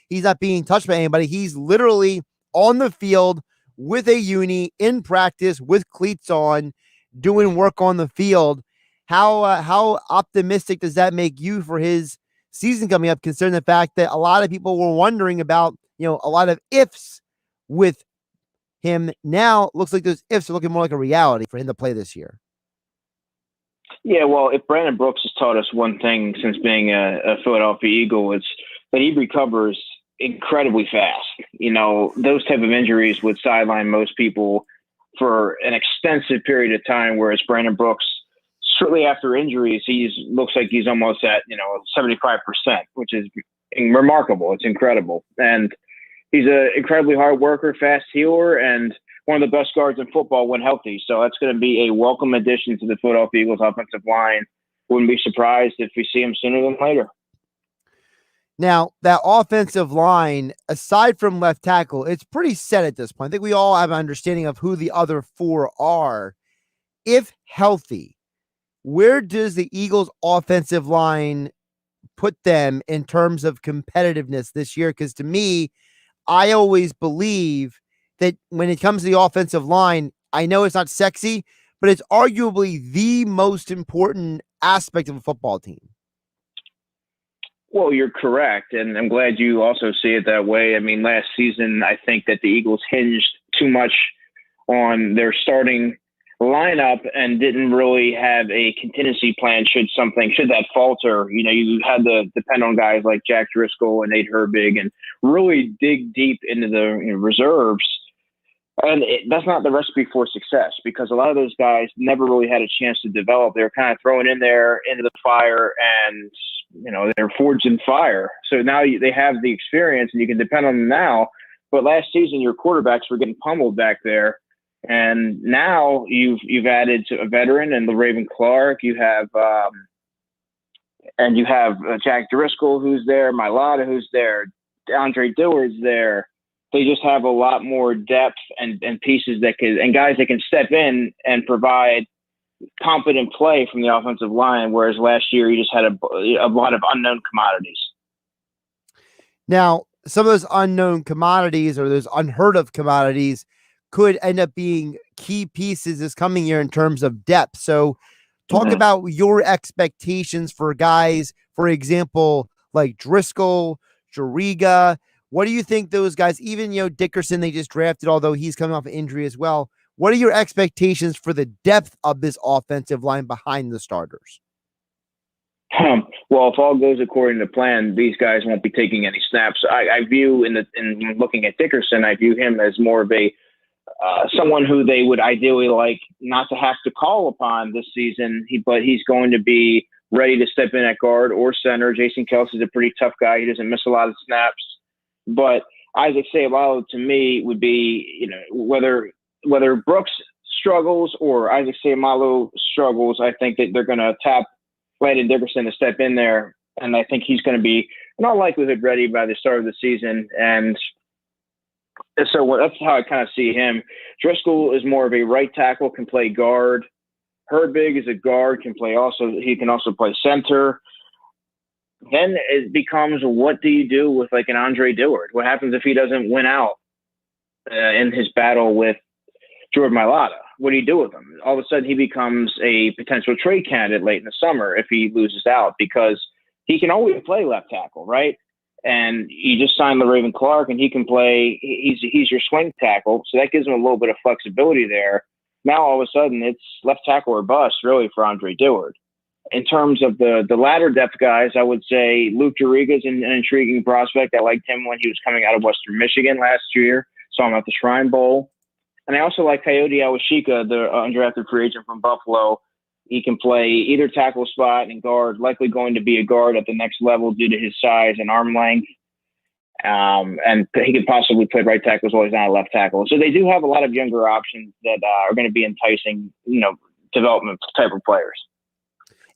he's not being touched by anybody. He's literally on the field with a uni in practice with cleats on, doing work on the field. How optimistic does that make you for his season coming up, considering the fact that a lot of people were wondering about, a lot of ifs with him? Now looks like those ifs are looking more like a reality for him to play this year. Yeah, well, if Brandon Brooks has taught us one thing since being a Philadelphia Eagle, it's that he recovers incredibly fast. Those type of injuries would sideline most people for an extensive period of time, whereas Brandon Brooks, shortly after injuries, looks like he's almost at 75%, which is remarkable. It's incredible, and he's an incredibly hard worker, fast healer, and one of the best guards in football when healthy. So that's going to be a welcome addition to the Philadelphia Eagles offensive line. Wouldn't be surprised if we see him sooner than later. Now, that offensive line, aside from left tackle, it's pretty set at this point. I think we all have an understanding of who the other four are. If healthy, where does the Eagles offensive line put them in terms of competitiveness this year? Because to me, I always believe that when it comes to the offensive line, I know it's not sexy, but it's arguably the most important aspect of a football team. Well, you're correct, and I'm glad you also see it that way. I mean, last season, I think that the Eagles hinged too much on their starting lineup and didn't really have a contingency plan should that falter. You had to depend on guys like Jack Driscoll and Nate Herbig and really dig deep into the reserves. And that's not the recipe for success, because a lot of those guys never really had a chance to develop. They were kind of thrown in there into the fire, and they're forged in fire. So now they have the experience, and you can depend on them now. But last season, your quarterbacks were getting pummeled back there, and now you've added to a veteran and LaRaven Clark. You have Jack Driscoll who's there, Mailata who's there, Andre Dillard's there. They just have a lot more depth and pieces and guys that can step in and provide competent play from the offensive line, whereas last year you just had a lot of unknown commodities. Now, some of those unknown commodities or those unheard of commodities could end up being key pieces this coming year in terms of depth. So talk about your expectations for guys, for example, like Driscoll, Juriga. What do you think those guys, even, Dickerson, they just drafted, although he's coming off an injury as well. What are your expectations for the depth of this offensive line behind the starters? Well, if all goes according to plan, these guys won't be taking any snaps. I view in looking at Dickerson, I view him as more of a someone who they would ideally like not to have to call upon this season. But he's going to be ready to step in at guard or center. Jason Kelsey's a pretty tough guy. He doesn't miss a lot of snaps. But Isaac Seumalo to me would be, whether Brooks struggles or Isaac Seumalo struggles, I think that they're going to tap Landon Dickerson to step in there, and I think he's going to be in all likelihood ready by the start of the season. And so that's how I kind of see him. Driscoll is more of a right tackle, can play guard. Herbig is a guard, he can also play center. Then it becomes, what do you do with like an Andre Dillard? What happens if he doesn't win out in his battle with Jordan Mailata? What do you do with him? All of a sudden he becomes a potential trade candidate late in the summer if he loses out, because he can always play left tackle, right? And you just signed LaRaven Clark, and he can play. He's your swing tackle, so that gives him a little bit of flexibility there. Now all of a sudden it's left tackle or bust really for Andre Dillard. In terms of the latter depth guys, I would say Luke Juriga is an intriguing prospect. I liked him when he was coming out of Western Michigan last year. Saw him at the Shrine Bowl. And I also like Coyote Awashika, the undrafted free agent from Buffalo. He can play either tackle spot and guard, likely going to be a guard at the next level due to his size and arm length. And he could possibly play right tackle as well as not a left tackle. So they do have a lot of younger options that are going to be enticing, development type of players.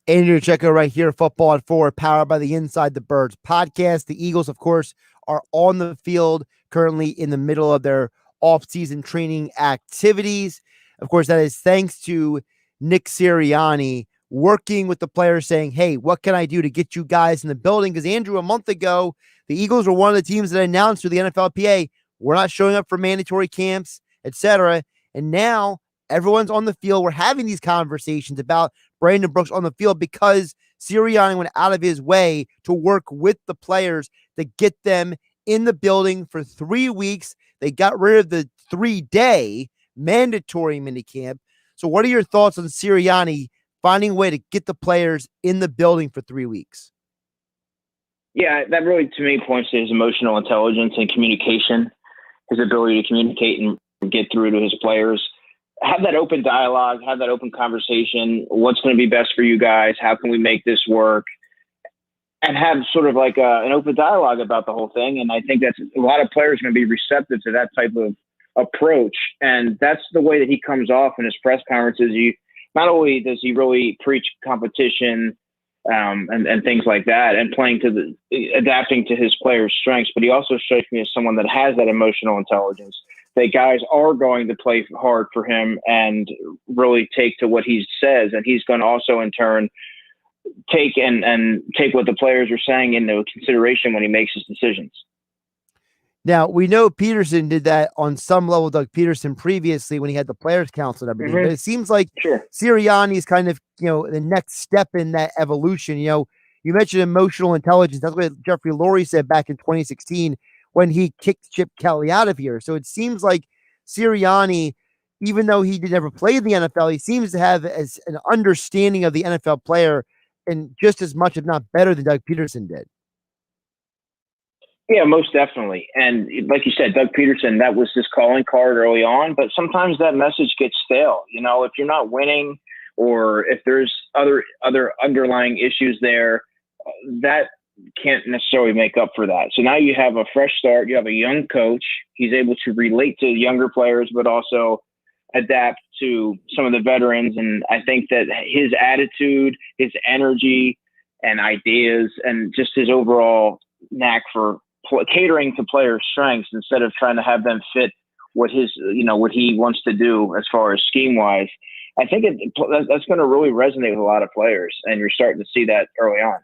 Andrew Checo right here, Football at 4, powered by the Inside the Birds podcast. The Eagles, of course, are on the field currently in the middle of their off-season training activities. Of course, that is thanks to Nick Sirianni working with the players saying, hey, what can I do to get you guys in the building? Because, Andrew, a month ago, the Eagles were one of the teams that announced to the NFLPA, we're not showing up for mandatory camps, etc. And now everyone's on the field. We're having these conversations about Brandon Brooks on the field because Sirianni went out of his way to work with the players to get them in the building for 3 weeks. They got rid of the 3-day mandatory minicamp. So what are your thoughts on Sirianni finding a way to get the players in the building for 3 weeks? Yeah, that really, to me, points to his emotional intelligence and communication, his ability to communicate and get through to his players. Have that open dialogue, have that open conversation. What's going to be best for you guys? How can we make this work? And have sort of like an open dialogue about the whole thing. And I think that's a lot of players are going to be receptive to that type of approach. And that's the way that he comes off in his press conferences. Not only does he really preach competition and things like that, and adapting to his players' strengths, but he also strikes me as someone that has that emotional intelligence. That guys are going to play hard for him and really take to what he says, and he's going to also in turn take what the players are saying into consideration when he makes his decisions. Now, we know Peterson did that on some level, Doug Peterson, previously when he had the Players Council and everything. But it seems like Sirianni is kind of, the next step in that evolution. You mentioned emotional intelligence. That's what Jeffrey Lurie said back in 2016 when he kicked Chip Kelly out of here. So it seems like Sirianni, even though he never played in the NFL, he seems to have as an understanding of the NFL player and just as much, if not better, than Doug Peterson did. Yeah, most definitely. And like you said, Doug Peterson, that was his calling card early on, but sometimes that message gets stale. If you're not winning or if there's other underlying issues there, that can't necessarily make up for that. So now you have a fresh start. You have a young coach. He's able to relate to younger players, but also adapt to some of the veterans. And I think that his attitude, his energy and ideas, and just his overall knack for catering to players' strengths instead of trying to have them fit what he wants to do as far as scheme wise. I think that's going to really resonate with a lot of players, and you're starting to see that early on.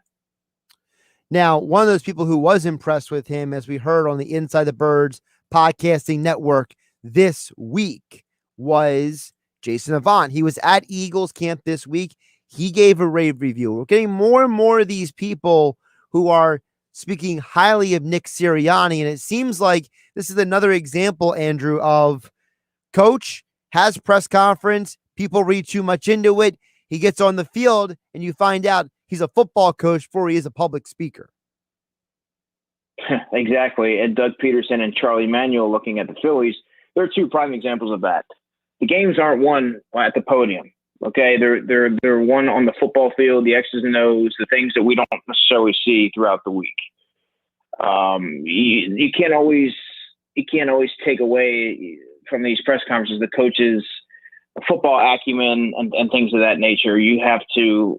Now, one of those people who was impressed with him, as we heard on the Inside the Birds podcasting network this week, was Jason Avant. He was at Eagles camp this week. He gave a rave review. We're getting more and more of these people who are speaking highly of Nick Sirianni, and it seems like this is another example, Andrew, of coach has press conference, people read too much into it, he gets on the field, and you find out he's a football coach before he is a public speaker. Exactly. And Doug Peterson and Charlie Manuel looking at the Phillies, they're two prime examples of that. The games aren't won at the podium. Okay, they're won on the football field, the X's and O's, the things that we don't necessarily see throughout the week. You can't always take away from these press conferences the coach's football acumen and things of that nature. The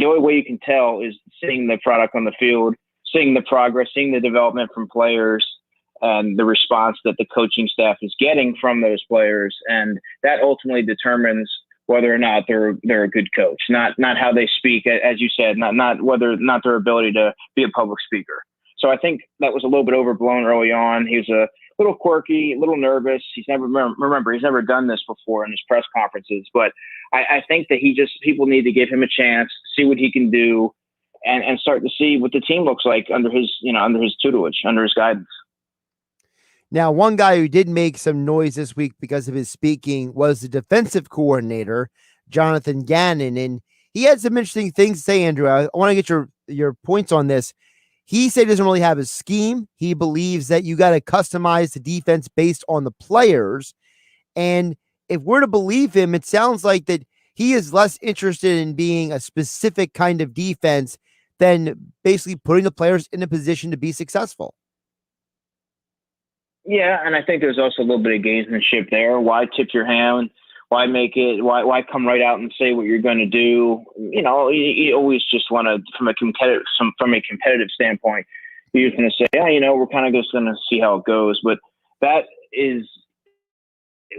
only way you can tell is seeing the product on the field, seeing the progress, seeing the development from players, and the response that the coaching staff is getting from those players. And that ultimately determines whether or not they're a good coach, not how they speak, as you said, not their ability to be a public speaker. So I think that was a little bit overblown early on. He was a little quirky, a little nervous. He's never done this before in his press conferences, but I think that people need to give him a chance, see what he can do, and start to see what the team looks like under his tutelage, under his guidance. Now, one guy who did make some noise this week because of his speaking was the defensive coordinator, Jonathan Gannon, and he had some interesting things to say, Andrew. I want to get your points on this. He said he doesn't really have a scheme. He believes that you got to customize the defense based on the players. And if we're to believe him, it sounds like that he is less interested in being a specific kind of defense than basically putting the players in a position to be successful. Yeah, and I think there's also a little bit of gamesmanship there. Why tip your hand? Why make it? Why come right out and say what you're going to do? You always just want to, from a competitive standpoint, you're going to say, we're kind of just going to see how it goes. But that is,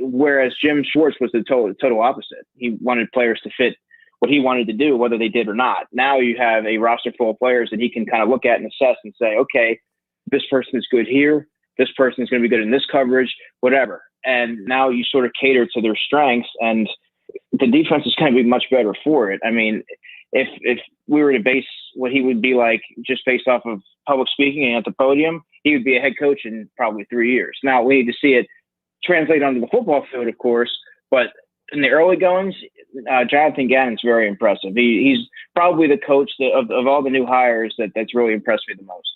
whereas Jim Schwartz was the total opposite. He wanted players to fit what he wanted to do, whether they did or not. Now you have a roster full of players that he can kind of look at and assess and say, okay, this person is good here. This person is going to be good in this coverage, whatever. And now you sort of cater to their strengths, and the defense is going to be much better for it. I mean, if we were to base what he would be like just based off of public speaking at the podium, he would be a head coach in probably 3 years. Now, we need to see it translate onto the football field, of course, but in the early goings, Jonathan Gannon's very impressive. He's probably the coach of all the new hires that's really impressed me the most.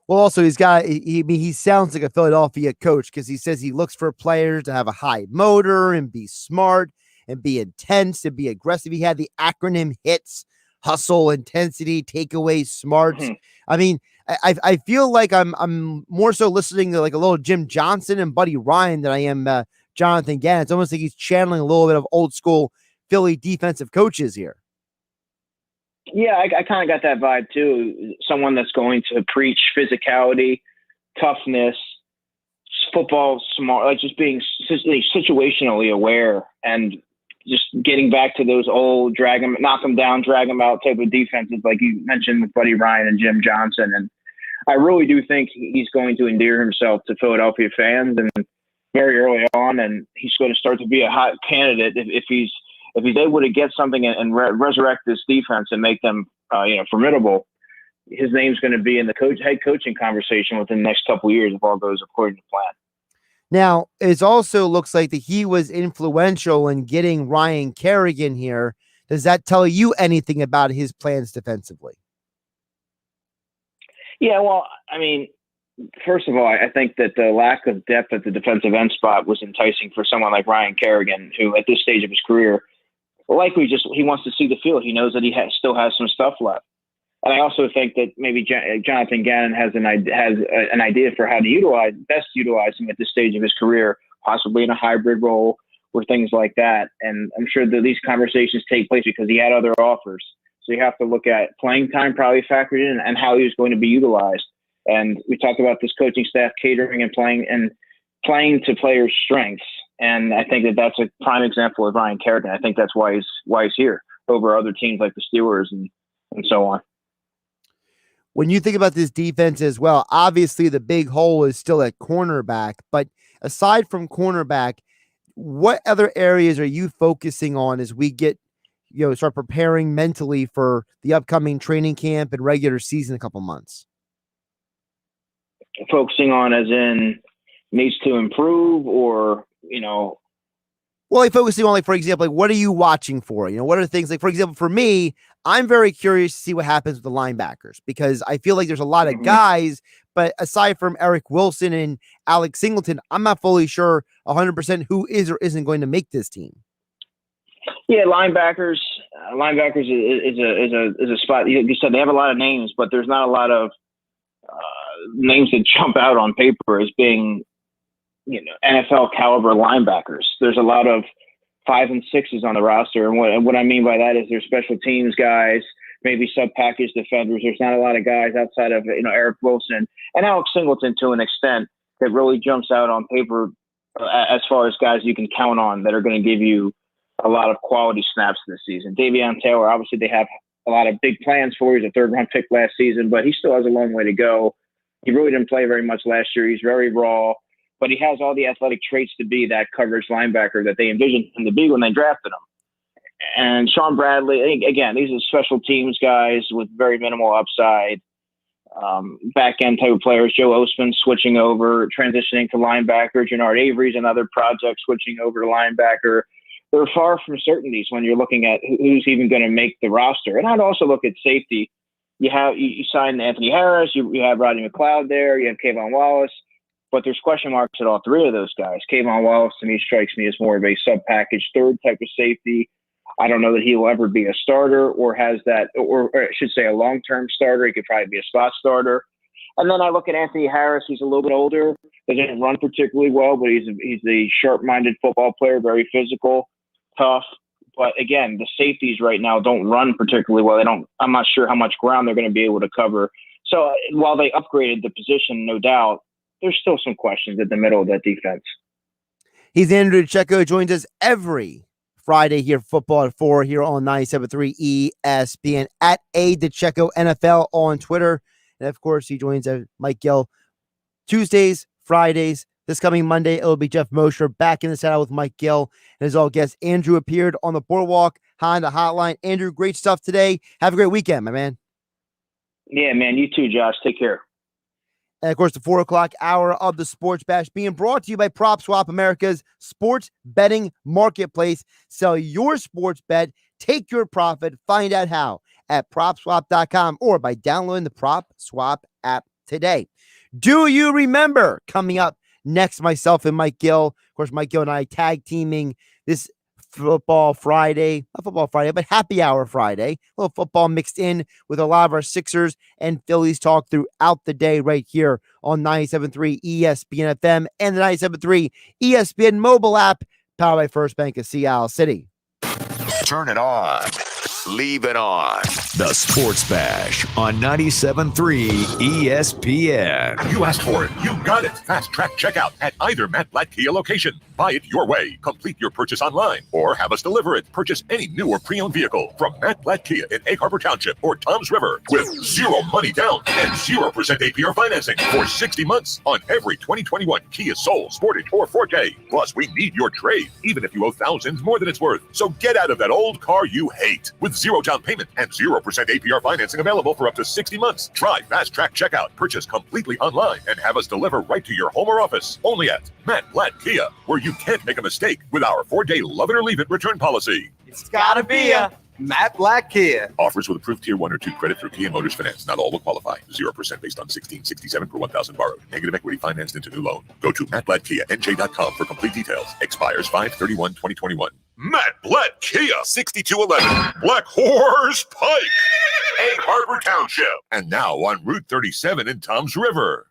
Well, also he sounds like a Philadelphia coach because he says he looks for players to have a high motor and be smart and be intense and be aggressive. He had the acronym HITS: hustle, intensity, takeaway, smarts. Mm-hmm. I mean, I feel like I'm more so listening to like a little Jim Johnson and Buddy Ryan than I am Jonathan Gannon. It's almost like he's channeling a little bit of old school Philly defensive coaches here. Yeah, I kind of got that vibe too. Someone that's going to preach physicality, toughness, football smart, like just being situationally aware and just getting back to those old knock them down, drag them out type of defenses, like you mentioned with Buddy Ryan and Jim Johnson. And I really do think he's going to endear himself to Philadelphia fans and very early on, and he's going to start to be a hot candidate if he's able to get something and resurrect this defense and make them, formidable. His name's going to be in the head coaching conversation within the next couple of years if all goes according to plan. Now, it also looks like that he was influential in getting Ryan Kerrigan here. Does that tell you anything about his plans defensively? Yeah, well, I mean, first of all, I think that the lack of depth at the defensive end spot was enticing for someone like Ryan Kerrigan, who at this stage of his career, likely he wants to see the field. He knows that he still has some stuff left. And I also think that maybe Jonathan Gannon has an idea for how to best utilize him at this stage of his career, possibly in a hybrid role or things like that. And I'm sure that these conversations take place because he had other offers. So you have to look at playing time probably factored in and how he was going to be utilized. And we talked about this coaching staff catering and playing to players' strengths. And I think that that's a prime example of Ryan Kerrigan. I think that's why he's here over other teams like the Steelers and so on. When you think about this defense as well, obviously the big hole is still at cornerback, but aside from cornerback, what other areas are you focusing on as we get, start preparing mentally for the upcoming training camp and regular season in a couple months? Focusing on as in needs to improve or, Well, focusing on, for example, what are you watching for? What are things for example, for me, I'm very curious to see what happens with the linebackers because I feel like there's a lot of guys, but aside from Eric Wilson and Alex Singleton, I'm not fully sure 100% who is or isn't going to make this team. Yeah, linebackers is a spot. You said they have a lot of names, but there's not a lot of names that jump out on paper as being, NFL caliber linebackers. There's a lot of 5 and 6s on the roster. And what I mean by that is they're special teams guys, maybe sub-package defenders. There's not a lot of guys outside of, Eric Wilson and Alex Singleton to an extent that really jumps out on paper as far as guys you can count on that are going to give you a lot of quality snaps this season. Davion Taylor, obviously they have a lot of big plans for. He's a third-round pick last season, but he still has a long way to go. He really didn't play very much last year. He's very raw, but he has all the athletic traits to be that coverage linebacker that they envisioned him to be when they drafted him. And Sean Bradley, again, these are special teams guys with very minimal upside. Back-end type of players. Joe Ostman switching over, transitioning to linebacker. Jannard Avery's another project switching over to linebacker. They're far from certainties when you're looking at who's even going to make the roster. And I'd also look at safety. You signed Anthony Harris. You have Rodney McLeod there. You have Kayvon Wallace. But there's question marks at all three of those guys. Kayvon Wallace, to me, strikes me as more of a sub-package third type of safety. I don't know that he will ever be a starter or has that, or I should say a long-term starter. He could probably be a spot starter. And then I look at Anthony Harris. He's a little bit older. Doesn't run particularly well, but he's a sharp-minded football player, very physical, tough. But again, the safeties right now don't run particularly well. I'm not sure how much ground they're going to be able to cover. So while they upgraded the position, no doubt, there's still some questions at the middle of that defense. He's Andrew DeCecco, joins us every Friday here, football at 4 here on 97.3 ESPN at @DeCecco NFL on Twitter. And of course, he joins Mike Gill Tuesdays, Fridays. This coming Monday, it'll be Jeff Mosher back in the saddle with Mike Gill. And as all guests, Andrew appeared on the boardwalk, Honda Hotline. Andrew, great stuff today. Have a great weekend, my man. Yeah, man. You too, Josh. Take care. And, of course, the 4 o'clock hour of the Sports Bash being brought to you by PropSwap, America's sports betting marketplace. Sell your sports bet, take your profit, find out how at PropSwap.com or by downloading the PropSwap app today. Do you remember coming up next, myself and Mike Gill? Of course, Mike Gill and I tag teaming this Football Friday, not Football Friday, but Happy Hour Friday. A little football mixed in with a lot of our Sixers and Phillies talk throughout the day right here on 97.3 ESPN FM and the 97.3 ESPN mobile app powered by First Bank of Seattle City. Turn it on. Leave it on. The Sports Bash on 97.3 ESPN. You asked for it. You got it. Fast Track Checkout at either Matt Blatt Kia location. Buy it your way. Complete your purchase online or have us deliver it. Purchase any new or pre-owned vehicle from Matt Blatt Kia in Egg Harbor Township or Toms River with zero money down and 0% APR financing for 60 months on every 2021 Kia Soul, Sportage, or 4K. Plus, we need your trade, even if you owe thousands more than it's worth. So get out of that old car you hate with zero down payment and 0% APR financing available for up to 60 months. Try Fast Track Checkout. Purchase completely online and have us deliver right to your home or office. Only at Matt Blatt Kia, where you can't make a mistake with our 4-day love it or leave it return policy. It's gotta be a Matt Blatt Kia. Offers with approved Tier 1 or 2 credit through Kia Motors Finance. Not all will qualify. 0% based on 1667 per 1,000 borrowed. Negative equity financed into new loan. Go to mattblattkianj.com for complete details. Expires 5/31/2021. Matt Blatt Kia, 6211 Black Horse Pike, Egg Harbor Township, and now on Route 37 in Toms River.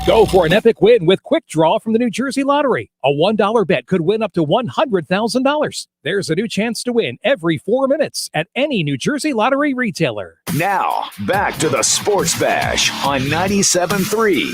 Go for an epic win with Quick Draw from the New Jersey Lottery. A $1 bet could win up to $100,000. There's a new chance to win every 4 minutes at any New Jersey Lottery retailer. Now, back to the Sports Bash on 97.3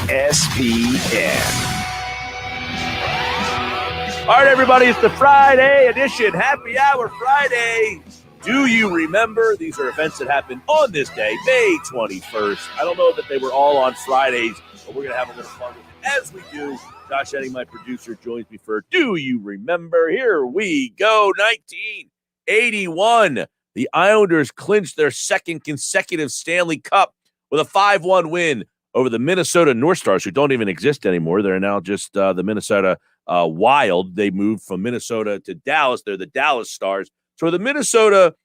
ESPN. All right, everybody, it's the Friday edition. Happy Hour Friday. Do you remember? These are events that happened on this day, May 21st. I don't know that they were all on Fridays, but we're going to have a little fun with it as we do. Josh Edding, my producer, joins me for Do You Remember? Here we go. 1981. The Islanders clinched their second consecutive Stanley Cup with a 5-1 win over the Minnesota North Stars, who don't even exist anymore. They're now just the Minnesota Wild. They moved from Minnesota to Dallas. They're the Dallas Stars. So the Minnesota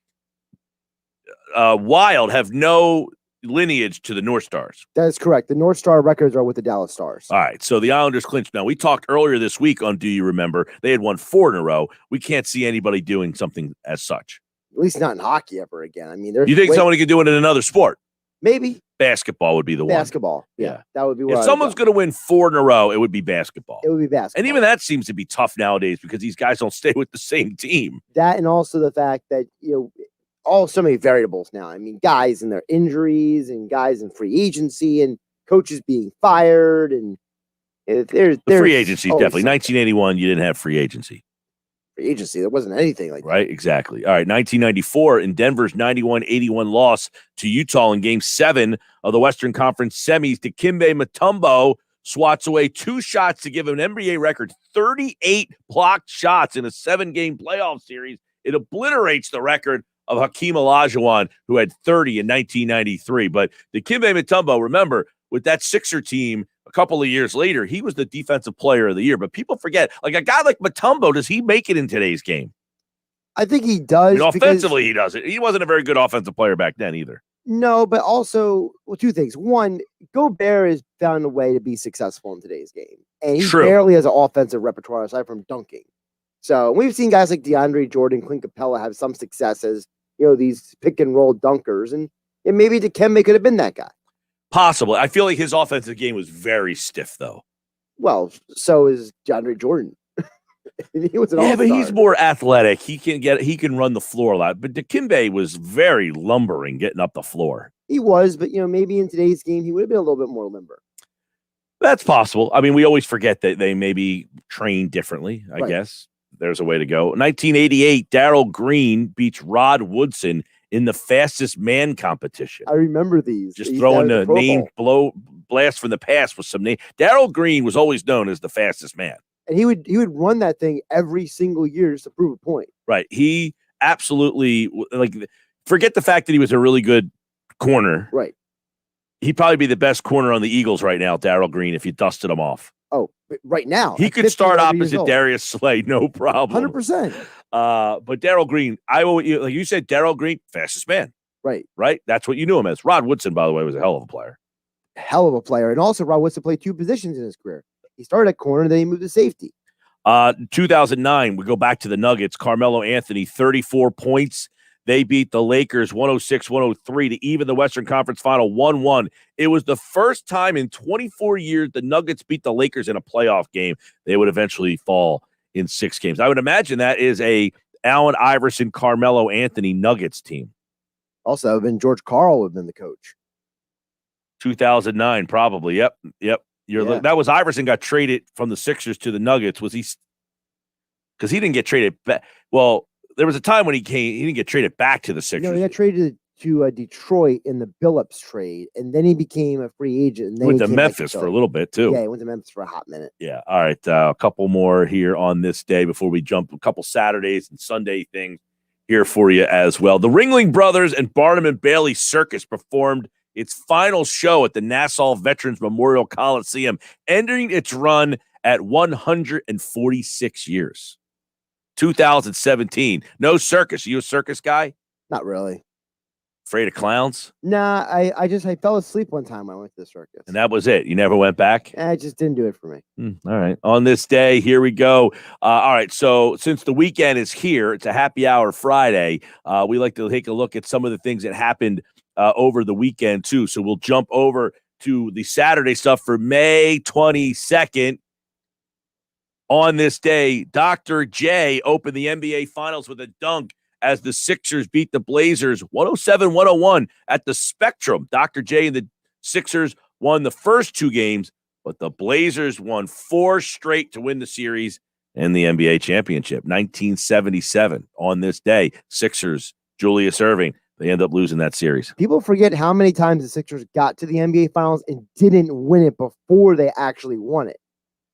Wild have no lineage to the North Stars. That is correct. The North Star records are with the Dallas Stars. All right, so the Islanders clinched. Now, we talked earlier this week on Do You Remember? They had won 4 in a row. We can't see anybody doing something as such. At least not in hockey ever again. I mean, You think somebody could do it in another sport? Maybe. Basketball would be the one. Basketball. Yeah, that would be what If someone's going to win 4 in a row, it would be basketball. It would be basketball. And even that seems to be tough nowadays because these guys don't stay with the same team. That and also the fact that, so many variables now. I mean, guys and their injuries and guys in free agency and coaches being fired. And there's free agency, definitely. something. 1981, you didn't have free agency. Free agency, there wasn't anything like that. Right, exactly. All right, 1994 in Denver's 91-81 loss to Utah in Game 7 of the Western Conference semis, Dikembe Mutombo swats away 2 shots to give him an NBA record 38 blocked shots in a 7-game playoff series. It obliterates the record of Hakeem Olajuwon, who had 30 in 1993. But Dikembe Mutombo, remember, with that Sixer team a couple of years later, he was the defensive player of the year. But people forget, like a guy like Mutombo, does he make it in today's game? I think he does. I mean, offensively, he doesn't. He wasn't a very good offensive player back then either. No, but also, 2 things. One, Gobert has found a way to be successful in today's game. And he barely has an offensive repertoire aside from dunking. So we've seen guys like DeAndre Jordan, Clint Capella have some success as, these pick and roll dunkers. And maybe Dikembe could have been that guy. Possible. I feel like his offensive game was very stiff, though. Well, so is DeAndre Jordan. He was an all-star. But he's more athletic. He can run the floor a lot. But Dikembe was very lumbering getting up the floor. He was, but maybe in today's game he would have been a little bit more limber. That's possible. I mean, we always forget that they maybe train differently. I guess there's a way to go. 1988, Darryl Green beats Rod Woodson in the fastest man competition. I remember these. Just throwing the name blast from the past with some name. Darryl Green was always known as the fastest man. And he would run that thing every single year just to prove a point. Right. He absolutely, forget the fact that he was a really good corner. Right. He'd probably be the best corner on the Eagles right now, Darryl Green, if you dusted him off. Oh, right now. He could start opposite Darius Slay, no problem. 100%. But Darryl Green, like you said, Darryl Green, fastest man. Right. Right? That's what you knew him as. Rod Woodson, by the way, was a hell of a player. Hell of a player. And also, Rod Woodson played 2 positions in his career. He started at corner, then he moved to safety. 2009, we go back to the Nuggets. Carmelo Anthony, 34 points. They beat the Lakers 106-103 to even the Western Conference Final 1-1. It was the first time in 24 years the Nuggets beat the Lakers in a playoff game. They would eventually fall in 6 games. I would imagine that is a Allen Iverson, Carmelo Anthony Nuggets team. Also, then George Karl would have been the coach. 2009, probably. Yep. That was Iverson got traded from the Sixers to the Nuggets. Was he? Because he didn't get traded back. Well, there was a time when he didn't get traded back to the Sixers. No, he got traded to Detroit in the Billups trade, and then he became a free agent. And then Went he to came back Memphis for a little bit too. Yeah, he went to Memphis for a hot minute. Yeah. All right. A couple more here on this day before we jump. A couple Saturdays and Sunday things here for you as well. The Ringling Brothers and Barnum and Bailey Circus performed its final show at the Nassau Veterans Memorial Coliseum, ending its run at 146 years. 2017. No circus. Are you a circus guy? Not really. Afraid of clowns? Nah, I fell asleep one time when I went to the circus. And that was it. You never went back? I just didn't do it for me. All right. On this day, here we go. All right. So since the weekend is here, it's a happy hour Friday. We like to take a look at some of the things that happened over the weekend, too. So we'll jump over to the Saturday stuff for May 22nd. On this day, Dr. J opened the NBA Finals with a dunk as the Sixers beat the Blazers 107-101 at the Spectrum. Dr. J and the Sixers won the first two games, but the Blazers won 4 straight to win the series and the NBA championship. 1977 on this day, Sixers, Julius Erving, they end up losing that series. People forget how many times the Sixers got to the NBA Finals and didn't win it before they actually won it.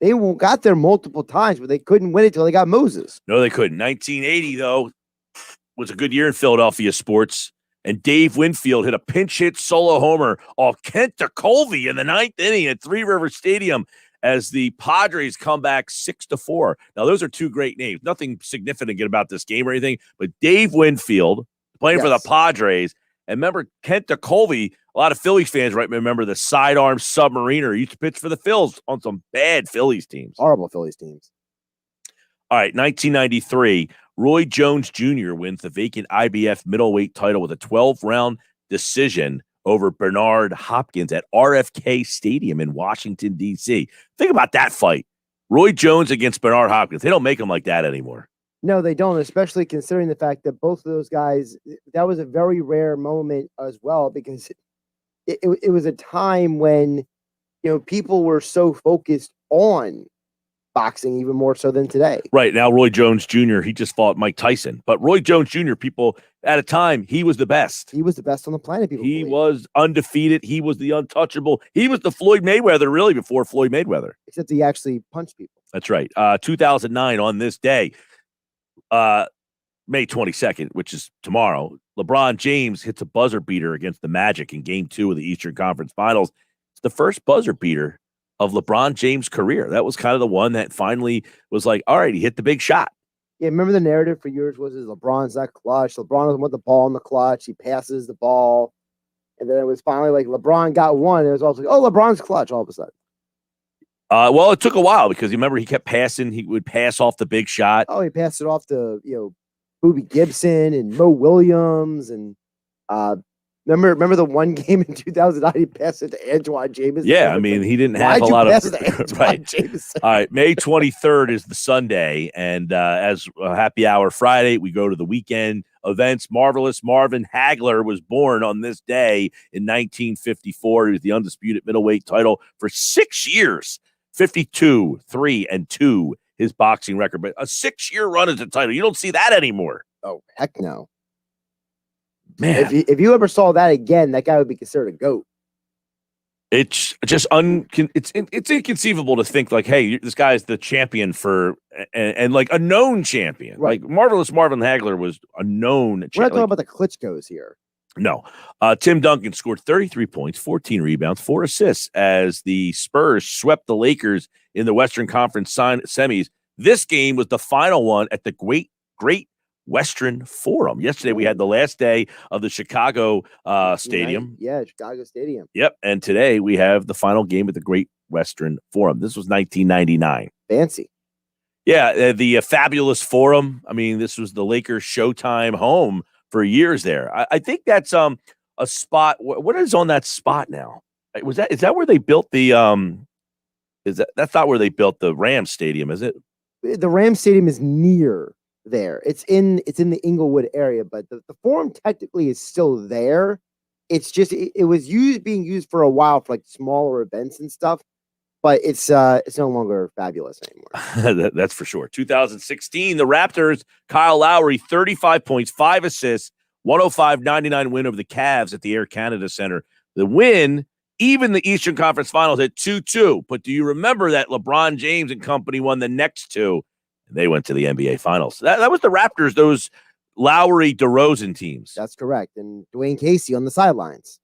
They got there multiple times, but they couldn't win it till they got Moses. No, they couldn't. 1980, though, was a good year in Philadelphia sports, and Dave Winfield hit a pinch hit solo homer off Kent DeColvey in the 9th inning at Three River Stadium as the Padres come back 6-4. Now, those are two great names. Nothing significant about this game or anything, but Dave Winfield playing for the Padres. And remember, Kent DeColvey, a lot of Phillies fans right remember the sidearm submariner. He used to pitch for the Phils on some bad Phillies teams. Horrible Phillies teams. All right, 1993, Roy Jones Jr. wins the vacant IBF middleweight title with a 12-round decision over Bernard Hopkins at RFK Stadium in Washington, D.C. Think about that fight. Roy Jones against Bernard Hopkins. They don't make them like that anymore. No, they don't, especially considering the fact that both of those guys, that was a very rare moment as well, because it was a time when, people were so focused on boxing even more so than today. Right. Now, Roy Jones Jr., he just fought Mike Tyson. But Roy Jones Jr., people, at a time, he was the best. He was the best on the planet, people He believe. was undefeated. He was the untouchable. He was the Floyd Mayweather, really, before Floyd Mayweather. Except he actually punched people. That's right. 2009, on this day, May 22nd, which is tomorrow, LeBron James hits a buzzer beater against the Magic in Game 2 of the Eastern Conference Finals. It's the first buzzer beater of LeBron James' career. That was kind of the one that finally was like, all right, he hit the big shot. Yeah, remember the narrative for years was LeBron's that clutch. LeBron doesn't want the ball in the clutch. He passes the ball. And then it was finally like LeBron got one. It was also like, oh, LeBron's clutch all of a sudden. Well, it took a while because you remember he kept passing. He would pass off the big shot. Oh, he passed it off to, Boobie Gibson and Mo Williams. And remember the one game in 2009 he passed it to Antoine Jameson? Yeah, I mean, he didn't have a lot of right. All right, May 23rd is the Sunday, and as a happy hour Friday, we go to the weekend events. Marvelous Marvin Hagler was born on this day in 1954. He was the undisputed middleweight title for 6 years, 52, 3, and 2. His boxing record, but a 6-year run as a title. You don't see that anymore. Oh, heck no. Man. If you ever saw that again, that guy would be considered a GOAT. It's just it's inconceivable to think like, hey, this guy is the champion for and like a known champion. Right. Like Marvelous Marvin Hagler was a known champion. We're not talking about the Klitschko's here. No. Tim Duncan scored 33 points, 14 rebounds, 4 assists as the Spurs swept the Lakers in the Western Conference semis. This game was the final one at the Great Western Forum. Yesterday, we had the last day of the Chicago Stadium. Yeah, Chicago Stadium. Yep. And today we have the final game at the Great Western Forum. This was 1999. Fancy. Yeah, the Fabulous Forum. I mean, this was the Lakers Showtime home for years there. I think that's a spot. What is on that spot now? Is that where they built the that's not where they built the Rams Stadium, is it? The Rams Stadium is near there. It's in the Inglewood area, but the Forum technically is still there. It's just it was being used for a while for like smaller events and stuff, but it's no longer fabulous anymore. That's for sure. 2016, the Raptors, Kyle Lowry, 35 points, 5 assists, 105-99 win over the Cavs at the Air Canada Center. The win, even the Eastern Conference Finals at 2-2. But do you remember that LeBron James and company won the next two? And they went to the NBA Finals. That was the Raptors, those Lowry, DeRozan teams. That's correct. And Dwayne Casey on the sidelines.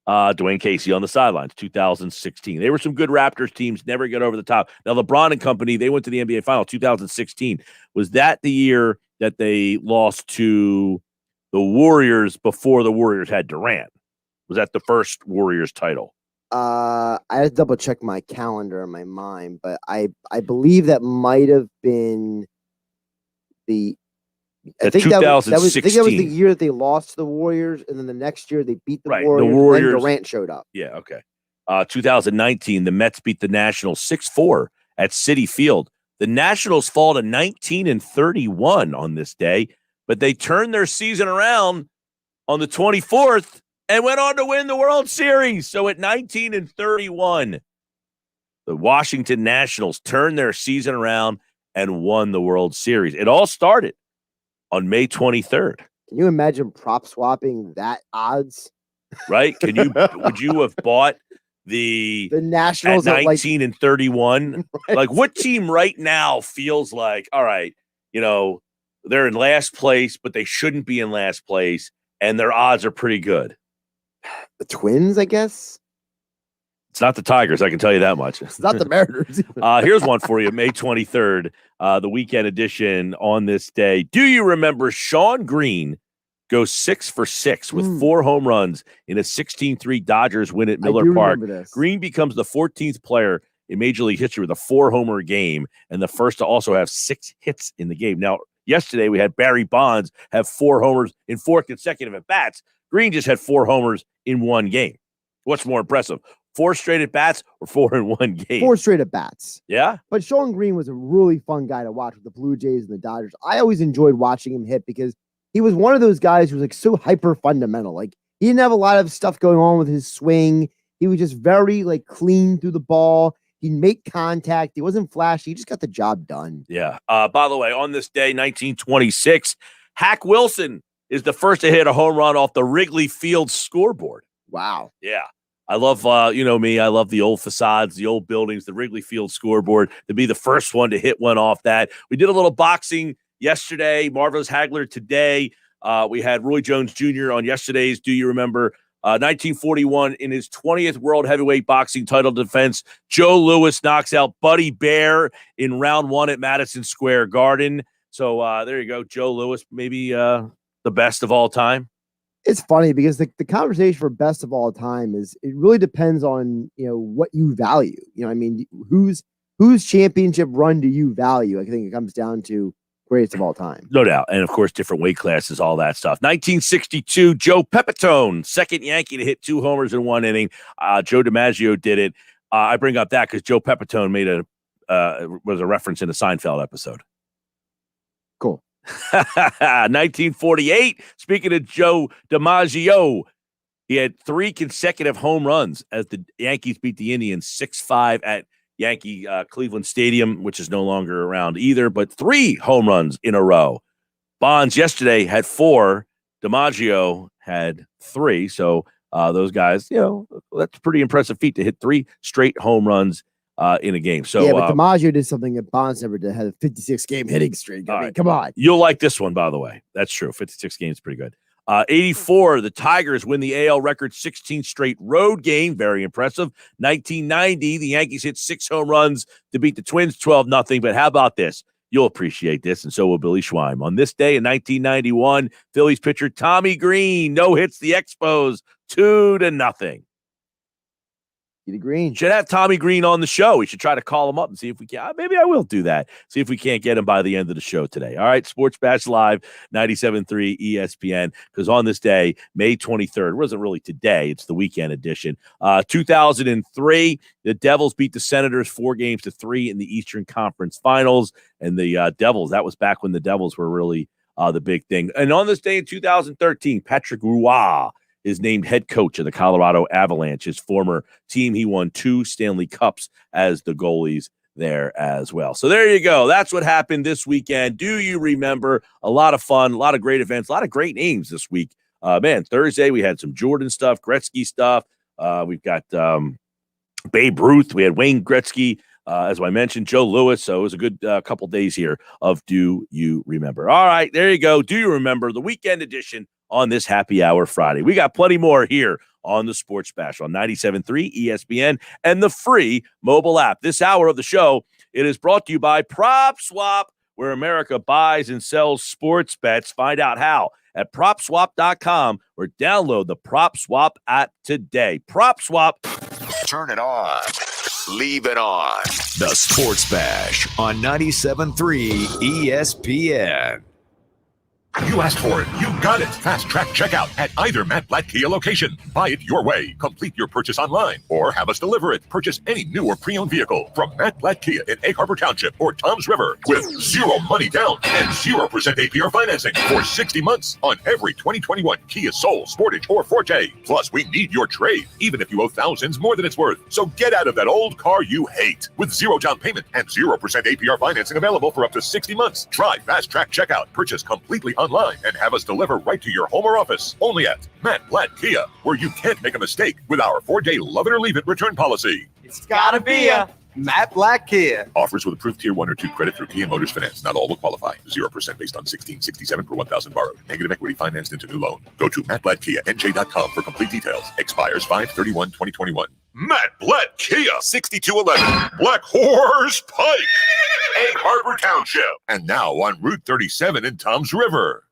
Dwayne Casey on the sidelines, 2016. They were some good Raptors teams, never get over the top. Now, LeBron and company, they went to the NBA Finals, 2016. Was that the year that they lost to the Warriors before the Warriors had Durant? Was that the first Warriors title? I had to double check my calendar in my mind, but I believe that might have been the. I think that was the year that they lost to the Warriors, and then the next year they beat the Warriors. The Warriors. And Durant showed up. Yeah, okay. 2019, the Mets beat the Nationals 6-4 at Citi Field. The Nationals fall to 19-31 on this day, but they turned their season around on the 24th and went on to win the World Series. So at 19-31, the Washington Nationals turned their season around and won the World Series. It all started on May 23rd. Can you imagine prop swapping that odds? Right? Would you have bought the Nationals at 19-31? Right. Like, what team right now feels like, all right, they're in last place, but they shouldn't be in last place, and their odds are pretty good? The Twins, I guess. It's not the Tigers, I can tell you that much. It's not the Mariners. Here's one for you, May 23rd, the weekend edition on this day. Do you remember Sean Green goes 6 for 6 with 4 home runs in a 16-3 Dodgers win at Miller Park? Green becomes the 14th player in Major League history with a 4-homer game and the first to also have 6 hits in the game. Now, yesterday we had Barry Bonds have 4 homers in 4 consecutive at-bats. Green just had 4 homers in one game. What's more impressive? 4 straight at bats or 4 in one game? 4 straight at bats. Yeah. But Sean Green was a really fun guy to watch with the Blue Jays and the Dodgers. I always enjoyed watching him hit because he was one of those guys who was like so hyper fundamental. Like he didn't have a lot of stuff going on with his swing. He was just very like clean through the ball. He'd make contact. He wasn't flashy. He just got the job done. Yeah. By the way, on this day, 1926, Hack Wilson is the first to hit a home run off the Wrigley Field scoreboard. Wow. Yeah. I love, me, I love the old facades, the old buildings, the Wrigley Field scoreboard, to be the first one to hit one off that. We did a little boxing yesterday, Marvelous Hagler today. We had Roy Jones Jr. on yesterday's, do you remember, 1941 in his 20th World Heavyweight Boxing title defense, Joe Louis knocks out Buddy Bear in round 1 at Madison Square Garden. So there you go, Joe Louis, maybe the best of all time. It's funny because the conversation for best of all time is it really depends on, what you value. Whose championship run do you value? I think it comes down to greatest of all time. No doubt. And of course, different weight classes, all that stuff. 1962, Joe Pepitone, second Yankee to hit 2 homers in 1 inning. Joe DiMaggio did it. I bring up that because Joe Pepitone was a reference in a Seinfeld episode. Cool. 1948, speaking of Joe DiMaggio, he had 3 consecutive home runs as the Yankees beat the Indians 6-5 at Yankee Cleveland Stadium, which is no longer around either, but 3 home runs in a row. Bonds yesterday had 4. DiMaggio had 3. So those guys, that's a pretty impressive feat to hit 3 straight home runs in a game. So yeah, but DiMaggio did something that Bonds never did, had a 56-game hitting streak. I mean, come on. You'll like this one, by the way. That's true. 56 games, pretty good. 84, the Tigers win the AL record 16 straight road game. Very impressive. 1990, the Yankees hit 6 home runs to beat the Twins 12-0. But how about this? You'll appreciate this, and so will Billy Schweim. On this day in 1991, Phillies pitcher Tommy Green no-hits the Expos 2-0. Green. Should have Tommy Green on the show. We should try to call him up and see if we can. Maybe I will do that. See if we can't get him by the end of the show today. All right, Sports Bash Live, 97.3 ESPN. Because on this day, May 23rd, it wasn't really today. It's the weekend edition. 2003, the Devils beat the Senators 4-3 in the Eastern Conference Finals. And the Devils, that was back when the Devils were really the big thing. And on this day in 2013, Patrick Roy is named head coach of the Colorado Avalanche. His former team, he won 2 Stanley Cups as the goalies there as well. So there you go. That's what happened this weekend. Do you remember? A lot of fun, a lot of great events, a lot of great names this week. Man, Thursday we had some Jordan stuff, Gretzky stuff. We've got Babe Ruth. We had Wayne Gretzky, as I mentioned, Joe Louis. So it was a good couple days here of Do You Remember? All right, there you go. Do you remember the weekend edition on this Happy Hour Friday? We got plenty more here on the Sports Bash on 97.3 ESPN and the free mobile app. This hour of the show, it is brought to you by PropSwap, where America buys and sells sports bets. Find out how at PropSwap.com or download the PropSwap app today. PropSwap. Turn it on. Leave it on. The Sports Bash on 97.3 ESPN. You asked for it. You got it. Fast Track Checkout at either Matt Blatt Kia location. Buy it your way. Complete your purchase online or have us deliver it. Purchase any new or pre-owned vehicle from Matt Blatt Kia in Egg Harbor Township or Toms River with zero money down and 0% APR financing for 60 months on every 2021 Kia Soul, Sportage, or Forte. Plus, we need your trade, even if you owe thousands more than it's worth. So get out of that old car you hate with zero down payment and 0% APR financing available for up to 60 months. Try Fast Track Checkout. Purchase completely online and have us deliver right to your home or office. Only at Matt Blatt Kia, where you can't make a mistake with our 4-day love it or leave it return policy. It's gotta be a Matt Blatt Kia. Offers with approved Tier 1 or 2 credit through Kia Motors Finance. Not all will qualify. 0% based on 1667 per 1,000 borrowed. Negative equity financed into new loan. Go to mattblattkianj.com for complete details. Expires 5/31/2021. Matt Blatt Kia, 6211 Black Horse Pike, Egg Harbor Township, and now on Route 37 in Toms River.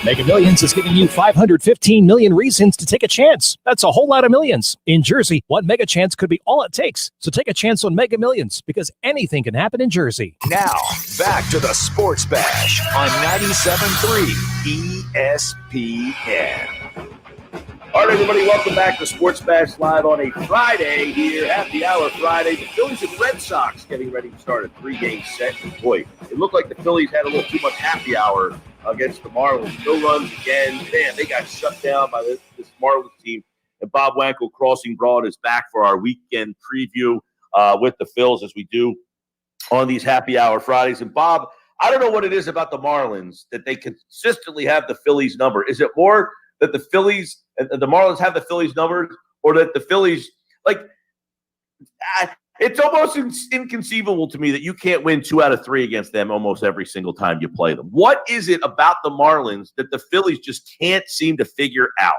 Mega Millions is giving you 515 million reasons to take a chance. That's a whole lot of millions. In Jersey, one mega chance could be all it takes. So take a chance on Mega Millions because anything can happen in Jersey. Now, back to the Sports Bash on 97.3 ESPN. All right, everybody, welcome back to Sports Bash Live on a Friday here, happy hour Friday. The Phillies and Red Sox getting ready to start a 3-game set. And boy, it looked like the Phillies had a little too much happy hour against the Marlins. No runs again. Man, they got shut down by this Marlins team. And Bob Wankel Crossing Broad is back for our weekend preview with the Phils as we do on these happy hour Fridays. And Bob, I don't know what it is about the Marlins that they consistently have the Phillies number. Is it more that the Phillies and the Marlins have the Phillies numbers, or that the Phillies, it's almost inconceivable to me that you can't win 2 out of 3 against them almost every single time you play them. What is it about the Marlins that the Phillies just can't seem to figure out?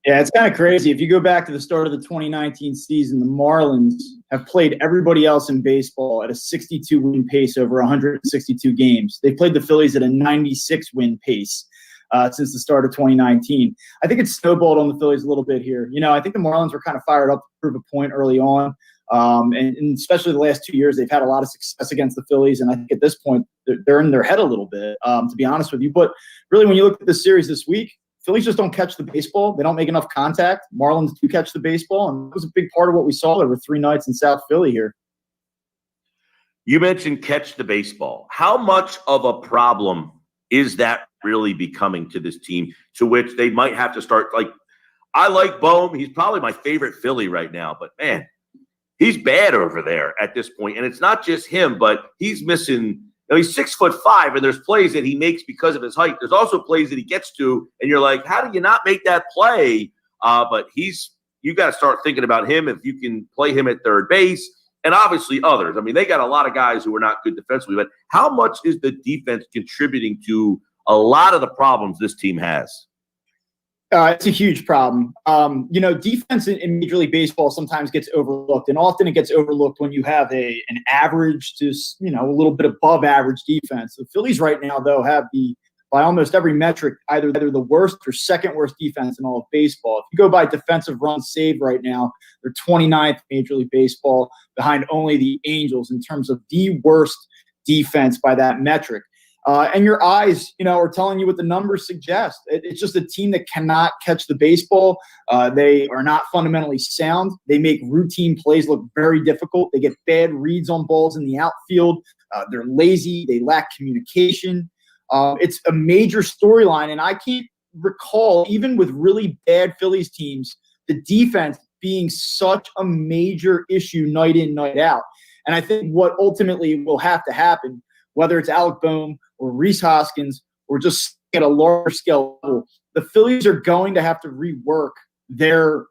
Yeah, it's kind of crazy. If you go back to the start of the 2019 season, the Marlins have played everybody else in baseball at a 62-win pace over 162 games. They played the Phillies at a 96-win pace since the start of 2019. I think it's snowballed on the Phillies a little bit here. I think the Marlins were kind of fired up to prove a point early on. And especially the last 2 years, they've had a lot of success against the Phillies. And I think at this point, they're in their head a little bit, to be honest with you. But really, when you look at this series this week, Phillies just don't catch the baseball. They don't make enough contact. Marlins do catch the baseball. And that was a big part of what we saw over 3 nights in South Philly here. You mentioned catch the baseball. How much of a problem is that really becoming to this team, to which they might have to start? I like Bohm. He's probably my favorite Philly right now, but man, he's bad over there at this point. And it's not just him, but he's missing, he's 6'5", and there's plays that he makes because of his height. There's also plays that he gets to, and you're like, how do you not make that play? But you got to start thinking about him if you can play him at third base. And obviously others. I mean, they got a lot of guys who are not good defensively, but how much is the defense contributing to a lot of the problems this team has? It's a huge problem. Defense in Major League Baseball sometimes gets overlooked, and often it gets overlooked when you have an average to, a little bit above average defense. The Phillies right now, though, have by almost every metric, either the worst or second worst defense in all of baseball. If you go by defensive runs saved right now, they're 29th in Major League Baseball, behind only the Angels in terms of the worst defense by that metric. And your eyes, are telling you what the numbers suggest. It's just a team that cannot catch the baseball. They are not fundamentally sound. They make routine plays look very difficult. They get bad reads on balls in the outfield. They're lazy. They lack communication. It's a major storyline, and I can't recall, even with really bad Phillies teams, the defense being such a major issue night in, night out. And I think what ultimately will have to happen, whether it's Alec Bohm or Rhys Hoskins or just at a larger scale level, the Phillies are going to have to rework their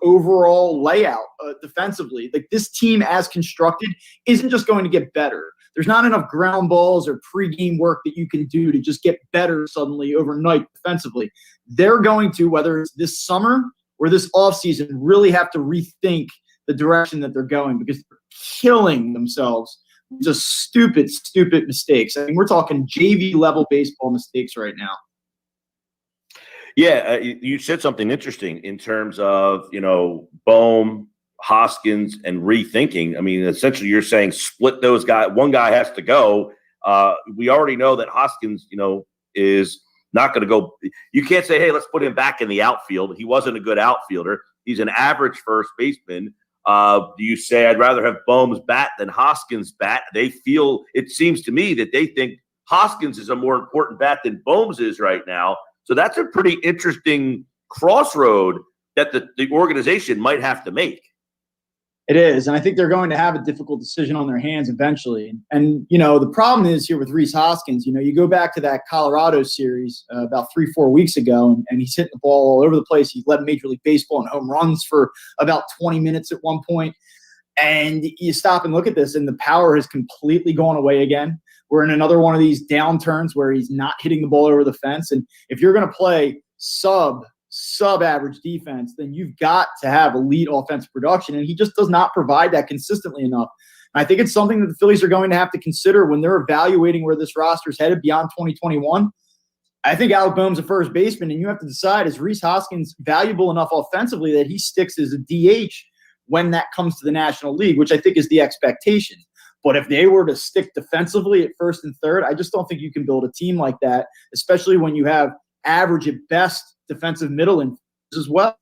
overall layout defensively. Like, this team as constructed isn't just going to get better. There's not enough ground balls or pregame work that you can do to just get better suddenly overnight defensively. They're going to, whether it's this summer or this offseason, really have to rethink the direction that they're going, because they're killing themselves with just stupid mistakes. I mean, we're talking JV level baseball mistakes right now. Yeah, you said something interesting in terms of, Bohm, Hoskins, and rethinking. I mean, essentially you're saying split those guys. One guy has to go. We already know that Hoskins, is not going to go. You can't say, hey, let's put him back in the outfield. He wasn't a good outfielder. He's an average first baseman. Do you say I'd rather have Bohm's bat than Hoskins' bat? It seems to me that they think Hoskins is a more important bat than Bohm's is right now. So that's a pretty interesting crossroad that the organization might have to make. It is, and I think they're going to have a difficult decision on their hands eventually. And, the problem is here with Rhys Hoskins, you go back to that Colorado series about 3-4 weeks ago, and he's hitting the ball all over the place. He led Major League Baseball in home runs for about 20 minutes at one point. And you stop and look at this, and the power has completely gone away again. We're in another one of these downturns where he's not hitting the ball over the fence. And if you're going to play sub-average defense, then you've got to have elite offensive production, and he just does not provide that consistently enough. And I think it's something that the Phillies are going to have to consider when they're evaluating where this roster is headed beyond 2021. I think Alec Boehm's a first baseman, and you have to decide, is Rhys Hoskins valuable enough offensively that he sticks as a DH when that comes to the National League, which I think is the expectation. But if they were to stick defensively at first and third, I just don't think you can build a team like that, especially when you have average at best defensive middle infielders as well.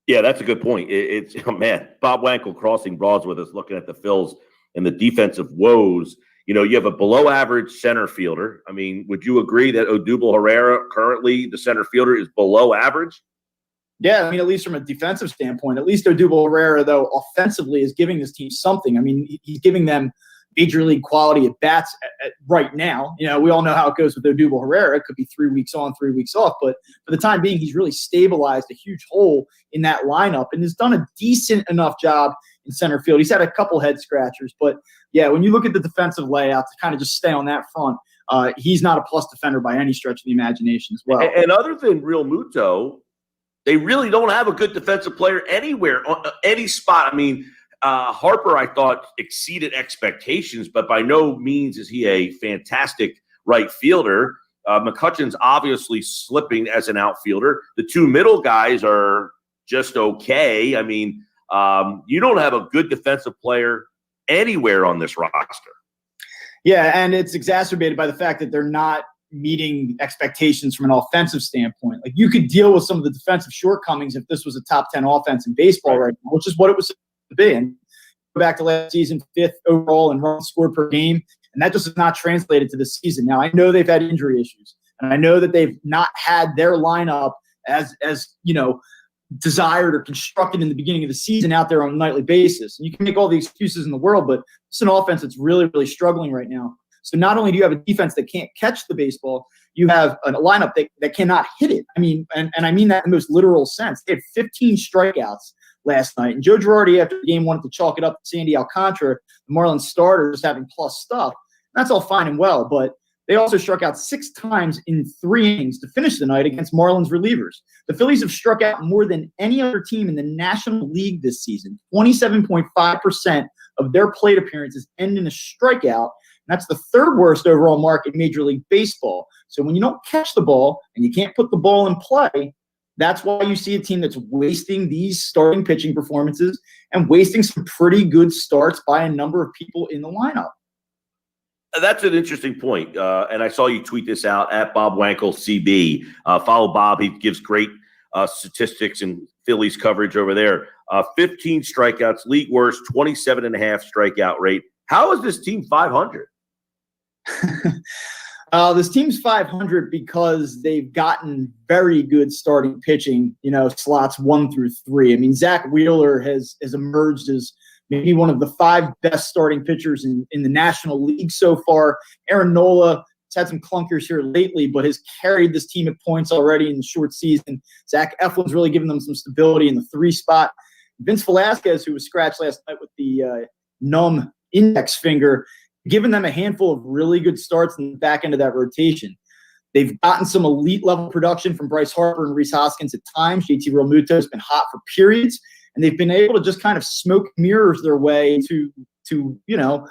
Yeah, that's a good point. It's man, Bob Wankel crossing broads with us, looking at the Phils and the defensive woes. You know, you have a below-average center fielder. I mean, would you agree that Odubel Herrera, currently the center fielder, is below average? Yeah, I mean, at least from a defensive standpoint, at least Odubel Herrera, though, offensively is giving this team something. I mean, he's giving them major league quality at bats right now. You know, we all know how it goes with Odubel Herrera. It could be 3 weeks on, 3 weeks off. But for the time being, he's really stabilized a huge hole in that lineup and has done a decent enough job in center field. He's had a couple head scratchers. But, yeah, when you look at the defensive layout, to kind of just stay on that front, he's not a plus defender by any stretch of the imagination as well. And other than Real Muto, they really don't have a good defensive player anywhere, on any spot. I mean, Harper, I thought, exceeded expectations, but by no means is he a fantastic right fielder. McCutcheon's obviously slipping as an outfielder. The two middle guys are just okay. I mean, you don't have a good defensive player anywhere on this roster. Yeah, and it's exacerbated by the fact that they're not meeting expectations from an offensive standpoint. Like, you could deal with some of the defensive shortcomings if this was a top 10 offense in baseball right now, which is what it was supposed to be. And go back to last season, 5th overall in runs scored per game, and that just is not translated to this season. Now, I know they've had injury issues, and I know that they've not had their lineup as you know, desired or constructed in the beginning of the season out there on a nightly basis. And you can make all the excuses in the world, but it's an offense that's really, really struggling right now. So not only do you have a defense that can't catch the baseball, you have a lineup that cannot hit it. I mean, and I mean that in the most literal sense. They had 15 strikeouts last night. And Joe Girardi, after the game, wanted to chalk it up to Sandy Alcantara, the Marlins starters having plus stuff. That's all fine and well, but they also struck out 6 times in 3 innings to finish the night against Marlins relievers. The Phillies have struck out more than any other team in the National League this season. 27.5% of their plate appearances end in a strikeout. That's the 3rd worst overall mark in Major League Baseball. So when you don't catch the ball and you can't put the ball in play, that's why you see a team that's wasting these starting pitching performances and wasting some pretty good starts by a number of people in the lineup. That's an interesting point. And I saw you tweet this out at Bob Wankel CB. Follow Bob. He gives great statistics and Phillies coverage over there. 15 strikeouts, league worst, 27.5 strikeout rate. How is this team 500? This team's 500 because they've gotten very good starting pitching, you know, slots 1 through 3. I mean, Zach Wheeler has emerged as maybe one of the 5 best starting pitchers in the National League so far. Aaron Nola has had some clunkers here lately, but has carried this team at points already in the short season. Zach Eflin's really given them some stability in the 3 spot. Vince Velasquez, who was scratched last night with the numb index finger, given them a handful of really good starts in the back end of that rotation. They've gotten some elite level production from Bryce Harper and Rhys Hoskins at times. JT Realmuto has been hot for periods, and they've been able to just kind of smoke mirrors their way to you know,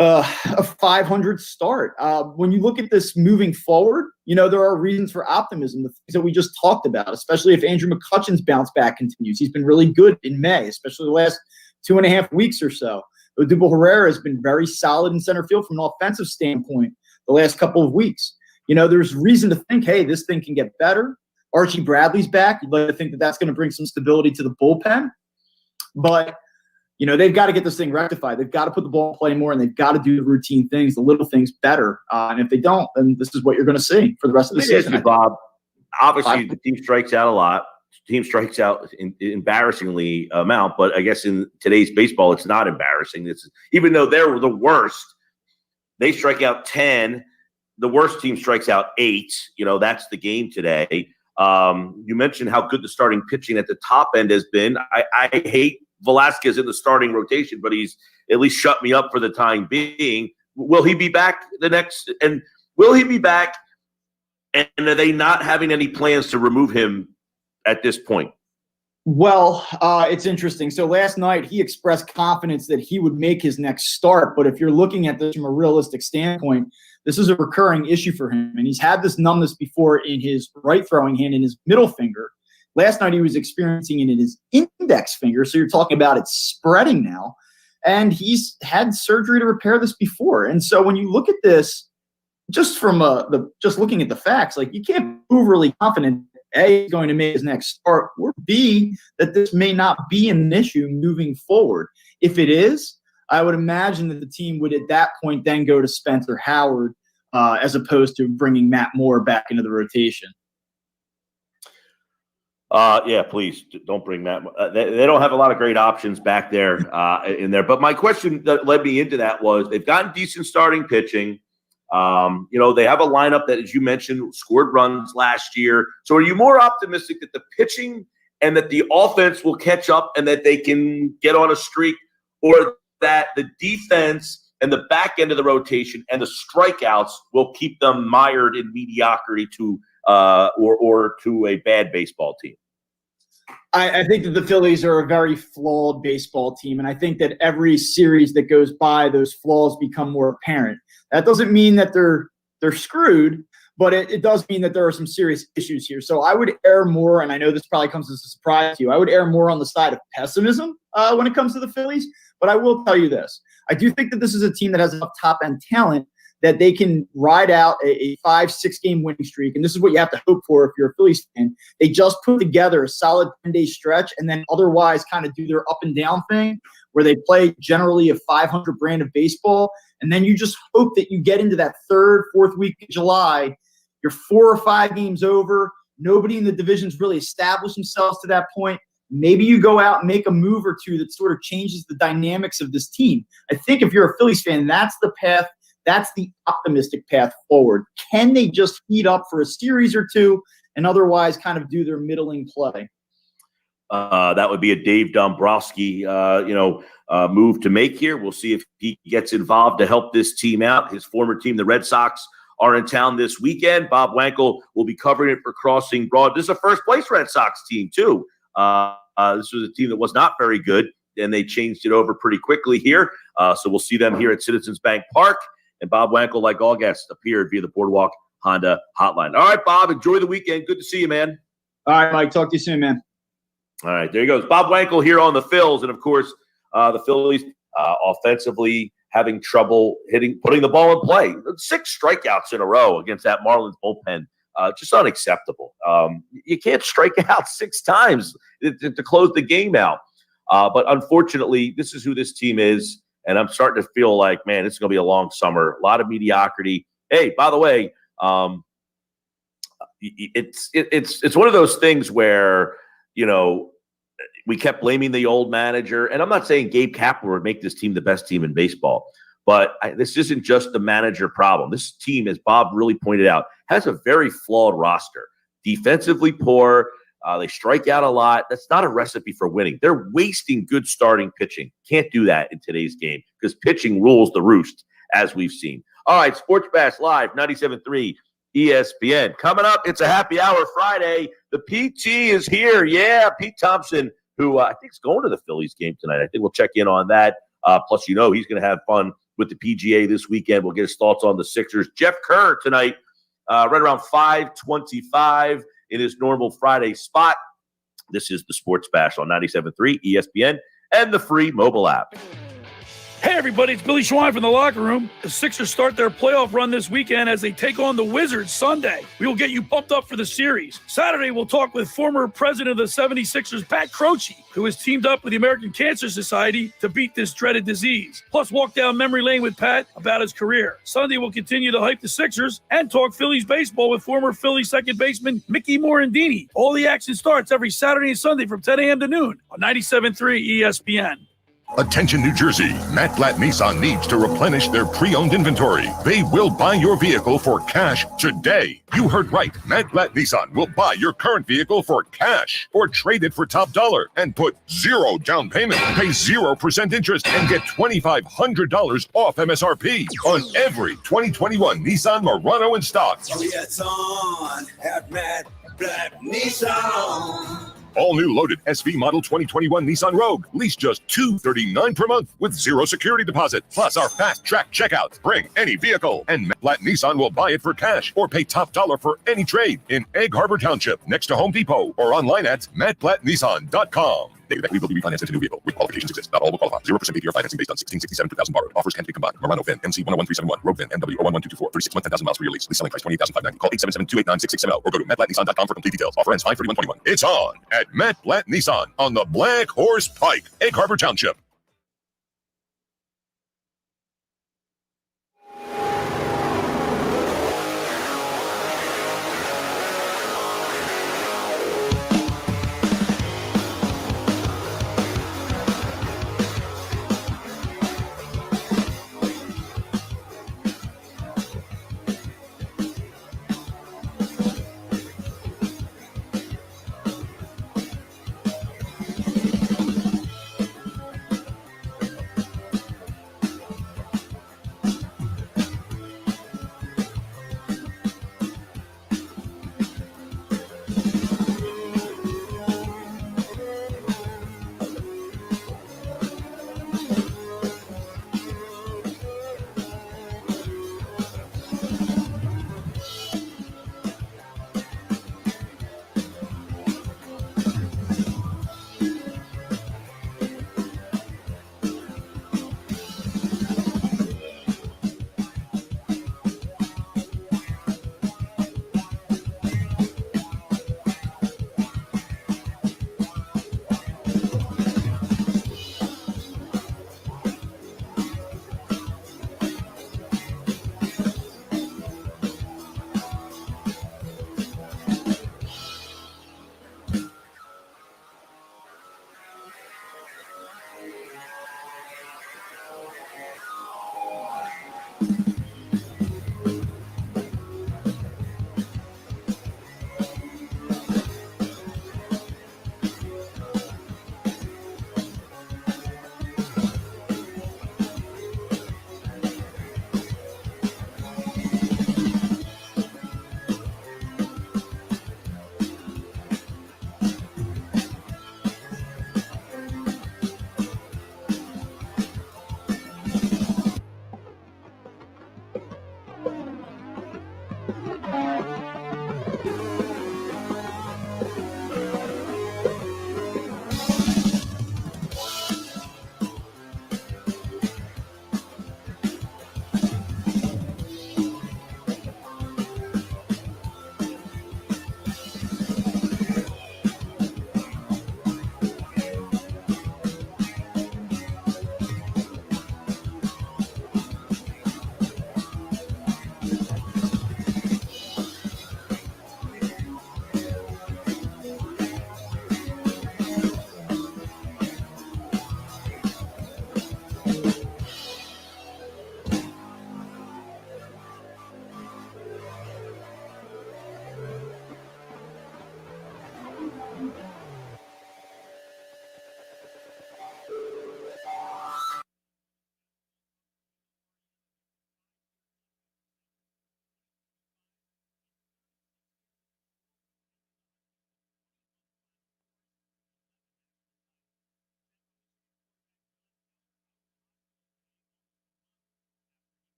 a 500 start. When you look at this moving forward, you know, there are reasons for optimism, the things that we just talked about, especially if Andrew McCutcheon's bounce back continues. He's been really good in May, especially the last 2.5 weeks or so. Odubel Herrera has been very solid in center field from an offensive standpoint the last couple of weeks. You know, there's reason to think, hey, this thing can get better. Archie Bradley's back. You'd like to think that that's going to bring some stability to the bullpen. But, you know, they've got to get this thing rectified. They've got to put the ball in play more, and they've got to do the routine things, the little things better. And if they don't, then this is what you're going to see for the rest of the season. Ask you, Bob, obviously the team strikes out a lot. Team strikes out in embarrassingly amount, but I guess in today's baseball, it's not embarrassing. It's even though they're the worst, they strike out 10. The worst team strikes out 8. You know, that's the game today. You mentioned how good the starting pitching at the top end has been. I hate Velasquez in the starting rotation, but he's at least shut me up for the time being. Will he be back will he be back? And are they not having any plans to remove him at this point? Well, it's interesting. So last night he expressed confidence that he would make his next start. But if you're looking at this from a realistic standpoint, this is a recurring issue for him. And he's had this numbness before in his right throwing hand and his middle finger. Last night he was experiencing it in his index finger. So you're talking about it spreading now. And he's had surgery to repair this before. And so when you look at this, just from just looking at the facts, like you can't be overly confident A, is going to make his next start, or B, that this may not be an issue moving forward. If it is, I would imagine that the team would at that point then go to Spencer Howard as opposed to bringing Matt Moore back into the rotation. Yeah, please don't bring Matt. They don't have a lot of great options back there in there. But my question that led me into that was they've gotten decent starting pitching. They have a lineup that, as you mentioned, scored runs last year. So are you more optimistic that the pitching and that the offense will catch up and that they can get on a streak, or that the defense and the back end of the rotation and the strikeouts will keep them mired in mediocrity or to a bad baseball team? I think that the Phillies are a very flawed baseball team, and I think that every series that goes by, those flaws become more apparent. That doesn't mean that they're screwed, but it does mean that there are some serious issues here. So I would err more, and I know this probably comes as a surprise to you, I would err more on the side of pessimism when it comes to the Phillies. But I will tell you this. I do think that this is a team that has enough top-end talent that they can ride out a 5-6 game winning streak. And this is what you have to hope for if you're a Phillies fan. They just put together a solid 10-day stretch and then otherwise kind of do their up and down thing where they play generally a 500 brand of baseball. And then you just hope that you get into that third, fourth week of July. You're 4 or 5 games over. Nobody in the division's really established themselves to that point. Maybe you go out and make a move or two that sort of changes the dynamics of this team. I think if you're a Phillies fan, that's the path. That's the optimistic path forward. Can they just heat up for a series or two and otherwise kind of do their middling play? That would be a Dave Dombrowski, move to make here. We'll see if he gets involved to help this team out. His former team, the Red Sox, are in town this weekend. Bob Wankel will be covering it for Crossing Broad. This is a first-place Red Sox team, too. This was a team that was not very good, and they changed it over pretty quickly here. So we'll see them here at Citizens Bank Park. And Bob Wankel, like all guests, appeared via the Boardwalk Honda hotline. All right, Bob, enjoy the weekend. Good to see you, man. All right, Mike. Talk to you soon, man. All right, there he goes. Bob Wankel here on the Phils. And, of course, the Phillies offensively having trouble putting the ball in play. 6 strikeouts in a row against that Marlins bullpen. Just unacceptable. You can't strike out 6 times to close the game out. But, unfortunately, this is who this team is. And I'm starting to feel like, man, this is going to be a long summer. A lot of mediocrity. Hey, by the way, it's one of those things where, we kept blaming the old manager. And I'm not saying Gabe Kapler would make this team the best team in baseball. But this isn't just the manager problem. This team, as Bob really pointed out, has a very flawed roster. Defensively poor. They strike out a lot. That's not a recipe for winning. They're wasting good starting pitching. Can't do that in today's game because pitching rules the roost, as we've seen. All right, Sports Bash Live, 97.3 ESPN. Coming up, it's a happy hour Friday. The PT is here. Yeah, Pete Thompson, who I think is going to the Phillies game tonight. I think we'll check in on that. Plus, he's going to have fun with the PGA this weekend. We'll get his thoughts on the Sixers. Jeff Kerr tonight, right around 5:25. In his normal Friday spot. This is the Sports Bash on 97.3 ESPN and the free mobile app. Hey, everybody, it's Billy Schwein from the locker room. The Sixers start their playoff run this weekend as they take on the Wizards Sunday. We will get you pumped up for the series. Saturday, we'll talk with former president of the 76ers, Pat Croce, who has teamed up with the American Cancer Society to beat this dreaded disease. Plus, walk down memory lane with Pat about his career. Sunday, we'll continue to hype the Sixers and talk Phillies baseball with former Phillies second baseman Mickey Morandini. All the action starts every Saturday and Sunday from 10 a.m. to noon on 97.3 ESPN. Attention New Jersey, Matt Blatt Nissan needs to replenish their pre-owned inventory. They will buy your vehicle for cash today. You heard right. Matt Blatt Nissan will buy your current vehicle for cash or trade it for top dollar and put 0 down payment, pay 0% interest and get $2,500 off MSRP on every 2021 Nissan Murano in stock. Oh, yeah, it's on at Matt Blatt Nissan. All new loaded SV model 2021 Nissan Rogue. Lease just $239 per month with zero security deposit. Plus our fast track checkout. Bring any vehicle and Matt Blatt Nissan will buy it for cash or pay top dollar for any trade in Egg Harbor Township next to Home Depot or online at mattblattnissan.com. We will be refinanced into new vehicle. With qualifications exist. Not all will qualify. 0% APR financing based on 1667 2000 borrowed. Offers can be combined. Murano VIN MC 101371. Rogue VIN MW 011224. 36 months 10,000 miles for your lease. Lease selling price 28,590. Call 877-289-6670 or go to mattblattnissan.com for complete details. Offer ends 5/31/21. It's on at Matt Blatt Nissan on the Black Horse Pike, Egg Harbor Township.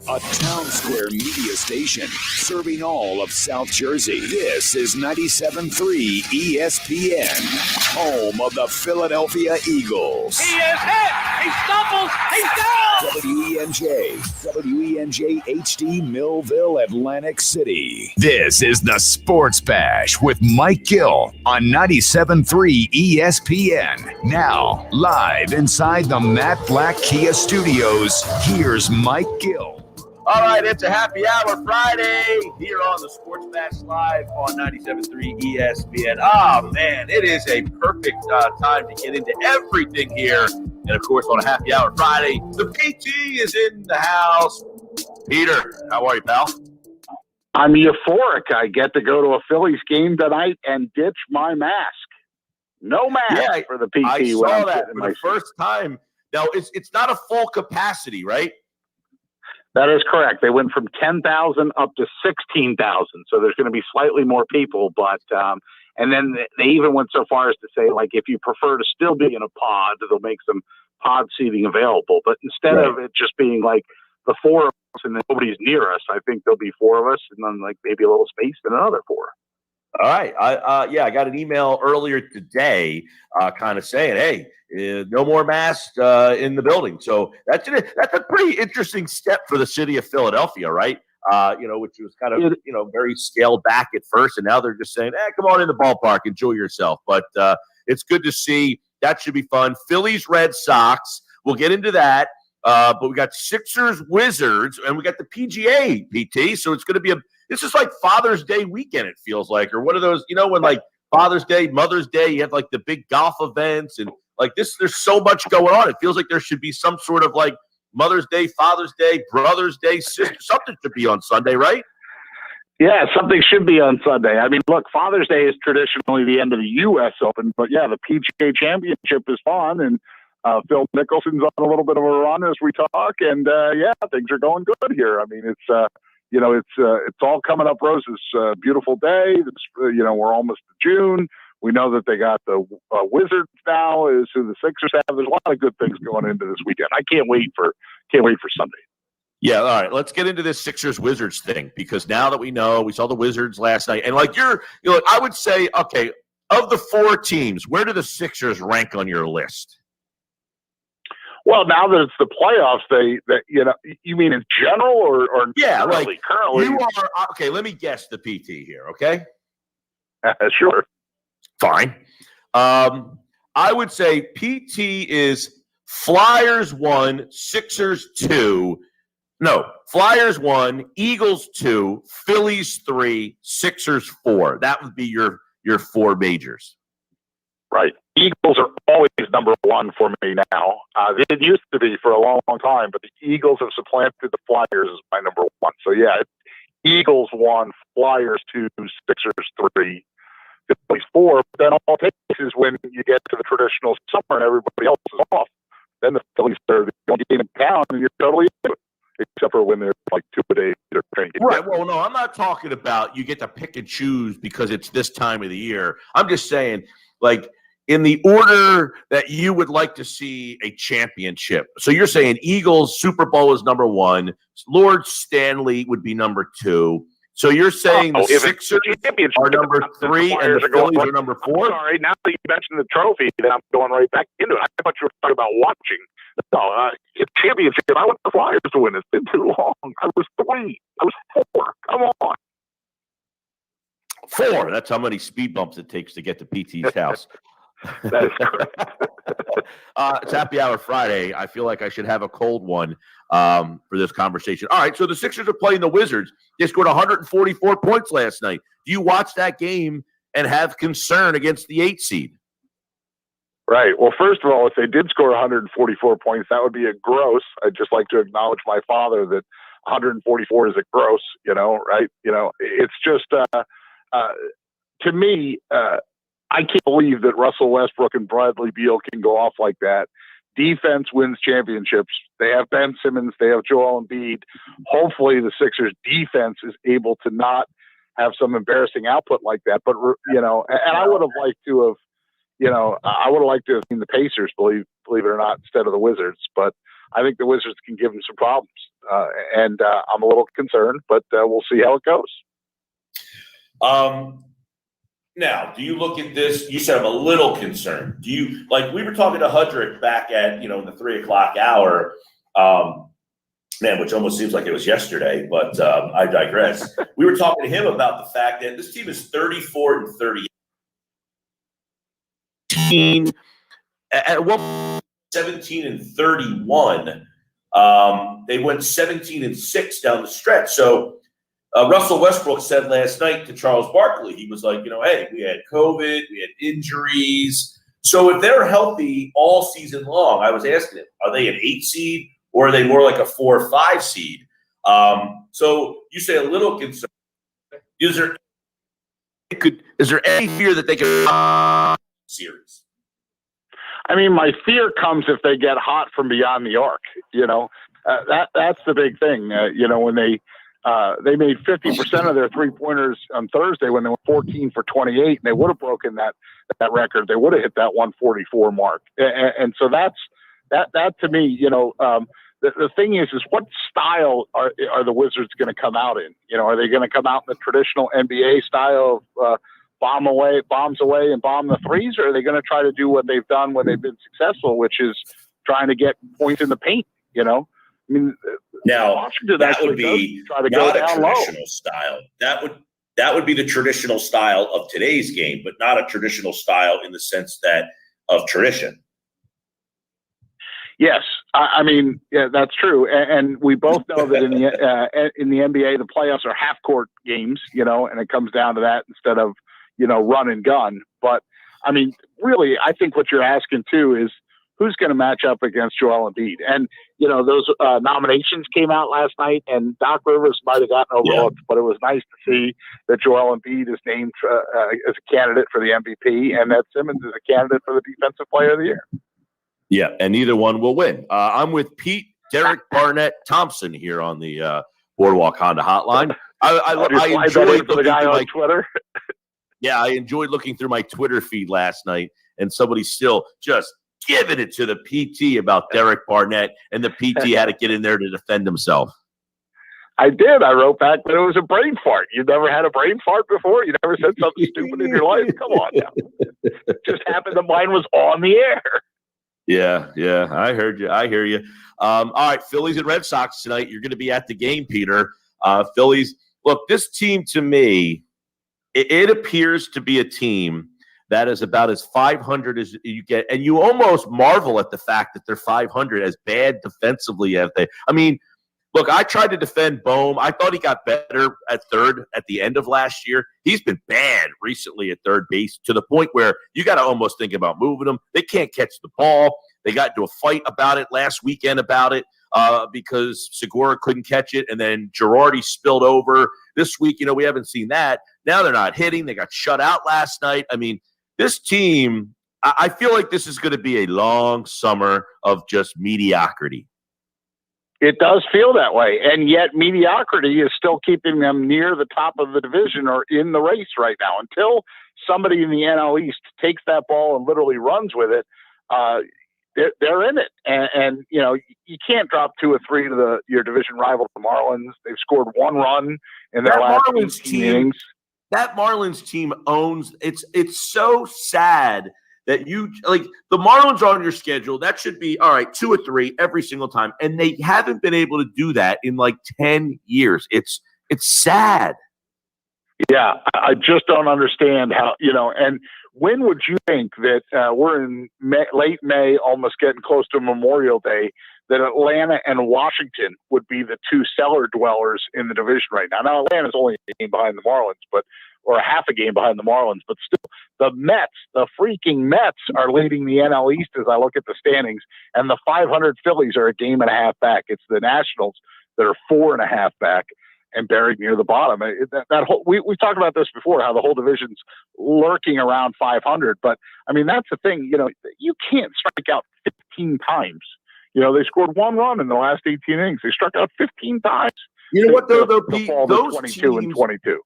A town square media station serving all of South Jersey. This is 97.3 ESPN, home of the Philadelphia Eagles. He is hit! He stumbles! He's down! WENJ, WENJ HD Millville, Atlantic City. This is the Sports Bash with Mike Gill on 97.3 ESPN. Now, live inside the Matt Black Kia Studios, here's Mike Gill. All right, it's a happy hour Friday here on the Sports Bash Live on 97.3 ESPN. Oh, man, it is a perfect time to get into everything here. And, of course, on a happy hour Friday, the PT is in the house. Peter, how are you, pal? I'm euphoric. I get to go to a Phillies game tonight and ditch my mask. No mask for the PT. I saw that for the first time. Now, it's not a full capacity, right? That is correct. They went from 10,000 up to 16,000. So there's going to be slightly more people, but and then they even went so far as to say, like, if you prefer to still be in a pod, they'll make some pod seating available. But instead of it just being like the four of us and then nobody's near us, I think there'll be four of us and then like maybe a little space and another four. All right. I got an email earlier today kind of saying, hey, no more masks in the building. So that's a pretty interesting step for the city of Philadelphia, right? Which was kind of, very scaled back at first. And now they're just saying, come on in the ballpark, enjoy yourself. But it's good to see. That should be fun. Phillies, Red Sox. We'll get into that. But we got Sixers, Wizards, and we got the PGA, PT. So it's going to be this is like Father's Day weekend, it feels like, or one of those, when like Father's Day, Mother's Day, you have like the big golf events and like this, there's so much going on. It feels like there should be some sort of like Mother's Day, Father's Day, Brother's Day, something should be on Sunday, right? Yeah, something should be on Sunday. I mean, look, Father's Day is traditionally the end of the U.S. Open, but yeah, the PGA Championship is fun, and Phil Mickelson's on a little bit of a run as we talk, and things are going good here. I mean, it's all coming up roses. Beautiful day. We're almost to June. We know that they got the Wizards now, is who the Sixers have. There's a lot of good things going into this weekend. I can't wait for Sunday. Yeah, all right. Let's get into this Sixers-Wizards thing because now that we know, we saw the Wizards last night, and like I would say, okay, of the four teams, where do the Sixers rank on your list? Well, now that it's the playoffs, you mean in general or yeah, currently? You are okay. Let me guess the PT here. Okay, sure, fine. I would say PT is Flyers 1, Sixers 2. No, Flyers 1, Eagles 2, Phillies 3, Sixers 4. That would be your four majors. Right. Eagles are always number one for me now. It used to be for a long, long time, but the Eagles have supplanted the Flyers as my number one. So, yeah, Eagles 1, Flyers 2, Sixers 3, Phillies 4. But then all it takes is when you get to the traditional summer and everybody else is off, then the Phillies are the only game in town and you're totally into it. Except for when they're like 2 a day. Right. Well, no, I'm not talking about you get to pick and choose because it's this time of the year. I'm just saying, like, in the order that you would like to see a championship. So you're saying Eagles Super Bowl is number 1, Lord Stanley would be number 2. So you're saying the Sixers are number 3 and the Phillies are number 4? Sorry, now that you mentioned the trophy, then I'm going right back into it. I thought you were talking about watching. No, it's championship. I want the Flyers to win. It's been too long. I was 3. I was 4. Come on. 4. That's how many speed bumps it takes to get to PT's house. That is correct. It's Happy Hour Friday. I feel like I should have a cold one for this conversation. All right, so the Sixers are playing the Wizards. They scored 144 points last night. Do you watch that game and have concern against the 8 seed? Right. Well, first of all, if they did score 144 points, that would be a gross. I'd just like to acknowledge my father that 144 is a gross, right? It's just, to me, I can't believe that Russell Westbrook and Bradley Beal can go off like that. Defense wins championships. They have Ben Simmons. They have Joel Embiid. Hopefully the Sixers defense is able to not have some embarrassing output like that. But, and I would have liked to have, I would have liked to have seen the Pacers, believe it or not, instead of the Wizards. But I think the Wizards can give them some problems. And I'm a little concerned, but we'll see how it goes. Now, do you look at this? You said I'm a little concerned. Do you, like we were talking to Hudrick back at, the 3 o'clock hour. man, which almost seems like it was yesterday, but I digress. We were talking to him about the fact that this team is 34-38. At one 17-31. They went 17-6 down the stretch. So Russell Westbrook said last night to Charles Barkley, he was like, hey, we had COVID, we had injuries. So if they're healthy all season long, I was asking him, are they an 8 seed or are they more like a 4 or 5 seed? So you say a little concern. Is there any fear that they could series? I mean, my fear comes if they get hot from beyond the arc. That's the big thing. When they made 50% of their 3-pointers on Thursday when they were 14 for 28, and they would have broken that record. They would have hit that 144 mark. And so that to me, the thing is what style are the Wizards going to come out in? Are they going to come out in the traditional NBA style of bombs away and bomb the threes, or are they going to try to do what they've done when they've been successful, which is trying to get points in the paint? I mean, now Washington that would be try to not go a down traditional low. style. That would be the traditional style of today's game, but not a traditional style in the sense that of tradition. Yes, I mean, yeah, that's true, and we both know that in the NBA, the playoffs are half-court games, and it comes down to that instead of run and gun. But I mean, really, I think what you're asking too is who's going to match up against Joel Embiid. And those nominations came out last night, and Doc Rivers might have gotten overlooked, but it was nice to see that Joel Embiid is named as a candidate for the MVP, and that Simmons is a candidate for the Defensive Player of the Year. Yeah, and neither one will win. I'm with Pete, Derek Barnett Thompson here on the Boardwalk Honda Hotline. I enjoyed the guy on Twitter. Yeah, I enjoyed looking through my Twitter feed last night, and somebody's still just giving it to the PT about Derek Barnett, and the PT had to get in there to defend himself. I did. I wrote back that it was a brain fart. You never had a brain fart before? You never said something stupid in your life? Come on now. It just happened that mine was on the air. Yeah, I heard you. I hear you. All right, Phillies and Red Sox tonight. You're going to be at the game, Peter. Phillies, look, this team to me, it appears to be a team that is about as 500 as you get. And you almost marvel at the fact that they're 500 as bad defensively as they. I mean, look, I tried to defend Bohm. I thought he got better at third at the end of last year. He's been bad recently at third base to the point where you got to almost think about moving him. They can't catch the ball. They got into a fight about it last weekend because Segura couldn't catch it, and then Girardi spilled over. This week, we haven't seen that. Now they're not hitting. They got shut out last night. I mean, this team, I feel like this is going to be a long summer of just mediocrity. It does feel that way, and yet mediocrity is still keeping them near the top of the division or in the race right now. Until somebody in the NL East takes that ball and literally runs with it, they're in it. And you can't drop 2 or 3 to your division rival, the Marlins. They've scored 1 run in their last 18 innings. That Marlins team owns it's so sad that the Marlins are on your schedule. That should be all right, 2 or 3 every single time. And they haven't been able to do that in 10 years. It's sad. Yeah, I just don't understand how, and when would you think that we're in late May, almost getting close to Memorial Day, that Atlanta and Washington would be the 2 cellar dwellers in the division right now? Now, Atlanta's only a game behind the Marlins, or a half a game behind the Marlins, but still, the Mets, the freaking Mets, are leading the NL East as I look at the standings, and the 500 Phillies are a game and a half back. It's the Nationals that are 4.5 back and buried near the bottom. We talked about this before, how the whole division's lurking around 500, but I mean, that's the thing, you can't strike out 15 times. They scored 1 run in the last 18 innings. They struck out 15 times. You know what, though, Pete? Those 22 and 22.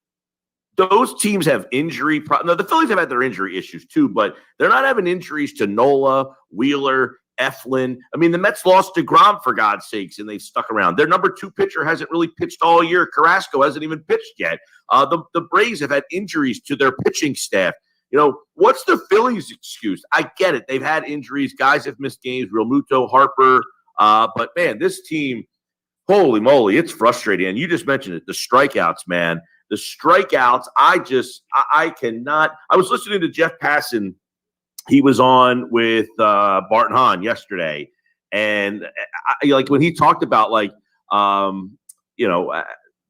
Those teams have injury problems. Now, the Phillies have had their injury issues too, but they're not having injuries to Nola, Wheeler, Eflin. I mean, the Mets lost DeGrom, for God's sakes, and they've stuck around. Their number 2 pitcher hasn't really pitched all year. Carrasco hasn't even pitched yet. The Braves have had injuries to their pitching staff. What's the Phillies' excuse? I get it. They've had injuries. Guys have missed games. Realmuto, Harper. But, man, this team, Holy moly, it's frustrating. And you just mentioned it, the strikeouts, man. The strikeouts, I cannot. I was listening to Jeff Passan. He was on with Bart Hahn yesterday. And like when he talked about the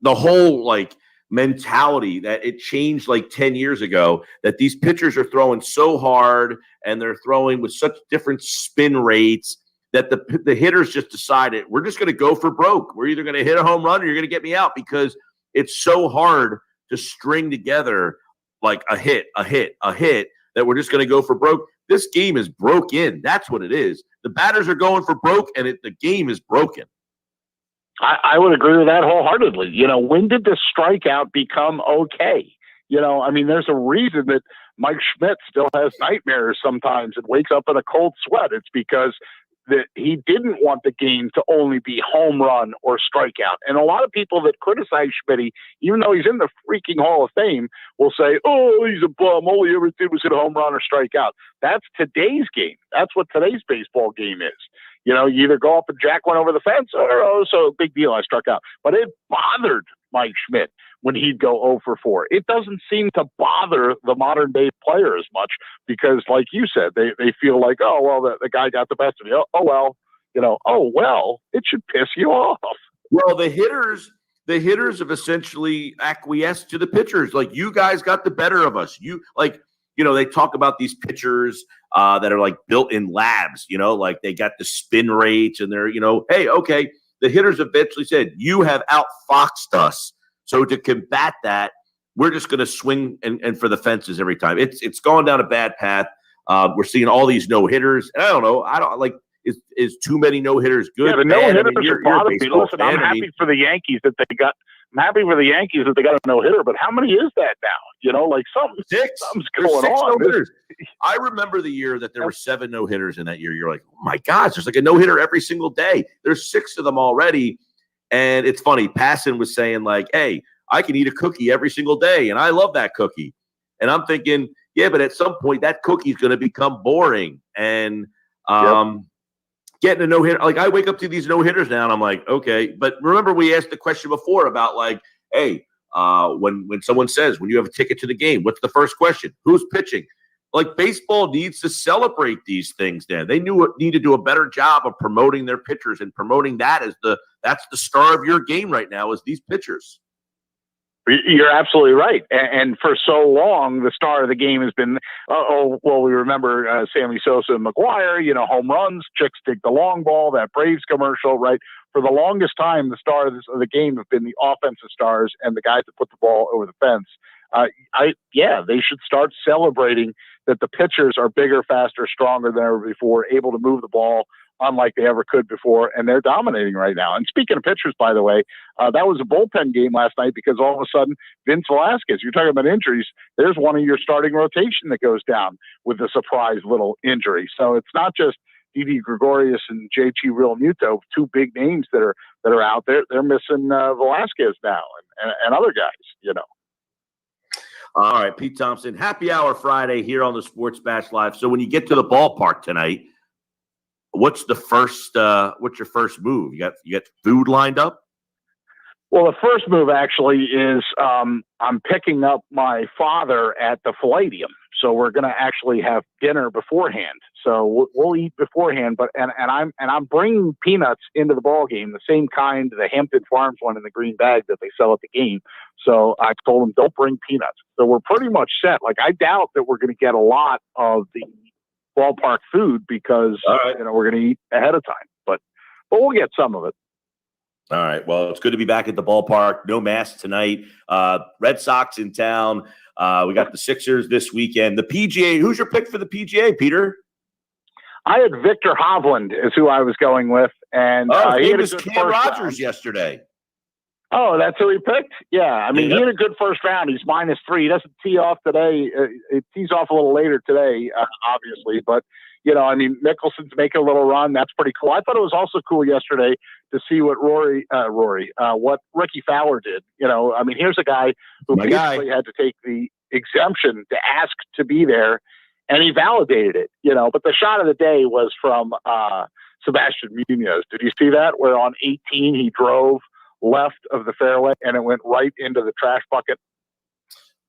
whole mentality that it changed 10 years ago, that these pitchers are throwing so hard and they're throwing with such different spin rates that the hitters just decided, we're just going to go for broke. We're either going to hit a home run or you're going to get me out, because it's so hard to string together a hit, that we're just going to go for broke. This game is broken. That's what it is. The batters are going for broke, and the game is broken. I would agree with that wholeheartedly. When did the strikeout become okay? There's a reason that Mike Schmidt still has nightmares sometimes and wakes up in a cold sweat. It's because that he didn't want the game to only be home run or strikeout. And a lot of people that criticize Schmidt, even though he's in the freaking Hall of Fame, will say, oh, he's a bum. All he ever did was hit a home run or strike out. That's today's game. That's what today's baseball game is. You either go up and jack one over the fence or, so big deal, I struck out. But it bothered Mike Schmidt when he'd go 0 for 4. It doesn't seem to bother the modern day player as much because, like you said, they feel like, oh, well, the guy got the best of you. Oh, well, it should piss you off. Well, the hitters have essentially acquiesced to the pitchers. You guys got the better of us. They talk about these pitchers that are built in labs, they got the spin rates and they're, hey, okay. The hitters eventually said, you have outfoxed us. So to combat that, we're just going to swing and for the fences every time. It's gone down a bad path. We're seeing all these no-hitters. And I don't know. Is too many no-hitters good? Yeah, the no-hitters are bothering me. Listen, I'm happy for the Yankees that they got. I'm happy for the Yankees that they got a no-hitter, but how many is that now? Something's going on. No-hitters. I remember the year that there were 7 no-hitters in that year. You're like, oh my gosh, there's a no-hitter every single day. There's 6 of them already. And it's funny. Passan was saying hey, I can eat a cookie every single day, and I love that cookie. And I'm thinking, yeah, but at some point that cookie is going to become boring. And getting a no-hitter, I wake up to these no-hitters now, and I'm like, okay. But remember, we asked the question before about hey, when someone says, when you have a ticket to the game, what's the first question? Who's pitching? Baseball needs to celebrate these things. Then they need to do a better job of promoting their pitchers and promoting that as that's the star of your game right now is these pitchers. You're absolutely right. And for so long, the star of the game has been, we remember Sammy Sosa and McGuire, home runs, chicks dig the long ball, that Braves commercial, right? For the longest time, the star of the game have been the offensive stars and the guys that put the ball over the fence. They should start celebrating that the pitchers are bigger, faster, stronger than ever before, able to move the ball unlike they ever could before, and they're dominating right now. And speaking of pitchers, by the way, that was a bullpen game last night because all of a sudden, Vince Velasquez, you're talking about injuries, there's one of your starting rotation that goes down with a surprise little injury. So it's not just Didi Gregorius and JT Realmuto, 2 big names that are out there. They're missing Velasquez now and other guys, All right, Pete Thompson, happy hour Friday here on the Sports Bash Live. So when you get to the ballpark tonight, what's your first move? You got food lined up? Well, the first move actually is I'm picking up my father at the Palladium. So we're going to actually have dinner beforehand. So we'll eat beforehand, and I'm bringing peanuts into the ball game, the same kind, the Hampton Farms one in the green bag that they sell at the game. So I told them, don't bring peanuts. So we're pretty much set. I doubt that we're going to get a lot of the ballpark food because we're going to eat ahead of time, but we'll get some of it. All right. Well, it's good to be back at the ballpark. No mask tonight. Red Sox in town. We got the Sixers this weekend. The PGA. Who's your pick for the PGA, Peter? I had Victor Hovland is who I was going with, and he was Cam Rogers yesterday. Oh, that's who he picked? Yeah. He had a good first round. He's -3. He doesn't tee off today. It tees off a little later today, obviously. But, Mickelson's making a little run. That's pretty cool. I thought it was also cool yesterday to see what what Ricky Fowler did. Here's a guy who basically had to take the exemption to ask to be there, and he validated it, But the shot of the day was from Sebastian Munoz. Did you see that? Where on 18 he drove left of the fairway and it went right into the trash bucket.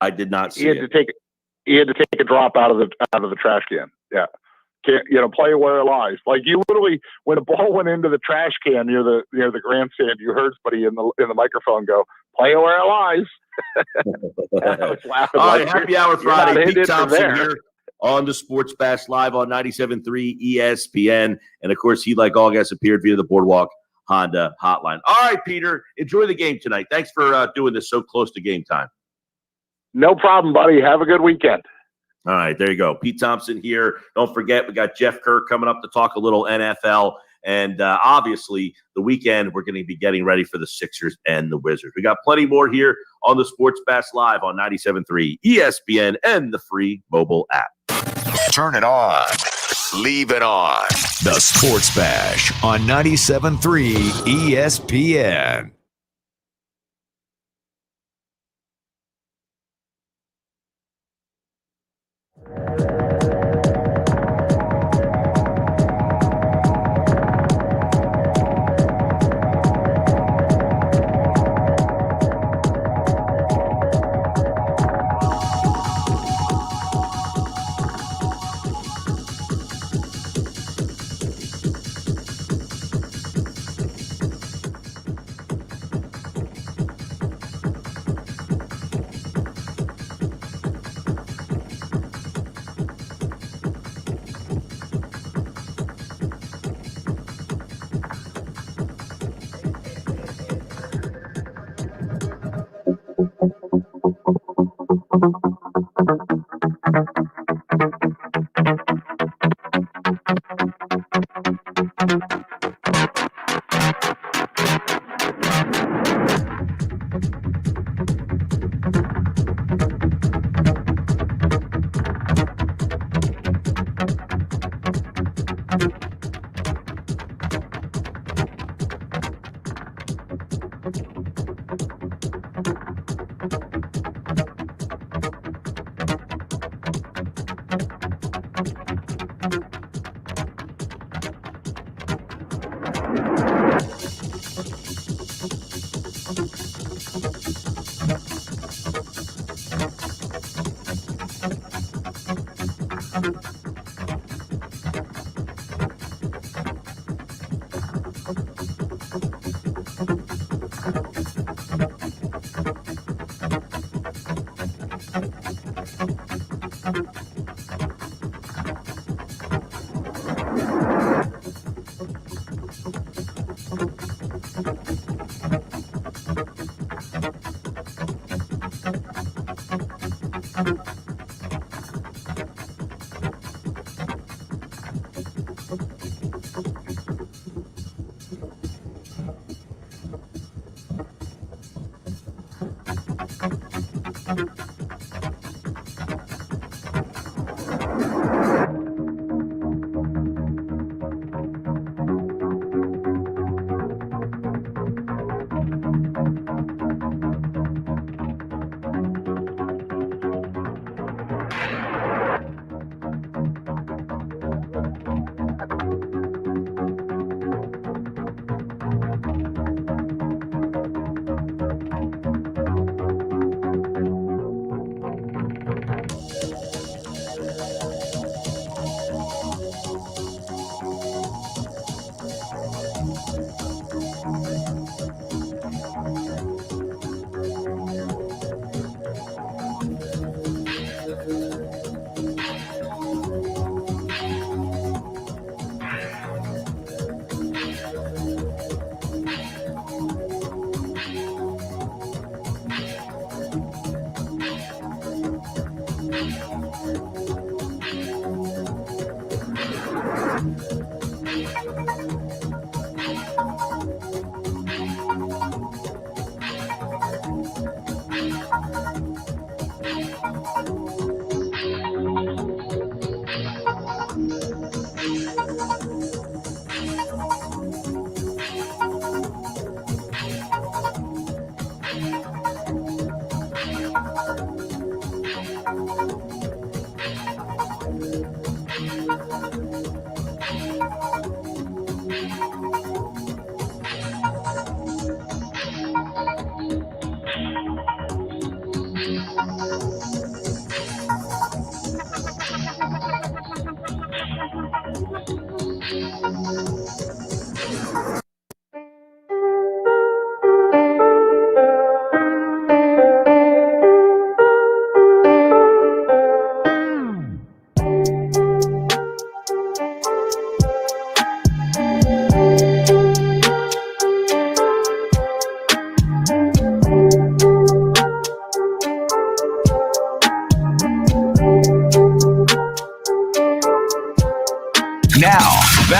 I did not see he had it. to take a drop out of the trash can. Yeah. Can't, play where it lies. Like you literally, when a ball went into the trash can near the grandstand, you heard somebody in the microphone go, "Play it where it lies." I was laughing. All right, happy hour Friday. Pete Thompson here here on the Sports Bash Live on 97.3 ESPN. And of course, he, like all guests, appeared via the Boardwalk Honda hotline. All right, Peter, enjoy the game tonight. Thanks for doing this so close to game time. No problem, buddy. Have a good weekend. All right, there you go. Pete Thompson here. Don't forget, we got Jeff Kerr coming up to talk a little NFL. And obviously, the weekend, we're going to be getting ready for the Sixers and the Wizards. We got plenty more here on the Sports Bash Live on 97.3 ESPN and the free mobile app. Turn it on. Leave it on. The Sports Bash on 97.3 ESPN.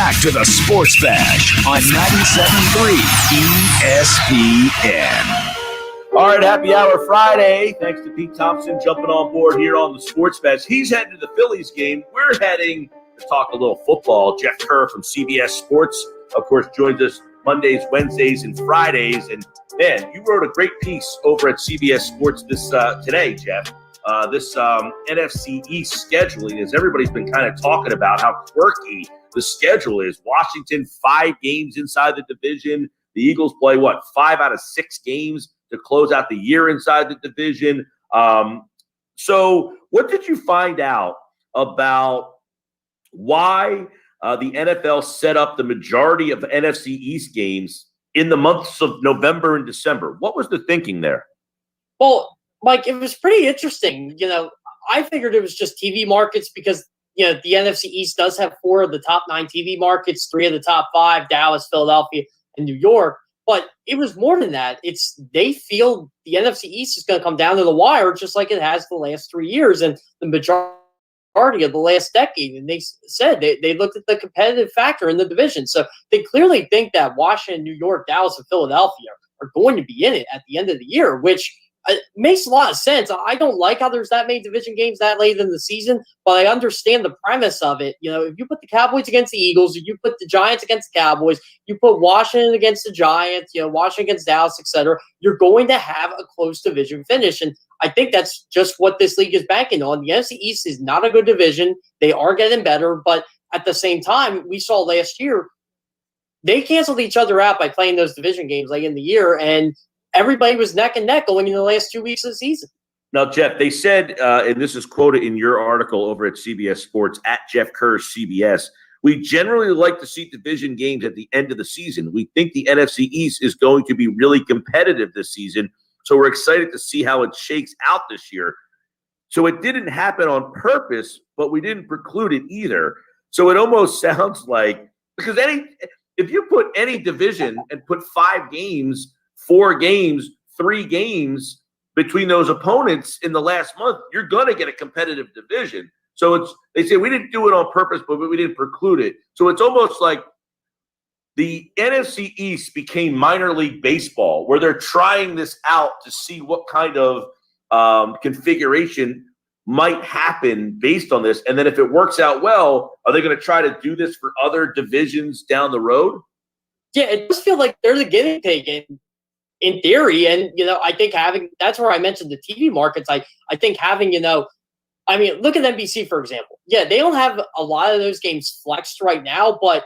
back to the Sports Bash on 97.3 ESPN. All right, happy hour Friday. Thanks to Pete Thompson jumping on board here on the Sports Bash. He's heading to the Phillies game. We're heading to talk a little football. Jeff Kerr from CBS Sports, of course, joins us Mondays, Wednesdays, and Fridays. And, man, you wrote a great piece over at CBS Sports this today, Jeff. This NFC East scheduling, as everybody's been kind of talking about how quirky the schedule is. Washington, 5 games inside the division. The Eagles play, 5 out of 6 games to close out the year inside the division. So what did you find out about why the NFL set up the majority of NFC East games in the months of November and December? What was the thinking there? Well, Mike, it was pretty interesting. I figured it was just TV markets because, the NFC East does have 4 of the top 9 TV markets, 3 of the top 5, Dallas, Philadelphia, and New York. But it was more than that. They feel the NFC East is going to come down to the wire just like it has the last 3 years and the majority of the last decade. And they said they looked at the competitive factor in the division. So they clearly think that Washington, New York, Dallas, and Philadelphia are going to be in it at the end of the year, which makes a lot of sense. I don't like how there's that many division games that late in the season, but I understand the premise of it. If you put the Cowboys against the Eagles, you put the Giants against the Cowboys, you put Washington against the Giants, Washington against Dallas, etc., you're going to have a close division finish. And I think that's just what this league is banking on. The NFC East is not a good division. They are getting better, but at the same time, we saw last year, they canceled each other out by playing those division games late in the year, and everybody was neck and neck going into the last 2 weeks of the season. Now, Jeff, they said, and this is quoted in your article over at CBS Sports, at Jeff Kerr CBS, we generally like to see division games at the end of the season. We think the NFC East is going to be really competitive this season, so we're excited to see how it shakes out this year. So it didn't happen on purpose, but we didn't preclude it either. So it almost sounds like, because if you put any division and put 5 games, 4 games, 3 games between those opponents in the last month, you're going to get a competitive division. So they say we didn't do it on purpose, but we didn't preclude it. So it's almost like the NFC East became minor league baseball, where they're trying this out to see what kind of configuration might happen based on this. And then if it works out well, are they going to try to do this for other divisions down the road? Yeah, it does feel like they're the guinea pig in theory. And, I think that's where I mentioned the TV markets. I think having, look at NBC, for example. Yeah, they don't have a lot of those games flexed right now, but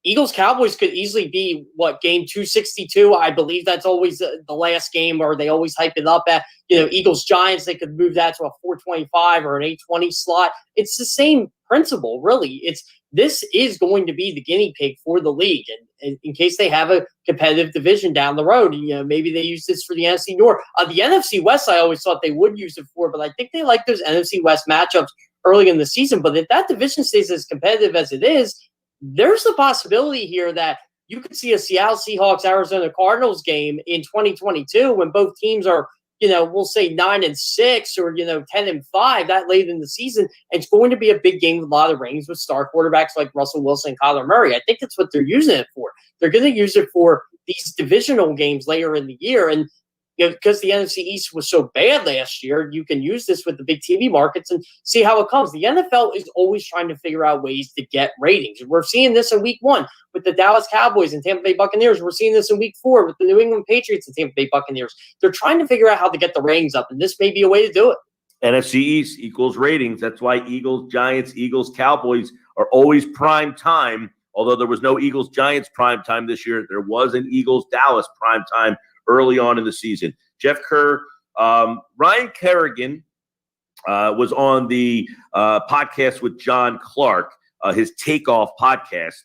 Eagles Cowboys could easily be game 262. I believe that's always the last game, or they always hype it up at, Eagles Giants. They could move that to a 425 or an 820 slot. It's the same principle, really. This is going to be the guinea pig for the league, and in case they have a competitive division down the road, maybe they use this for the NFC North. The NFC West, I always thought they would use it for, but I think they like those NFC West matchups early in the season. But if that division stays as competitive as it is, there's the possibility here that you could see a Seattle Seahawks Arizona Cardinals game in 2022 when both teams are, we'll say 9-6 or 10-5 that late in the season. And it's going to be a big game with a lot of rings with star quarterbacks like Russell Wilson and Kyler Murray. I think that's what they're using it for. They're going to use it for these divisional games later in the year. And because the NFC East was so bad last year, you can use this with the big TV markets and see how it comes. The NFL is always trying to figure out ways to get ratings. We're seeing this in week 1 with the Dallas Cowboys and Tampa Bay Buccaneers. We're seeing this in week 4 with the New England Patriots and Tampa Bay Buccaneers. They're trying to figure out how to get the ratings up, and this may be a way to do it. NFC East equals ratings. That's why Eagles, Giants, Eagles, Cowboys are always prime time. Although there was no Eagles, Giants prime time this year, there was an Eagles, Dallas prime time early on in the season. Jeff Kerr, Ryan Kerrigan was on the podcast with John Clark, his Takeoff podcast,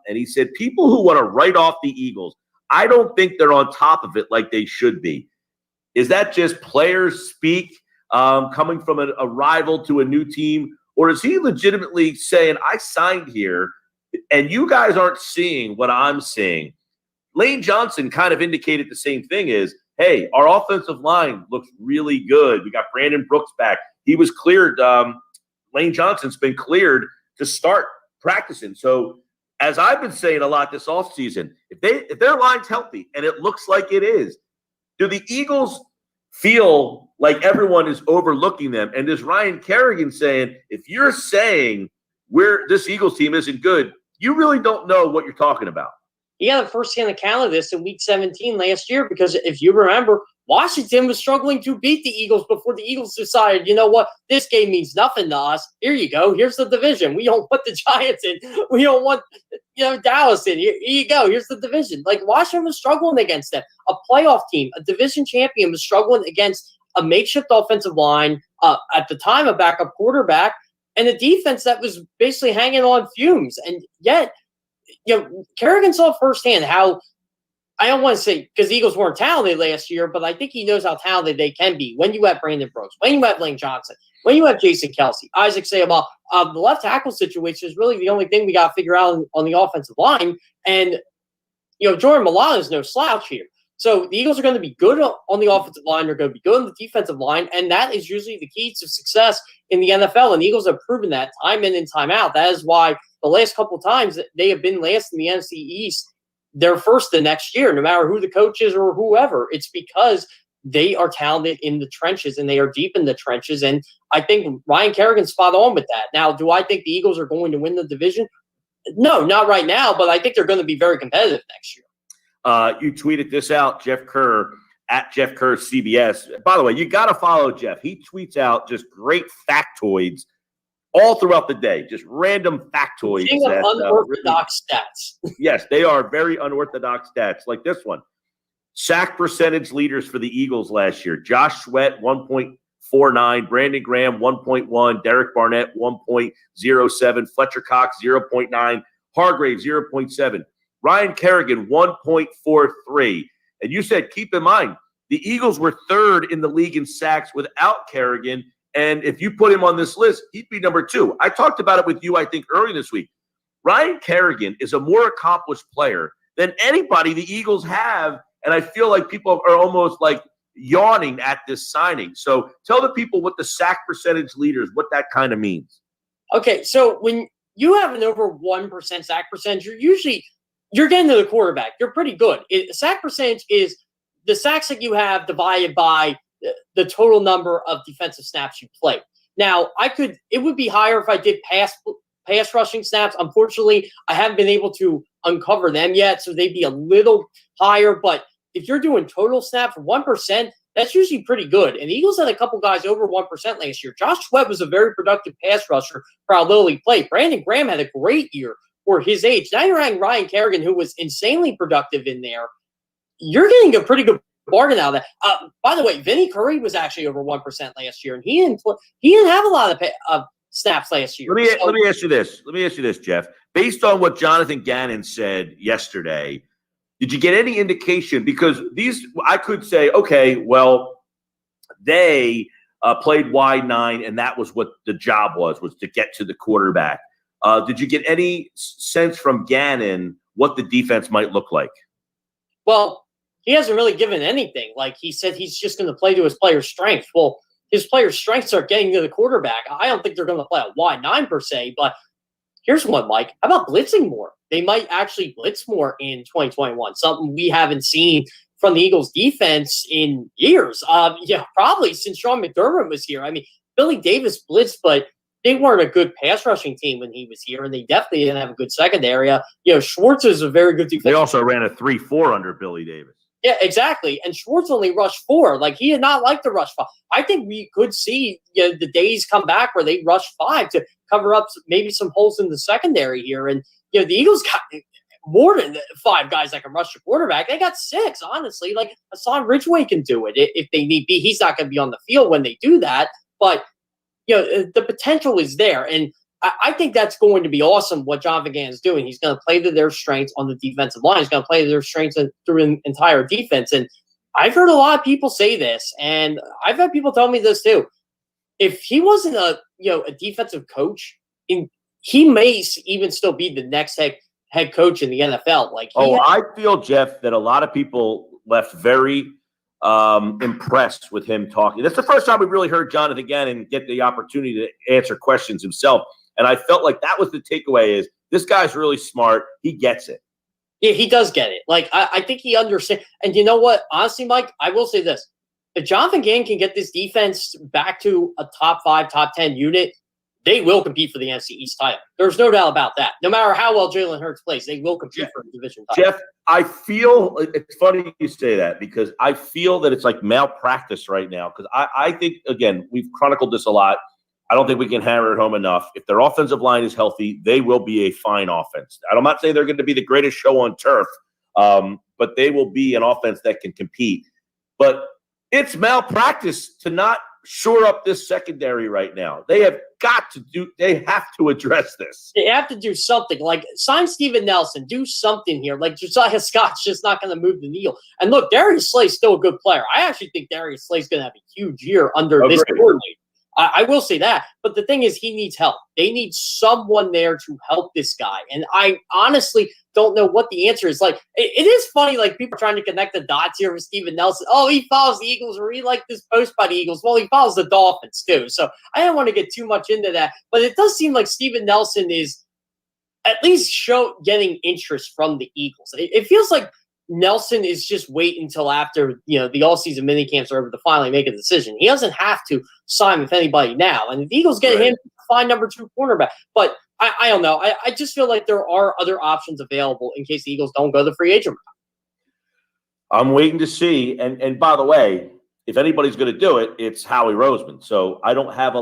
and he said people who want to write off the Eagles, I don't think they're on top of it like they should be. Is that just players speak coming from a rival to a new team, or is he legitimately saying, I signed here and you guys aren't seeing what I'm seeing? Lane Johnson kind of indicated the same thing is, hey, our offensive line looks really good. We got Brandon Brooks back. He was cleared. Lane Johnson's been cleared to start practicing. So as I've been saying a lot this offseason, if their line's healthy, and it looks like it is, do the Eagles feel like everyone is overlooking them? And is Ryan Kerrigan saying, if you're saying this Eagles team isn't good, you really don't know what you're talking about? He had a first-hand account of this in Week 17 last year because if you remember, Washington was struggling to beat the Eagles before the Eagles decided, you know what, this game means nothing to us. Here you go. Here's the division. We don't want the Giants in. We don't want, Dallas in. Here you go. Here's the division. Like, Washington was struggling against them. A playoff team, a division champion was struggling against a makeshift offensive line, at the time a backup quarterback, and a defense that was basically hanging on fumes. And yet, Kerrigan saw firsthand how, I don't want to say because the Eagles weren't talented last year, but I think he knows how talented they can be when you have Brandon Brooks, when you have Lane Johnson, when you have Jason Kelsey, Isaac Seumalo. The left tackle situation is really the only thing we got to figure out on the offensive line. And, Jordan Milano is no slouch here. So the Eagles are going to be good on the offensive line. They're going to be good on the defensive line. And that is usually the key to success in the NFL. And the Eagles have proven that time in and time out. That is why the last couple of times that they have been last in the NFC East, they're first the next year, no matter who the coach is or whoever. It's because they are talented in the trenches and they are deep in the trenches. And I think Ryan Kerrigan's spot on with that. Now, do I think the Eagles are going to win the division? No, not right now, but I think they're going to be very competitive next year. You tweeted this out, Jeff Kerr, at Jeff Kerr CBS. By the way, you got to follow Jeff. He tweets out just great factoids all throughout the day, just random factoids. Unorthodox stats. Yes, they are very unorthodox stats, like this one. Sack percentage leaders for the Eagles last year. Josh Sweat, 1.49. Brandon Graham, 1.1. Derek Barnett, 1.07. Fletcher Cox, 0.9. Hargrave, 0.7. Ryan Kerrigan, 1.43. And you said, keep in mind, the Eagles were third in the league in sacks without Kerrigan. And if you put him on this list, he'd be number 2. I talked about it with you, I think, early this week. Ryan Kerrigan is a more accomplished player than anybody the Eagles have. And I feel like people are almost like yawning at this signing. So tell the people what the sack percentage leaders, what that kind of means. Okay, so when you have an over 1% sack percentage, you're getting to the quarterback. You're pretty good. Sack percentage is the sacks that you have divided by the total number of defensive snaps you play. Now, it would be higher if I did pass rushing snaps. Unfortunately, I haven't been able to uncover them yet, so they'd be a little higher. But if you're doing total snaps, 1%, that's usually pretty good. And the Eagles had a couple guys over 1% last year. Josh Sweat was a very productive pass rusher for how little he played. Brandon Graham had a great year for his age. Now you're having Ryan Kerrigan, who was insanely productive in there. You're getting a pretty good bargain out of that. By the way, Vinny Curry was actually over 1% last year, and he didn't have a lot of snaps last year. Let me ask you this, Jeff. Based on what Jonathan Gannon said yesterday, did you get any indication? Because I could say, okay, well, they played wide 9, and that was what the job was to get to the quarterback. Did you get any sense from Gannon what the defense might look like? Well, he hasn't really given anything. Like he said, he's just going to play to his players' strengths. Well, his players' strengths are getting to the quarterback. I don't think they're going to play a wide 9 per se, but here's one, Mike. How about blitzing more? They might actually blitz more in 2021, something we haven't seen from the Eagles defense in years. Probably since Sean McDermott was here. I mean, Billy Davis blitzed, but they weren't a good pass rushing team when he was here, and they definitely didn't have a good secondary. Schwartz is a very good defense. They also ran a 3-4 under Billy Davis. Yeah, exactly. And Schwartz only rushed 4. Like, he did not like to rush 5. I think we could see the days come back where they rush 5 to cover up maybe some holes in the secondary here. And, the Eagles got more than 5 guys that can rush the quarterback. They got 6, honestly. Like, Hassan Ridgeway can do it if they need be. He's not going to be on the field when they do that. But, the potential is there. And I think that's going to be awesome what Jonathan Gannon is doing. He's going to play to their strengths on the defensive line. He's going to play to their strengths through an entire defense. And I've heard a lot of people say this, and I've had people tell me this too. If he wasn't a defensive coach, he may even still be the next head coach in the NFL. I feel, Jeff, that a lot of people left very impressed with him talking. That's the first time we really heard Jonathan Gannon get the opportunity to answer questions himself. And I felt like that was the takeaway is This guy's really smart. He gets it. Yeah, he does get it. Like, I think he understands. And you know what? Honestly, Mike, I will say this. If Jonathan Gann can get this defense back to a top 5, top 10 unit, they will compete for the NFC East title. There's no doubt about that. No matter how well Jalen Hurts plays, they will compete for the division title. Jeff, I feel it's funny you say that because I feel that it's like malpractice right now because I think, again, we've chronicled this a lot. I don't think we can hammer it home enough. If their offensive line is healthy, they will be a fine offense. I'm not saying they're going to be the greatest show on turf, but they will be an offense that can compete. But it's malpractice to not shore up this secondary right now. They have to address this. They have to do something. Like, sign Steven Nelson, do something here. Like, Josiah Scott's just not going to move the needle. And look, Darius Slay's still a good player. I actually think Darius Slay's going to have a huge year under this coordinator. I will say that. But the thing is, he needs help. They need someone there to help this guy. And I honestly don't know what the answer is. Like, it is funny, like, people are trying to connect the dots here with Steven Nelson. Oh, he follows the Eagles, or he liked this post by the Eagles. Well, he follows the Dolphins, too. So I don't want to get too much into that. But it does seem like Steven Nelson is at least getting interest from the Eagles. It feels like Nelson is just waiting until after, the all-season minicamps are over to finally make a decision. He doesn't have to sign with anybody now. And if the Eagles get him, find number 2 cornerback. But I don't know. I just feel like there are other options available in case the Eagles don't go the free agent route. I'm waiting to see. And by the way, if anybody's going to do it, it's Howie Roseman. So I don't have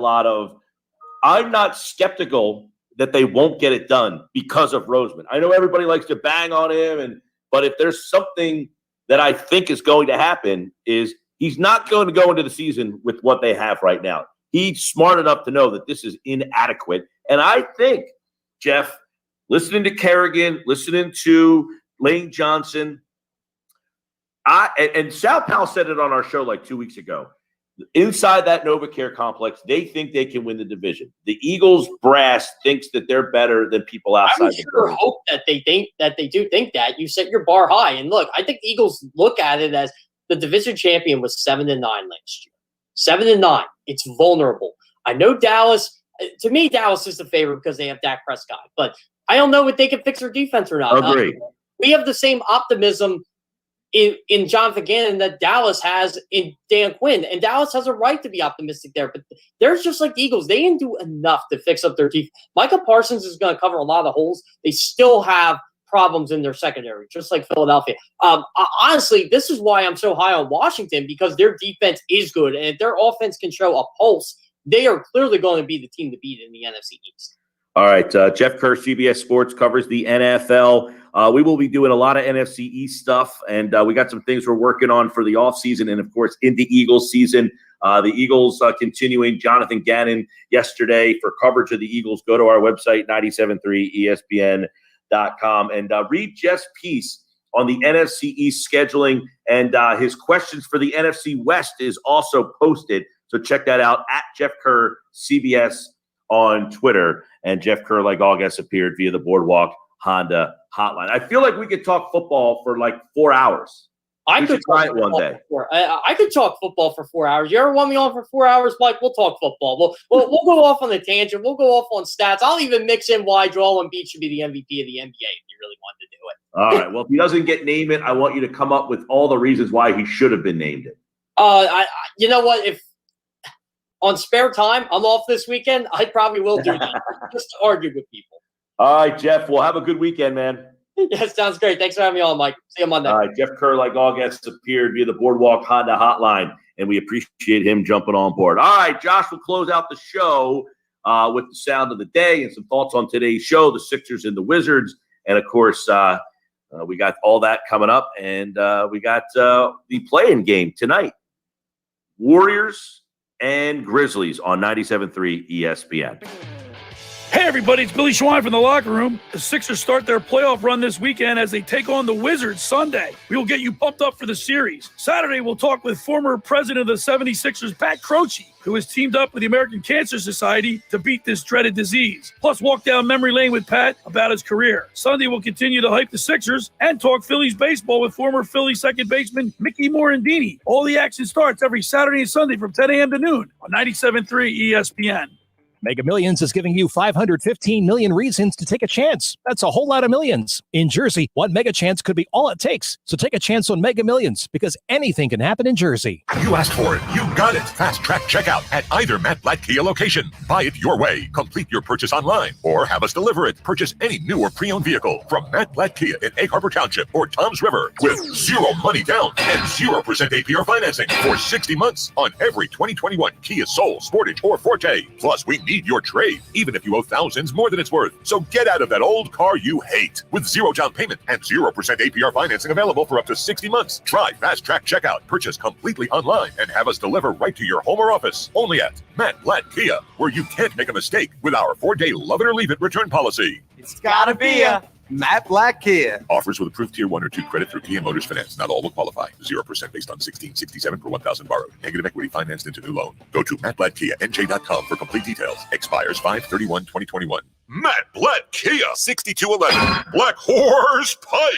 I'm not skeptical that they won't get it done because of Roseman. I know everybody likes to bang on him but if there's something that I think is going to happen is he's not going to go into the season with what they have right now. He's smart enough to know that this is inadequate. And I think, Jeff, listening to Kerrigan, listening to Lane Johnson, and Sal Powell said it on our show like 2 weeks ago. Inside that NovaCare complex, they think they can win the division. The Eagles brass thinks that they're better than people outside. I would hope that they do think that. You set your bar high. And look, I think the Eagles look at it as the division champion was 7-9 last year. 7-9. It's vulnerable. I know Dallas. To me, Dallas is the favorite because they have Dak Prescott. But I don't know if they can fix their defense or not. Agree. We have the same optimism in Jonathan Gannon that Dallas has in Dan Quinn. And Dallas has a right to be optimistic there. But they're just like the Eagles. They didn't do enough to fix up their defense. Micah Parsons is going to cover a lot of the holes. They still have problems in their secondary, just like Philadelphia. Honestly, this is why I'm so high on Washington, because their defense is good. And if their offense can show a pulse, they are clearly going to be the team to beat in the NFC East. All right. Jeff Kerr, CBS Sports, covers the NFL. We will be doing a lot of NFC East stuff, and we got some things we're working on for the offseason and, of course, in the Eagles season. The Eagles continuing Jonathan Gannon yesterday. For coverage of the Eagles, go to our website, 973ESPN.com, and read Jeff's piece on the NFC East scheduling, and his questions for the NFC West is also posted. So check that out at Jeff Kerr, CBS on Twitter. And Jeff Kerr, like August, appeared via the Boardwalk Honda hotline. I feel like we could talk football for like 4 hours. I could try it one day. I could talk football for 4 hours. You ever want me on for 4 hours, Mike? We'll talk football. We'll go off on the tangent. We'll go off on stats. I'll even mix in why Joel Embiid should be the MVP of the NBA if you really wanted to do it. All right. Well, if he doesn't get named it, I want you to come up with all the reasons why he should have been named it. You know what? If on spare time, I'm off this weekend, I probably will do that just to argue with people. All right, Jeff. Well, have a good weekend, man. Yes, sounds great. Thanks for having me on, Mike. See you Monday. All right, Jeff Kerr, like August, appeared via the Boardwalk Honda hotline, and we appreciate him jumping on board. All right, Josh will close out the show with the sound of the day and some thoughts on today's show, the Sixers and the Wizards. And, of course, we got all that coming up, and we got the play-in game tonight. Warriors and Grizzlies on 97.3 ESPN. Hey, everybody, it's Billy Schwein from the locker room. The Sixers start their playoff run this weekend as they take on the Wizards Sunday. We will get you pumped up for the series. Saturday, we'll talk with former president of the 76ers, Pat Croce, who has teamed up with the American Cancer Society to beat this dreaded disease. Plus, walk down memory lane with Pat about his career. Sunday, we'll continue to hype the Sixers and talk Phillies baseball with former Phillies second baseman Mickey Morandini. All the action starts every Saturday and Sunday from 10 a.m. to noon on 97.3 ESPN. Mega Millions is giving you 515 million reasons to take a chance. That's a whole lot of millions. In Jersey, one mega chance could be all it takes. So take a chance on Mega Millions because anything can happen in Jersey. You asked for it. You got it. Fast track checkout at either Matt Blatt Kia location. Buy it your way. Complete your purchase online or have us deliver it. Purchase any new or pre-owned vehicle from Matt Blatt Kia in Egg Harbor Township or Toms River with zero money down and 0% APR financing for 60 months on every 2021 Kia Soul, Sportage, or Forte. Plus, we need your trade, even if you owe thousands more than it's worth. So get out of that old car you hate with zero down payment and 0% APR financing available for up to 60 months. Try Fast Track Checkout. Purchase completely online and have us deliver right to your home or office. Only at Matt Blatt Kia, where you can't make a mistake with our 4-day love it or leave it return policy. It's gotta be a Matt Blatt Kia. Offers with approved Tier 1 or 2 credit through Kia Motors Finance. Not all will qualify. 0% based on 1667 per 1,000 borrowed. Negative equity financed into new loan. Go to mattblattkianj.com for complete details. Expires 5/31/2021. Matt Blatt Kia, 6211 Black Horse Pike,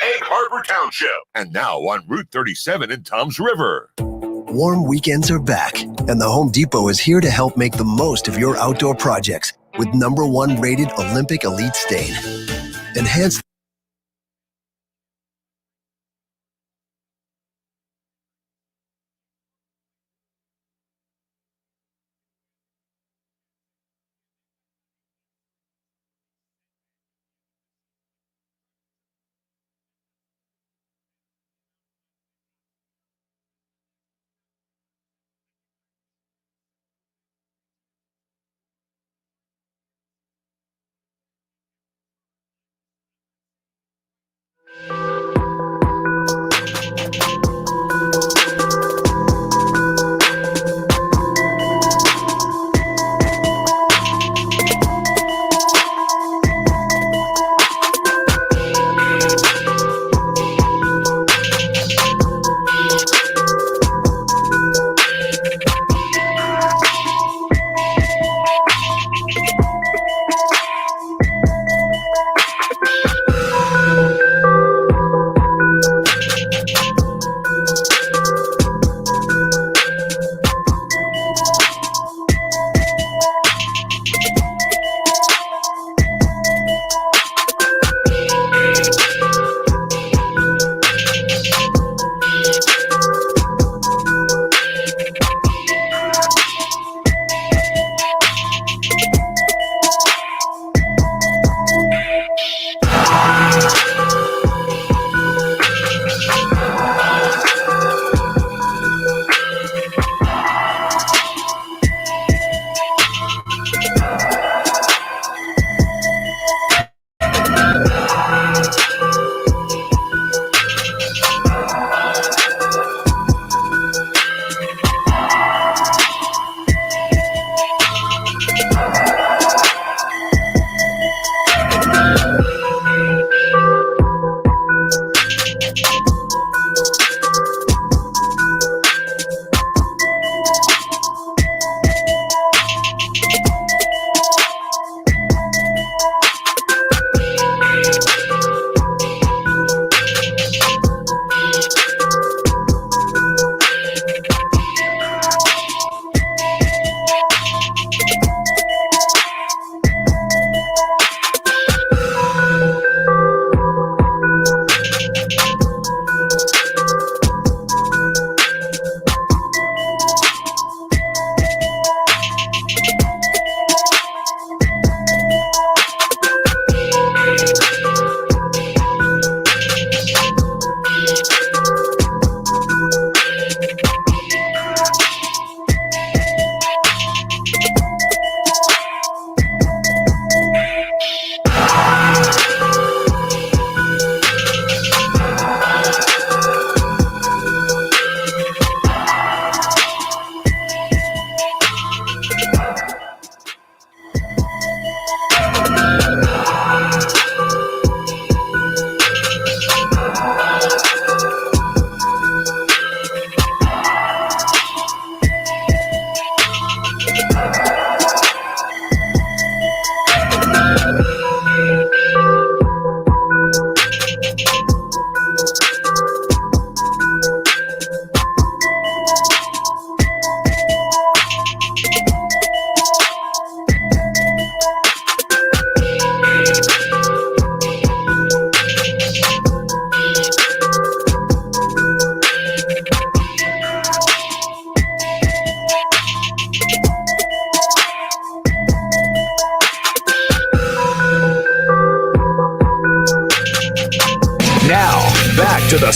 Egg Harbor Township, and now on Route 37 in Toms River. Warm weekends are back, and the Home Depot is here to help make the most of your outdoor projects with #1 rated Olympic Elite Stain. Enhance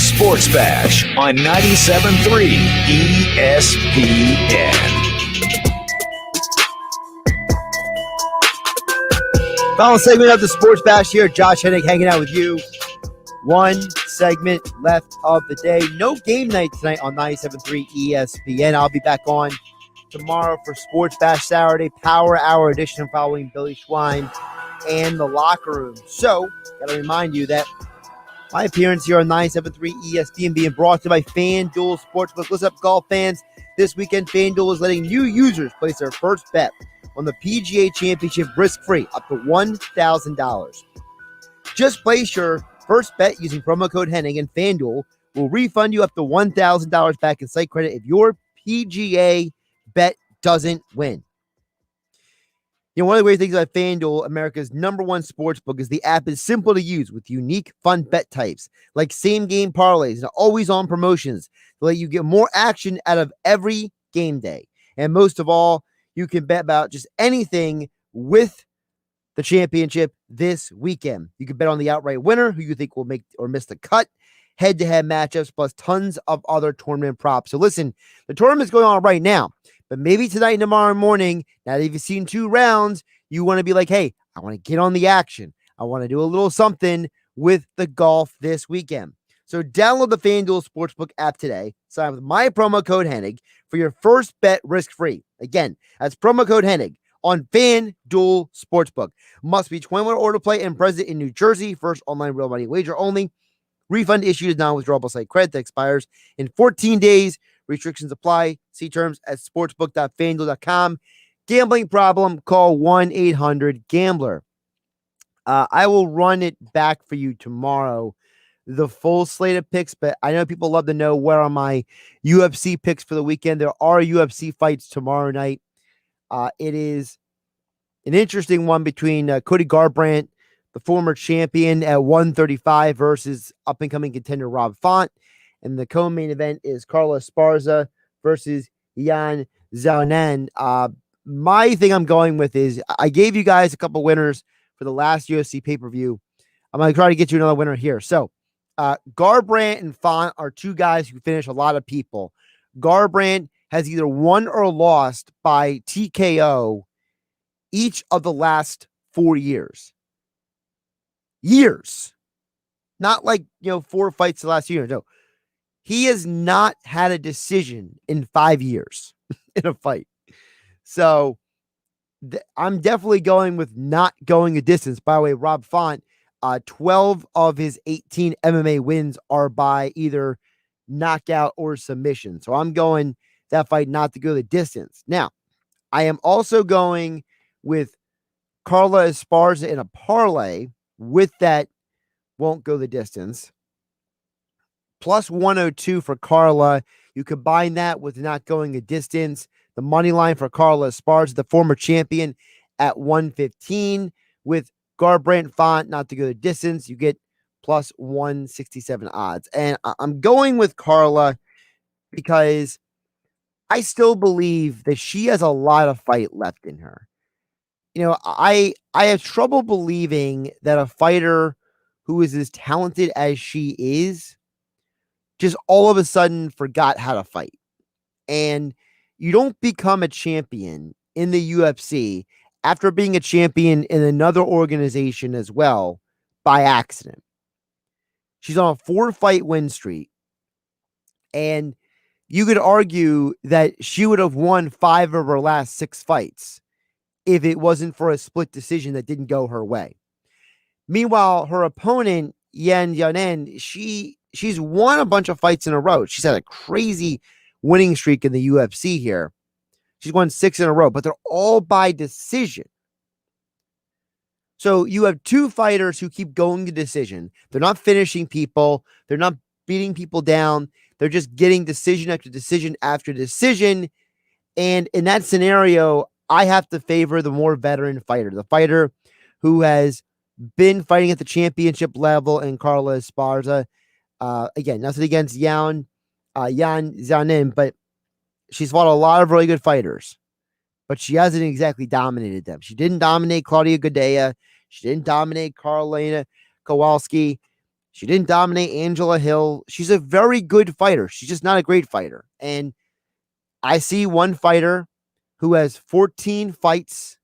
Sports Bash on 97.3 ESPN. Final segment of the Sports Bash here. Josh Hennig hanging out with you. One segment left of the day. No game night tonight on 97.3 ESPN. I'll be back on tomorrow for Sports Bash Saturday, Power Hour edition following Billy Schwein and the Locker Room. So, got to remind you that my appearance here on 97.3 ESPN being brought to you by FanDuel Sportsbook. Listen up, golf fans. This weekend, FanDuel is letting new users place their first bet on the PGA Championship risk-free, up to $1,000. Just place your first bet using promo code Hennig, and FanDuel will refund you up to $1,000 back in site credit if your PGA bet doesn't win. You know, one of the great things about FanDuel, America's #1 sportsbook, is the app is simple to use with unique, fun bet types like same-game parlays and always-on promotions to let you get more action out of every game day. And most of all, you can bet about just anything with the championship this weekend. You can bet on the outright winner, who you think will make or miss the cut, head-to-head matchups, plus tons of other tournament props. So listen, the tournament's going on right now. But maybe tonight and tomorrow morning, now that you've seen 2 rounds, you want to be like, hey, I want to get on the action. I want to do a little something with the golf this weekend. So download the FanDuel Sportsbook app today. Sign up with my promo code Hennig for your first bet risk-free. Again, that's promo code Hennig on FanDuel Sportsbook. Must be 21 or to play and present in New Jersey. First online real money wager only. Refund issued is non-withdrawable site credit that expires in 14 days. Restrictions apply. See terms at sportsbook.fanduel.com. Gambling problem? Call 1-800-GAMBLER. I will run it back for you tomorrow, the full slate of picks, but I know people love to know where are my UFC picks for the weekend. There are UFC fights tomorrow night. It is an interesting one between Cody Garbrandt, the former champion, at 135 versus up-and-coming contender Rob Font. And the co-main event is Carla Esparza versus Yan Xiaonan. My thing I'm going with is I gave you guys a couple winners for the last UFC pay-per-view. I'm going to try to get you another winner here. So Garbrandt and Font are 2 guys who finish a lot of people. Garbrandt has either won or lost by TKO each of the last 4 years. Years. Not like, 4 fights the last year. No. He has not had a decision in 5 years in a fight. So I'm definitely going with not going a distance. By the way, Rob Font, 12 of his 18 MMA wins are by either knockout or submission. So I'm going that fight not to go the distance. Now, I am also going with Carla Esparza in a parlay with that won't go the distance. Plus 102 for Carla. You combine that with not going a distance. The money line for Carla Esparza, the former champion, at 115. With Garbrandt Font not to go the distance, you get plus 167 odds. And I'm going with Carla because I still believe that she has a lot of fight left in her. I have trouble believing that a fighter who is as talented as she is just all of a sudden forgot how to fight. And you don't become a champion in the UFC after being a champion in another organization as well by accident. She's on a 4-fight win streak. And you could argue that she would have won 5 of her last 6 fights if it wasn't for a split decision that didn't go her way. Meanwhile, her opponent, Yan Xiaonan, she's won a bunch of fights in a row. She's had a crazy winning streak in the UFC here. She's won 6 in a row, but they're all by decision. So you have 2 fighters who keep going to decision. They're not finishing people. They're not beating people down. They're just getting decision after decision after decision. And in that scenario, I have to favor the more veteran fighter, the fighter who has been fighting at the championship level in Carla Esparza. Again, nothing against Yan Xiaonan, but she's fought a lot of really good fighters, but she hasn't exactly dominated them. She didn't dominate Claudia Gadelha. She didn't dominate Karolina Kowalski. She didn't dominate Angela Hill. She's a very good fighter. She's just not a great fighter. And I see one fighter who has 14 fights,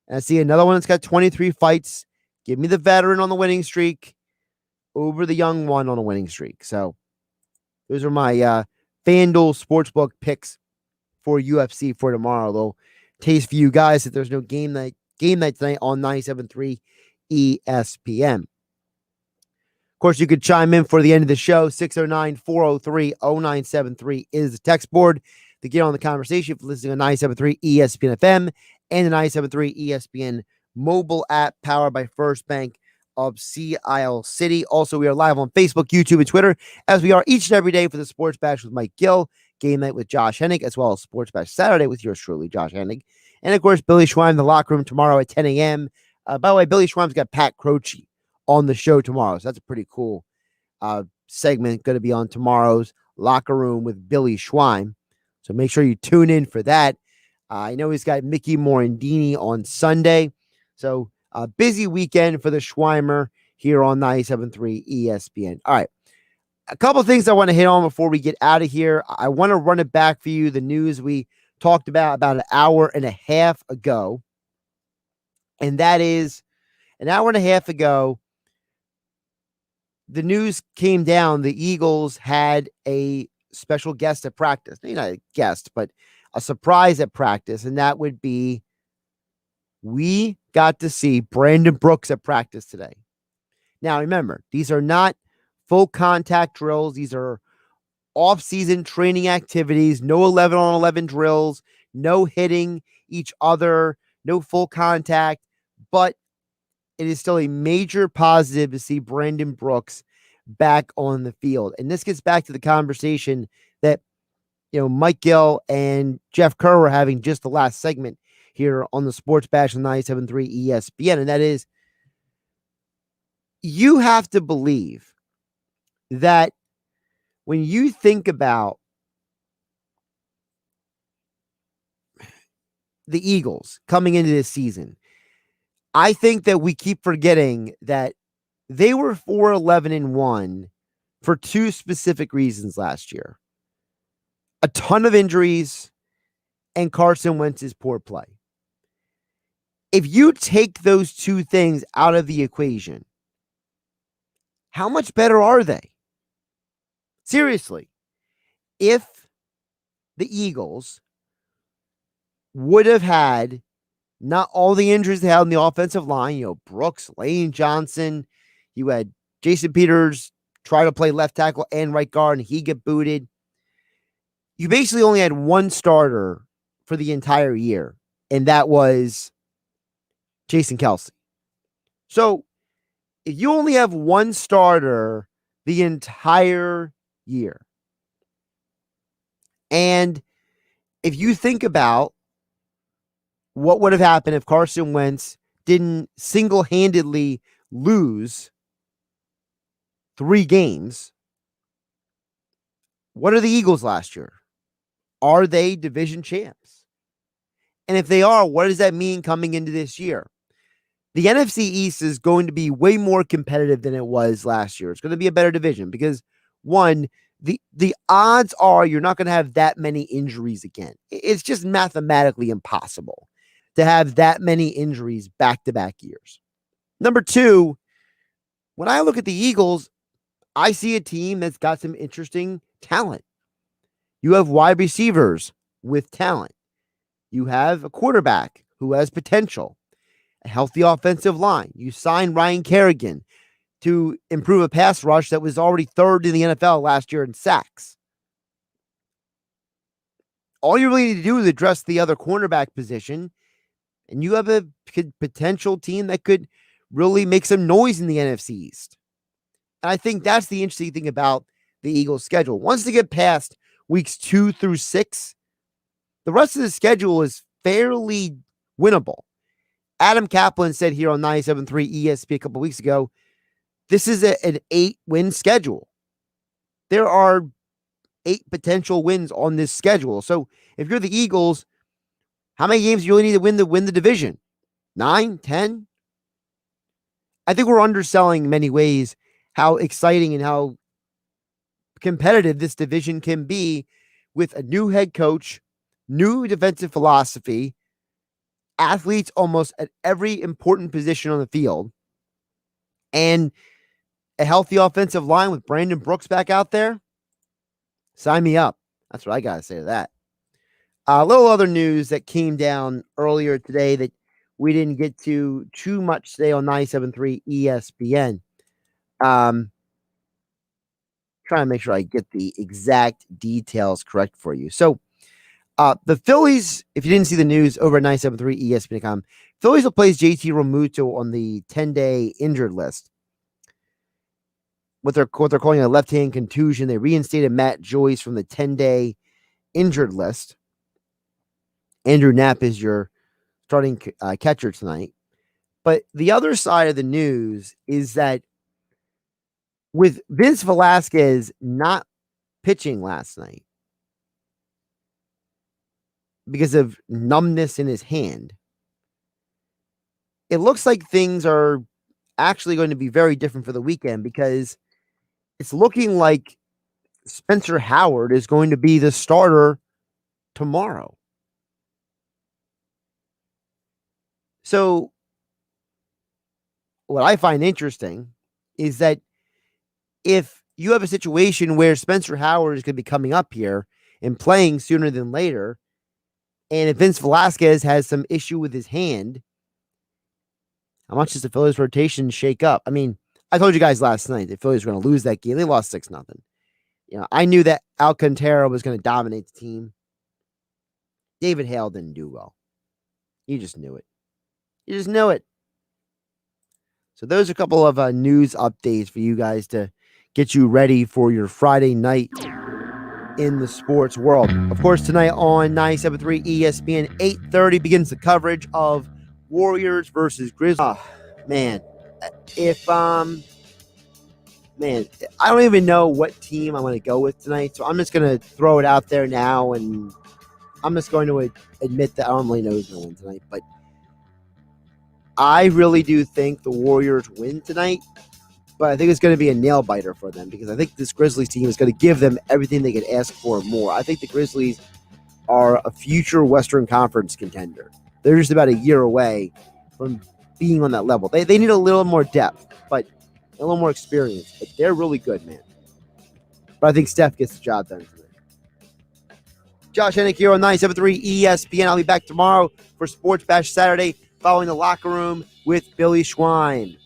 and I see another one that's got 23 fights. Give me the veteran on the winning streak over the young one on a winning streak. So those are my FanDuel Sportsbook picks for UFC for tomorrow. Though, taste for you guys that there's no game night tonight on 97.3 ESPN. Of course, you could chime in for the end of the show. 609-403-0973 is the text board to get on the conversation. If you're listening on 97.3 ESPN FM and the 97.3 ESPN mobile app powered by First Bank of Sea Isle City. Also, we are live on Facebook, YouTube, and Twitter, as we are each and every day for the Sports Bash with Mike Gill, Game Night with Josh Hennig, as well as Sports Bash Saturday with yours truly, Josh Hennig. And, of course, Billy Schwein in the locker room tomorrow at 10 a.m. By the way, Billy Schwein's got Pat Croce on the show tomorrow, so that's a pretty cool segment going to be on tomorrow's locker room with Billy Schwein. So make sure you tune in for that. I know he's got Mickey Morandini on Sunday. So a busy weekend for the Schweimer here on 97.3 ESPN. All right. A couple of things I want to hit on before we get out of here. I want to run it back for you. The news we talked about an hour and a half ago. And that is an hour and a half ago, the news came down. The Eagles had a special guest at practice. Maybe not a guest, but a surprise at practice. And that would be, we got to see Brandon Brooks at practice today. Now, remember, these are not full contact drills. These are off-season training activities, no 11-on-11 drills, no hitting each other, no full contact, but it is still a major positive to see Brandon Brooks back on the field. And this gets back to the conversation that, Mike Gill and Jeff Kerr were having just the last segment here on the Sports Bash on 97.3 ESPN. And that is, you have to believe that when you think about the Eagles coming into this season, I think that we keep forgetting that they were 4-11-1 for two specific reasons last year. A ton of injuries and Carson Wentz's poor play. If you take those two things out of the equation, how much better are they? Seriously, if the Eagles would have had not all the injuries they had on the offensive line, Brooks, Lane Johnson, you had Jason Peters try to play left tackle and right guard, and he get booted. You basically only had one starter for the entire year, and that was Jason Kelce. So if you only have one starter the entire year, and if you think about what would have happened if Carson Wentz didn't single-handedly lose 3 games, what are the Eagles last year? Are they division champs? And if they are, what does that mean coming into this year? The NFC East is going to be way more competitive than it was last year. It's going to be a better division because, one, the odds are you're not going to have that many injuries again. It's just mathematically impossible to have that many injuries back-to-back years. Number 2, when I look at the Eagles, I see a team that's got some interesting talent. You have wide receivers with talent. You have a quarterback who has potential, a healthy offensive line. You signed Ryan Kerrigan to improve a pass rush that was already 3rd in the NFL last year in sacks. All you really need to do is address the other cornerback position, and you have a potential team that could really make some noise in the NFC East. And I think that's the interesting thing about the Eagles' schedule. Once they get past weeks 2 through 6, the rest of the schedule is fairly winnable. Adam Kaplan said here on 97.3 ESP a couple weeks ago, this is an 8-win schedule. There are 8 potential wins on this schedule. So if you're the Eagles, how many games do you really need to win the division? 9, 10? I think we're underselling in many ways how exciting and how competitive this division can be with a new head coach, new defensive philosophy, athletes almost at every important position on the field, and a healthy offensive line with Brandon Brooks back out there. Sign me up. That's what I got to say to that. A little other news that came down earlier today that we didn't get to too much today on 97.3 ESPN. Trying to make sure I get the exact details correct for you. So, the Phillies, if you didn't see the news over at 97.3 ESPN.com, Phillies will place JT Realmuto on the 10-day injured list. What they're calling a left-hand contusion. They reinstated Matt Joyce from the 10-day injured list. Andrew Knapp is your starting catcher tonight. But the other side of the news is that with Vince Velasquez not pitching last night because of numbness in his hand, it looks like things are actually going to be very different for the weekend, because it's looking like Spencer Howard is going to be the starter tomorrow. So what I find interesting is that if you have a situation where Spencer Howard is going to be coming up here and playing sooner than later, and if Vince Velasquez has some issue with his hand, how much does the Phillies rotation shake up? I mean, I told you guys last night the Phillies were going to lose that game. They lost 6-0. You know, I knew that Alcantara was going to dominate the team. David Hale didn't do well. You just knew it. You just knew it. So those are a couple of news updates for you guys to get you ready for your Friday night in the sports world. Of course, tonight on 97.3 ESPN, 8:30 begins the coverage of Warriors versus Grizzlies. Man, I don't even know what team I'm going to go with tonight, so I'm just going to throw it out there now, and I'm just going to admit that I don't really know who's going to win tonight, but I really do think the Warriors win tonight, but I think it's going to be a nail-biter for them, because I think this Grizzlies team is going to give them everything they could ask for and more. I think the Grizzlies are a future Western Conference contender. They're just about a year away from being on that level. They need a little more depth, but a little more experience. But they're really good, man. But I think Steph gets the job done tonight. Josh Hennick here on 97.3 ESPN. I'll be back tomorrow for Sports Bash Saturday, following the locker room with Billy Schwein.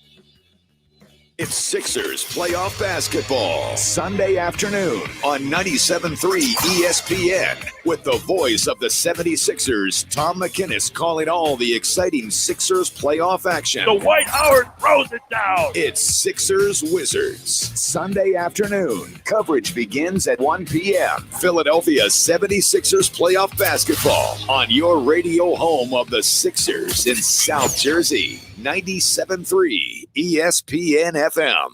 It's Sixers playoff basketball Sunday afternoon on 97.3 ESPN with the voice of the 76ers, Tom McInnes, calling all the exciting Sixers playoff action. The White Howard throws it down. It's Sixers Wizards Sunday afternoon. Coverage begins at 1 p.m. Philadelphia 76ers playoff basketball on your radio home of the Sixers in South Jersey. 97.3 ESPN FM.